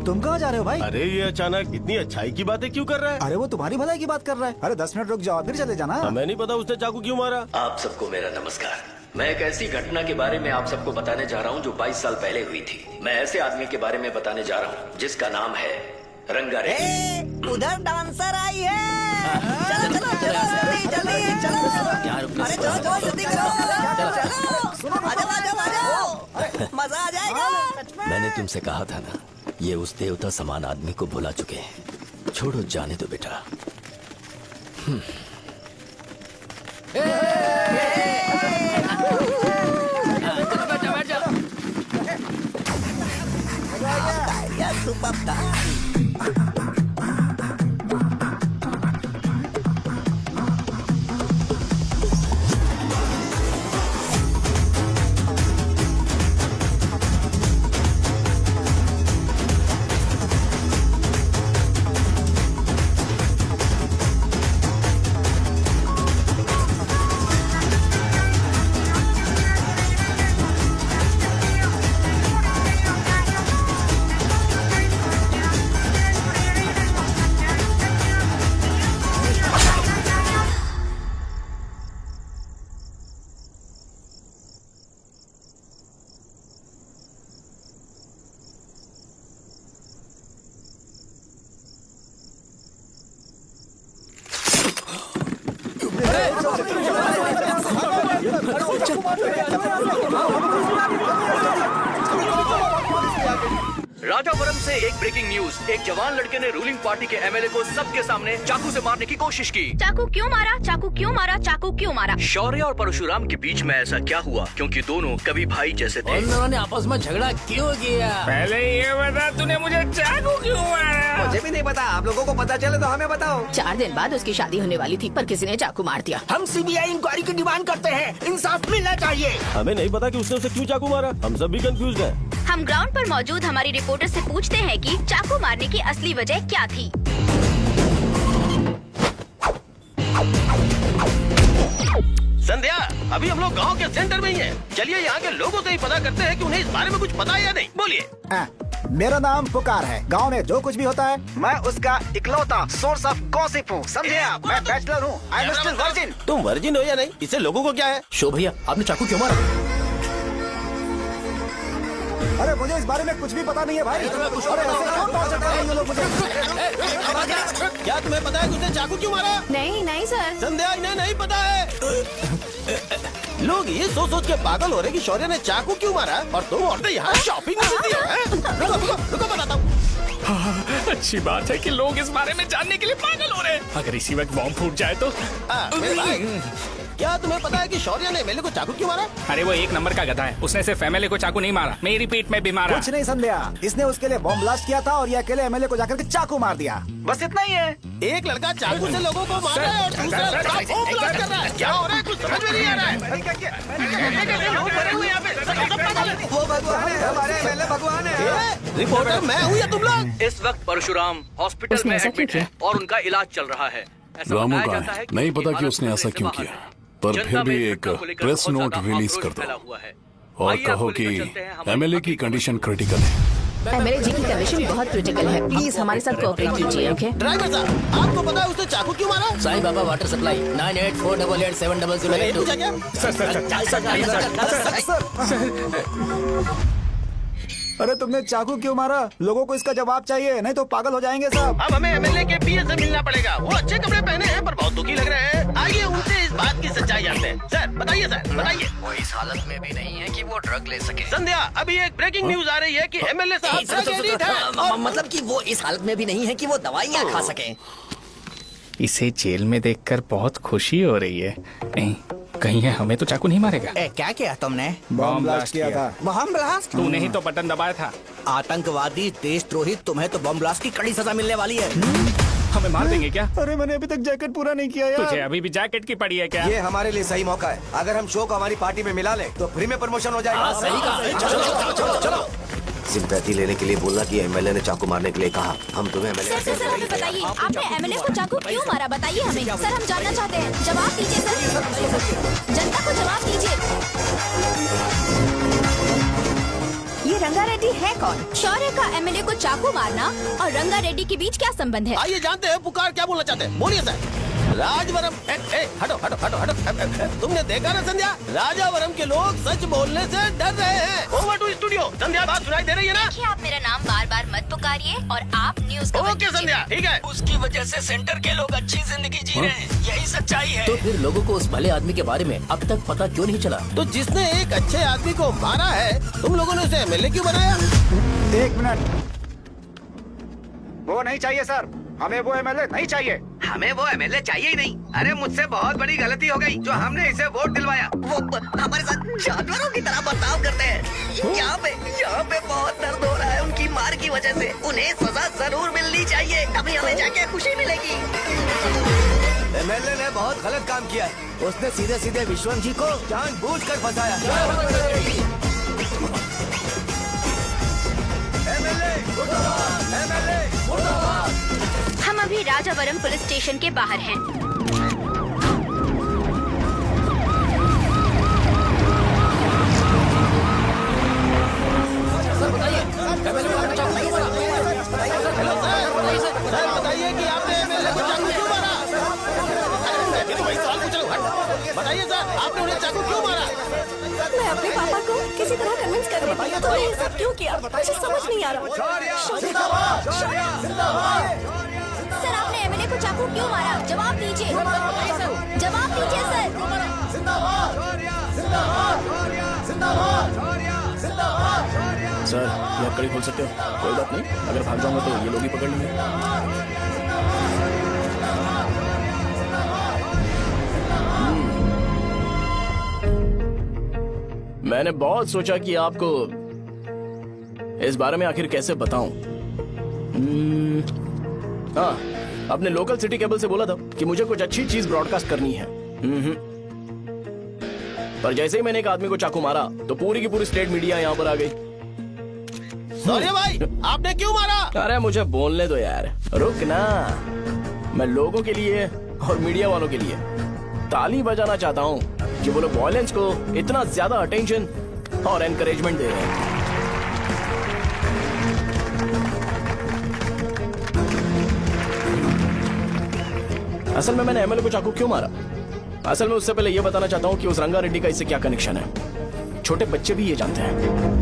तुम कहाँ जा रहे हो भाई? अरे ये अचानक इतनी अच्छाई की बातें क्यों कर रहा है? अरे वो तुम्हारी भलाई की बात कर रहा है। अरे 10 मिनट रुक जाओ फिर चले जाना। हमें नहीं पता उसने चाकू क्यों मारा। आप सबको मेरा नमस्कार। मैं एक ऐसी घटना के बारे में आप सबको बताने जा रहा हूँ जो 22 साल पहले हुई थी। मैं ऐसे आदमी के बारे में बताने जा रहा हूँ जिसका नाम है रंगारेड्डी। उधर डांसर आई है। चलो चलो चलो जल्दी जल्दी चलो। क्या रुकना? अरे चलो चलो जल्दी करो। चलो मैंने तुमसे कहा था ना, ये उस देवता समान आदमी को भुला चुके हैं। छोड़ो, जाने दो बेटा। राजापुरम से एक ब्रेकिंग न्यूज। एक जवान लड़के ने रूलिंग पार्टी के एमएलए को सबके सामने चाकू से मारने की कोशिश की। चाकू क्यों मारा? चाकू क्यों मारा? चाकू क्यों मारा? शौर्य और परशुराम के बीच में ऐसा क्या हुआ? क्योंकि दोनों कभी भाई जैसे थे। उन दोनों ने आपस में झगड़ा क्यों किया? पहले ये बता, तूने मुझे चाकू क्यों मारा? मुझे भी नहीं पता, आप लोगों को पता चले तो हमें बताओ। 4 दिन बाद उसकी शादी होने वाली थी, पर किसी ने चाकू मार दिया। हम सीबीआई इंक्वायरी की डिमांड करते हैं, इंसाफ मिलना चाहिए। हमें नहीं पता कि उसने उसे क्यों चाकू मारा, हम सब भी कंफ्यूज हैं। हम ग्राउंड पर मौजूद हमारी रिपोर्टर से पूछते हैं कि चाकू मारने की असली वजह क्या थी। संध्या, अभी हम लोग गांव के सेंटर में ही हैं। चलिए यहाँ के लोगों से ही पता करते हैं कि उन्हें इस बारे में कुछ पता है या नहीं। बोलिए। मेरा नाम पुकार है। गांव में जो कुछ भी होता है, मैं उसका इकलौता सोर्स ऑफ गॉसिप हूँ, समझे आप? मैं बैचलर हूँ, आई एम स्टिल वर्जिन। तुम वर्जिन हो या नहीं, इससे लोगों को क्या है? शो भैया, आपने चाकू क्यों मारा? अरे मुझे इस बारे में कुछ भी पता नहीं है भाई। अरे ऐसे क्यों टॉर्चर कर रहे हैं ये लोग मुझे? क्या तुम्हें पता है कि उसने चाकू क्यों मारा? नहीं नहीं सर। संध्या, इन्हें नहीं पता है। लोग ये सोच सोच के पागल हो रहे कि शौर्य ने चाकू क्यों मारा, और तुम औरतें यहाँ शॉपिंग में बिजी हो। रुको बताता हूँ। अच्छी बात है कि लोग इस बारे में जानने के लिए पागल हो रहे हैं। अगर इसी वक्त बॉम्ब फूट जाए तो। मेरे भाई, क्या तुम्हें पता है कि शौर्य ने एमएलए को चाकू क्यों मारा? अरे वो एक नंबर का गधा है, उसने सिर्फ एमएलए को चाकू नहीं मारा, मेरी पीठ में भी मारा। कुछ नहीं संध्या, इसने उसके लिए बॉम्ब ब्लास्ट किया था और ये अकेले एमएलए को जाकर के चाकू मार दिया। बस इतना ही है। एक लड़का चाकू से लोगों को मार रहा है और दूसरा लड़का बॉम्ब ब्लास्ट कर रहा है। क्या हो रहा है, कुछ समझ में नहीं आ रहा है। वो भगवान है, हमारे एमएलए भगवान है। रिपोर्टर मैं हूँ या तुम लोग? इस वक्त परशुराम हॉस्पिटल में एडमिट है और उनका इलाज चल रहा है। ऐसा रामू बताया का जाता है है, कि नहीं पता इमारत कि उसने ऐसा खतरे से क्यों बाहर किया, है। पर जनता फिर में भी इस एक घटना को लेकर प्रेस बहुत नोट ज्यादा रिलीज आक्रोश कर फैला दो हुआ है। और आइए कहो आपको कि लेकर चलते हैं हमारे एमएलए की कंडीशन क्रिटिकल है। एमएलए जी की कंडीशन बहुत क्रिटिकल है, प्लीज हमारे साथ कोऑपरेट कीजिए। ओके ड्राइवर साहब, आपको पता है उसने चाकू क्यों मारा? Sai Baba water supply 9848870082। पूछा क्या? अरे तुमने चाकू क्यों मारा? लोगों को इसका जवाब चाहिए, नहीं तो पागल हो जाएंगे सब। अब हमें एमएलए के पीए से मिलना पड़ेगा। वो अच्छे कपड़े पहने हैं पर बहुत दुखी लग रहे हैं। आइए उनसे इस बात की सच्चाई जानते हैं। सर बताइए, सर बताइए। वो इस हालत में भी नहीं है कि वो ड्रग ले सके। संध्या, अभी एक ब्रेकिंग न्यूज आ रही है कि एमएलए साहब ड्रग एडिक्ट है। मतलब कि वो इस हालत में भी नहीं है कि वो दवाइयाँ खा सके। इसे जेल में देखकर बहुत खुशी हो रही है। नहीं, कहीं है हमें तो चाकू नहीं मारेगा। क्या किया तुमने? बॉम्ब ब्लास्ट किया था। Bomb blast? तूने ही तो बटन दबाया था। आतंकवादी, देशद्रोही, तुम्हें तो बॉम्ब ब्लास्ट की कड़ी सजा मिलने वाली है। हमें मार देंगे क्या? अरे मैंने अभी तक जैकेट पूरा नहीं किया यार। तुझे अभी भी जैकेट की पड़ी है क्या? ये हमारे लिए सही मौका है। अगर हम शो को हमारी पार्टी में मिला ले तो फ्री में प्रमोशन हो जाएगा। सही कहा। चलो। सिंपैथी लेने के लिए बोला कि एमएलए ने चाकू मारने के लिए कहा। हम तुम्हें एमएलए सर हमें बताइए, आपने एमएलए को चाकू क्यों मारा? बताइए हमें। सर हम जानना चाहते हैं, जवाब दीजिए सर। जनता को जवाब दीजिए। ये रंगा रेड्डी है कौन? शौर्य का एमएलए को चाकू मारना और रंगा रेड्डी के बीच क्या संबंध है? आइए जानते हैं पुकार क्या बोलना चाहते हैं। बोलिए सर। राजवरम हटो हटो हटो हटो। तुमने देखा ना संध्या, राजावरम के लोग सच बोलने से डर रहे हैं। Over to studio. संध्या बात सुनाई दे रही है ना? देखिए, आप मेरा नाम बार बार मत पुकारिए और आप न्यूज ओके संध्या, ठीक है। उसकी वजह से सेंटर के लोग अच्छी जिंदगी जी रहे हैं, यही सच्चाई है। तो फिर लोगों को उस भले आदमी के बारे में अब तक पता क्यों नहीं चला? तो जिसने एक अच्छे आदमी को मारा है, तुम लोगों ने उसे एमएलए क्यों बनाया? 1 मिनट, वो नहीं चाहिए सर, हमें वो एमएलए नहीं चाहिए। हमें वो एमएलए चाहिए ही नहीं। अरे मुझसे बहुत बड़ी गलती हो गई जो हमने इसे वोट दिलवाया। वो हमारे साथ जानवरों की तरह बर्ताव करते हैं। यहाँ पे बहुत दर्द हो रहा है उनकी मार की वजह से। उन्हें सजा जरूर मिलनी चाहिए, तभी हमें जाके खुशी मिलेगी। एमएलए ने बहुत गलत काम किया है। उसने सीधे सीधे विश्वम जी को जानबूझकर फंसाया। हम अभी राजावरम पुलिस स्टेशन के बाहर हैं। सर बताइए कि आपने एमएलए को चाकू क्यों मारा? मैं तो वही सवाल पूछ रहा हूँ। बताइए सर, आपने उन्हें चाकू क्यों मारा? मैं अपने पापा को किसी तरह कन्विंस कर रही थी। तो ये सब क्यों किया मुझे समझ नहीं आ रहा। सर, आपने एमएलए को चाकू क्यों मारा? जवाब दीजिए। जवाब दीजिए सर। सर, ये आप कड़ी खोल सकते हो? कोई बात नहीं, अगर भाग जाऊंगा तो ये लोग ही पकड़ लेंगे। मैंने बहुत सोचा कि आपको इस बारे में आखिर कैसे बताऊं। हाँ, अपने लोकल सिटी केबल से बोला था कि मुझे कुछ अच्छी चीज ब्रॉडकास्ट करनी है। पर जैसे ही मैंने एक आदमी को चाकू मारा तो पूरी की पूरी स्टेट मीडिया यहाँ पर आ गई। सॉरी भाई, आपने क्यों मारा? अरे मुझे बोलने दो यार, रुक ना। मैं लोगों के लिए और मीडिया वालों के लिए ताली बजाना चाहता हूँ कि वो लोग वायलेंस को इतना ज्यादा अटेंशन और एनकरेजमेंट दे रहे हैं। असल में मैंने एमएलए को चाकू क्यों मारा? असल में उससे पहले यह बताना चाहता हूं कि उस रंगा रेड्डी का इससे क्या कनेक्शन है। छोटे बच्चे भी ये जानते हैं।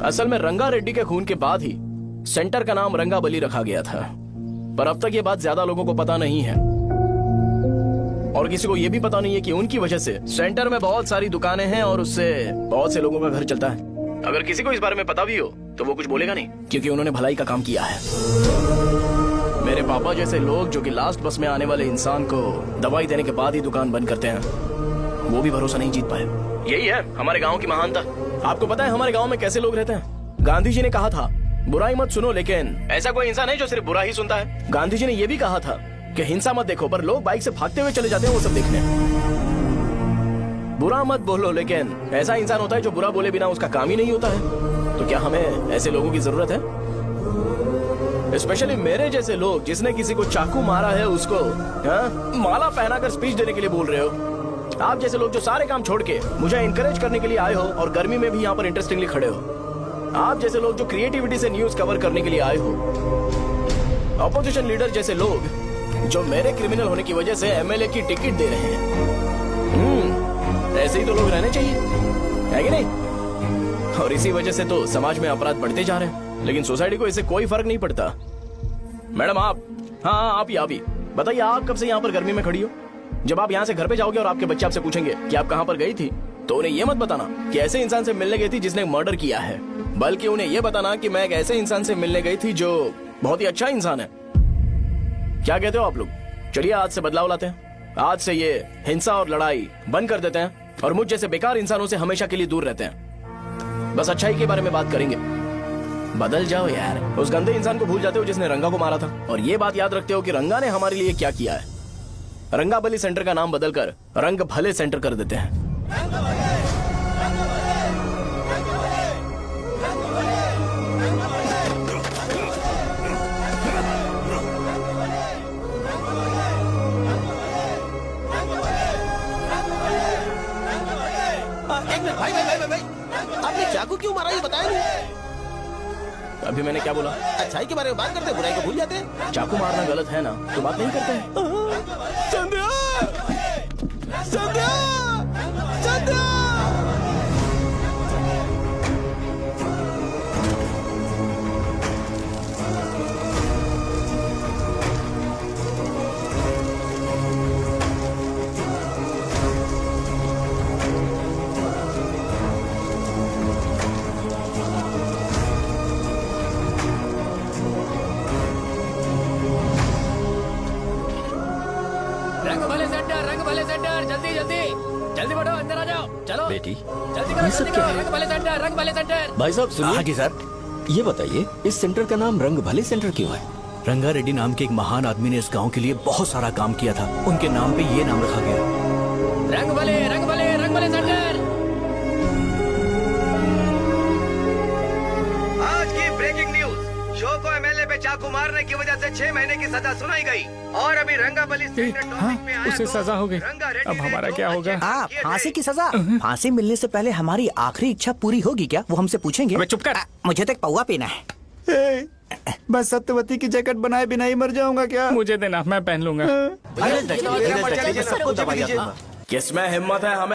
असल में रंगा रेड्डी के खून के बाद ही सेंटर का नाम रंगा बली रखा गया था, पर अब तक ये बात ज्यादा लोगों को पता नहीं है और किसी को ये भी पता नहीं है कि उनकी वजह से सेंटर में बहुत सारी दुकानें हैं और उससे बहुत से लोगों का घर चलता है। अगर किसी को इस बारे में पता भी हो तो वो कुछ बोलेगा नहीं, क्योंकि उन्होंने भलाई का काम किया है। मेरे पापा जैसे लोग जो कि लास्ट बस में आने वाले इंसान को दवाई देने के बाद ही दुकान बंद करते हैं, वो भी भरोसा नहीं जीत पाए। यही है हमारे गांव की महानता। आपको पता है हमारे गांव में कैसे लोग रहते हैं? गांधी जी ने कहा था बुराई मत सुनो, लेकिन ऐसा कोई इंसान है जो सिर्फ बुरा ही सुनता है। गांधी जी ने यह भी कहा था कि हिंसा मत देखो, पर लोग बाइक से भागते हुए चले जाते हैं वो सब देखने। बुरा मत बोलो, लेकिन ऐसा इंसान होता है जो बुरा बोले बिना उसका काम ही नहीं होता है। तो क्या हमें ऐसे लोगों की जरूरत है? स्पेशली मेरे जैसे लोग, जिसने किसी को चाकू मारा है उसको माला पहनाकर स्पीच देने के लिए बोल रहे हो। आप जैसे लोग जो सारे काम छोड़ के मुझे इंकरेज करने के लिए आए हो और गर्मी में भी यहाँ पर इंटरेस्टिंगली खड़े हो। आप जैसे लोग जो क्रिएटिविटी से न्यूज कवर करने के लिए आए हो। अपोजिशन लीडर जैसे लोग जो मेरे क्रिमिनल होने की वजह से एमएलए की टिकट दे रहे हैं। ऐसे ही तो लोग रहने चाहिए, है कि नहीं? और इसी वजह से तो समाज में अपराध बढ़ते जा रहे हैं, लेकिन सोसाइटी को इससे कोई फर्क नहीं पड़ता। मैडम आप, हाँ आप ही बताइए, आप कब से यहाँ पर गर्मी में खड़ी हो? जब आप यहाँ से घर पे जाओगे और आपके बच्चे आपसे पूछेंगे कि आप कहाँ पर गई थी, तो उन्हें यह मत बताना कि ऐसे इंसान से मिलने गई थी जिसने मर्डर किया है, बल्कि उन्हें यह बताना कि मैं एक ऐसे इंसान से मिलने गई थी जो बहुत ही अच्छा इंसान है। क्या कहते हो आप लोग? चलिए आज से बदलाव लाते हैं। आज से ये हिंसा और लड़ाई बंद कर देते हैं और मुझ जैसे बेकार इंसानों से हमेशा के लिए दूर रहते हैं। बस अच्छाई के बारे में बात करेंगे। बदल जाओ यार, उस गंदे इंसान को भूल जाते हो जिसने रंगा को मारा था, और ये बात याद रखते हो कि रंगा ने हमारे लिए क्या किया है। रंगा बली सेंटर का नाम बदलकर रंग भले सेंटर कर देते हैं। भाई, आपने चाकू क्यों मारा ये बताया नहीं? अभी मैंने क्या बोला? अच्छाई के बारे में बात करते हैं, बुराई को भूल जाते हैं। चाकू मारना गलत है ना, तो बात नहीं करते हैं। संध्या! संध्या! संध्या! रंग भले सेंटर, जल्दी जल्दी जल्दी बढ़ो, अंदर आ जाओ। चलो बेटी, जल्दी करो, ये सब जल्दी क्या करो। है? रंग भले सेंटर, रंग भले सेंटर। भाई साहब सुनिए। हाँ जी सर, ये बताइए इस सेंटर का नाम रंग भले सेंटर क्यों है? रंगा रेड्डी नाम के एक महान आदमी ने इस गांव के लिए बहुत सारा काम किया था, उनके नाम पे ये नाम रखा गया। रंग भले, रंग भले, रंग भले सेंटर। आज की ब्रेकिंग न्यूज, शो को एमएलए पे चाकू मारने की वजह से 6 महीने की सजा सुनाई गई और अभी रंगाबली उसे सजा हो गई, अब हमारा क्या होगा? फांसी की सजा? फांसी मिलने से पहले हमारी आखिरी इच्छा पूरी होगी क्या, वो हमसे पूछेंगे? चुप कर। मुझे तो एक पौवा पीना है। मैं सत्यवती की जैकेट बनाए बिना ही मर जाऊंगा क्या? मुझे देना, मैं पहन लूंगा। किसमें हिम्मत है हमें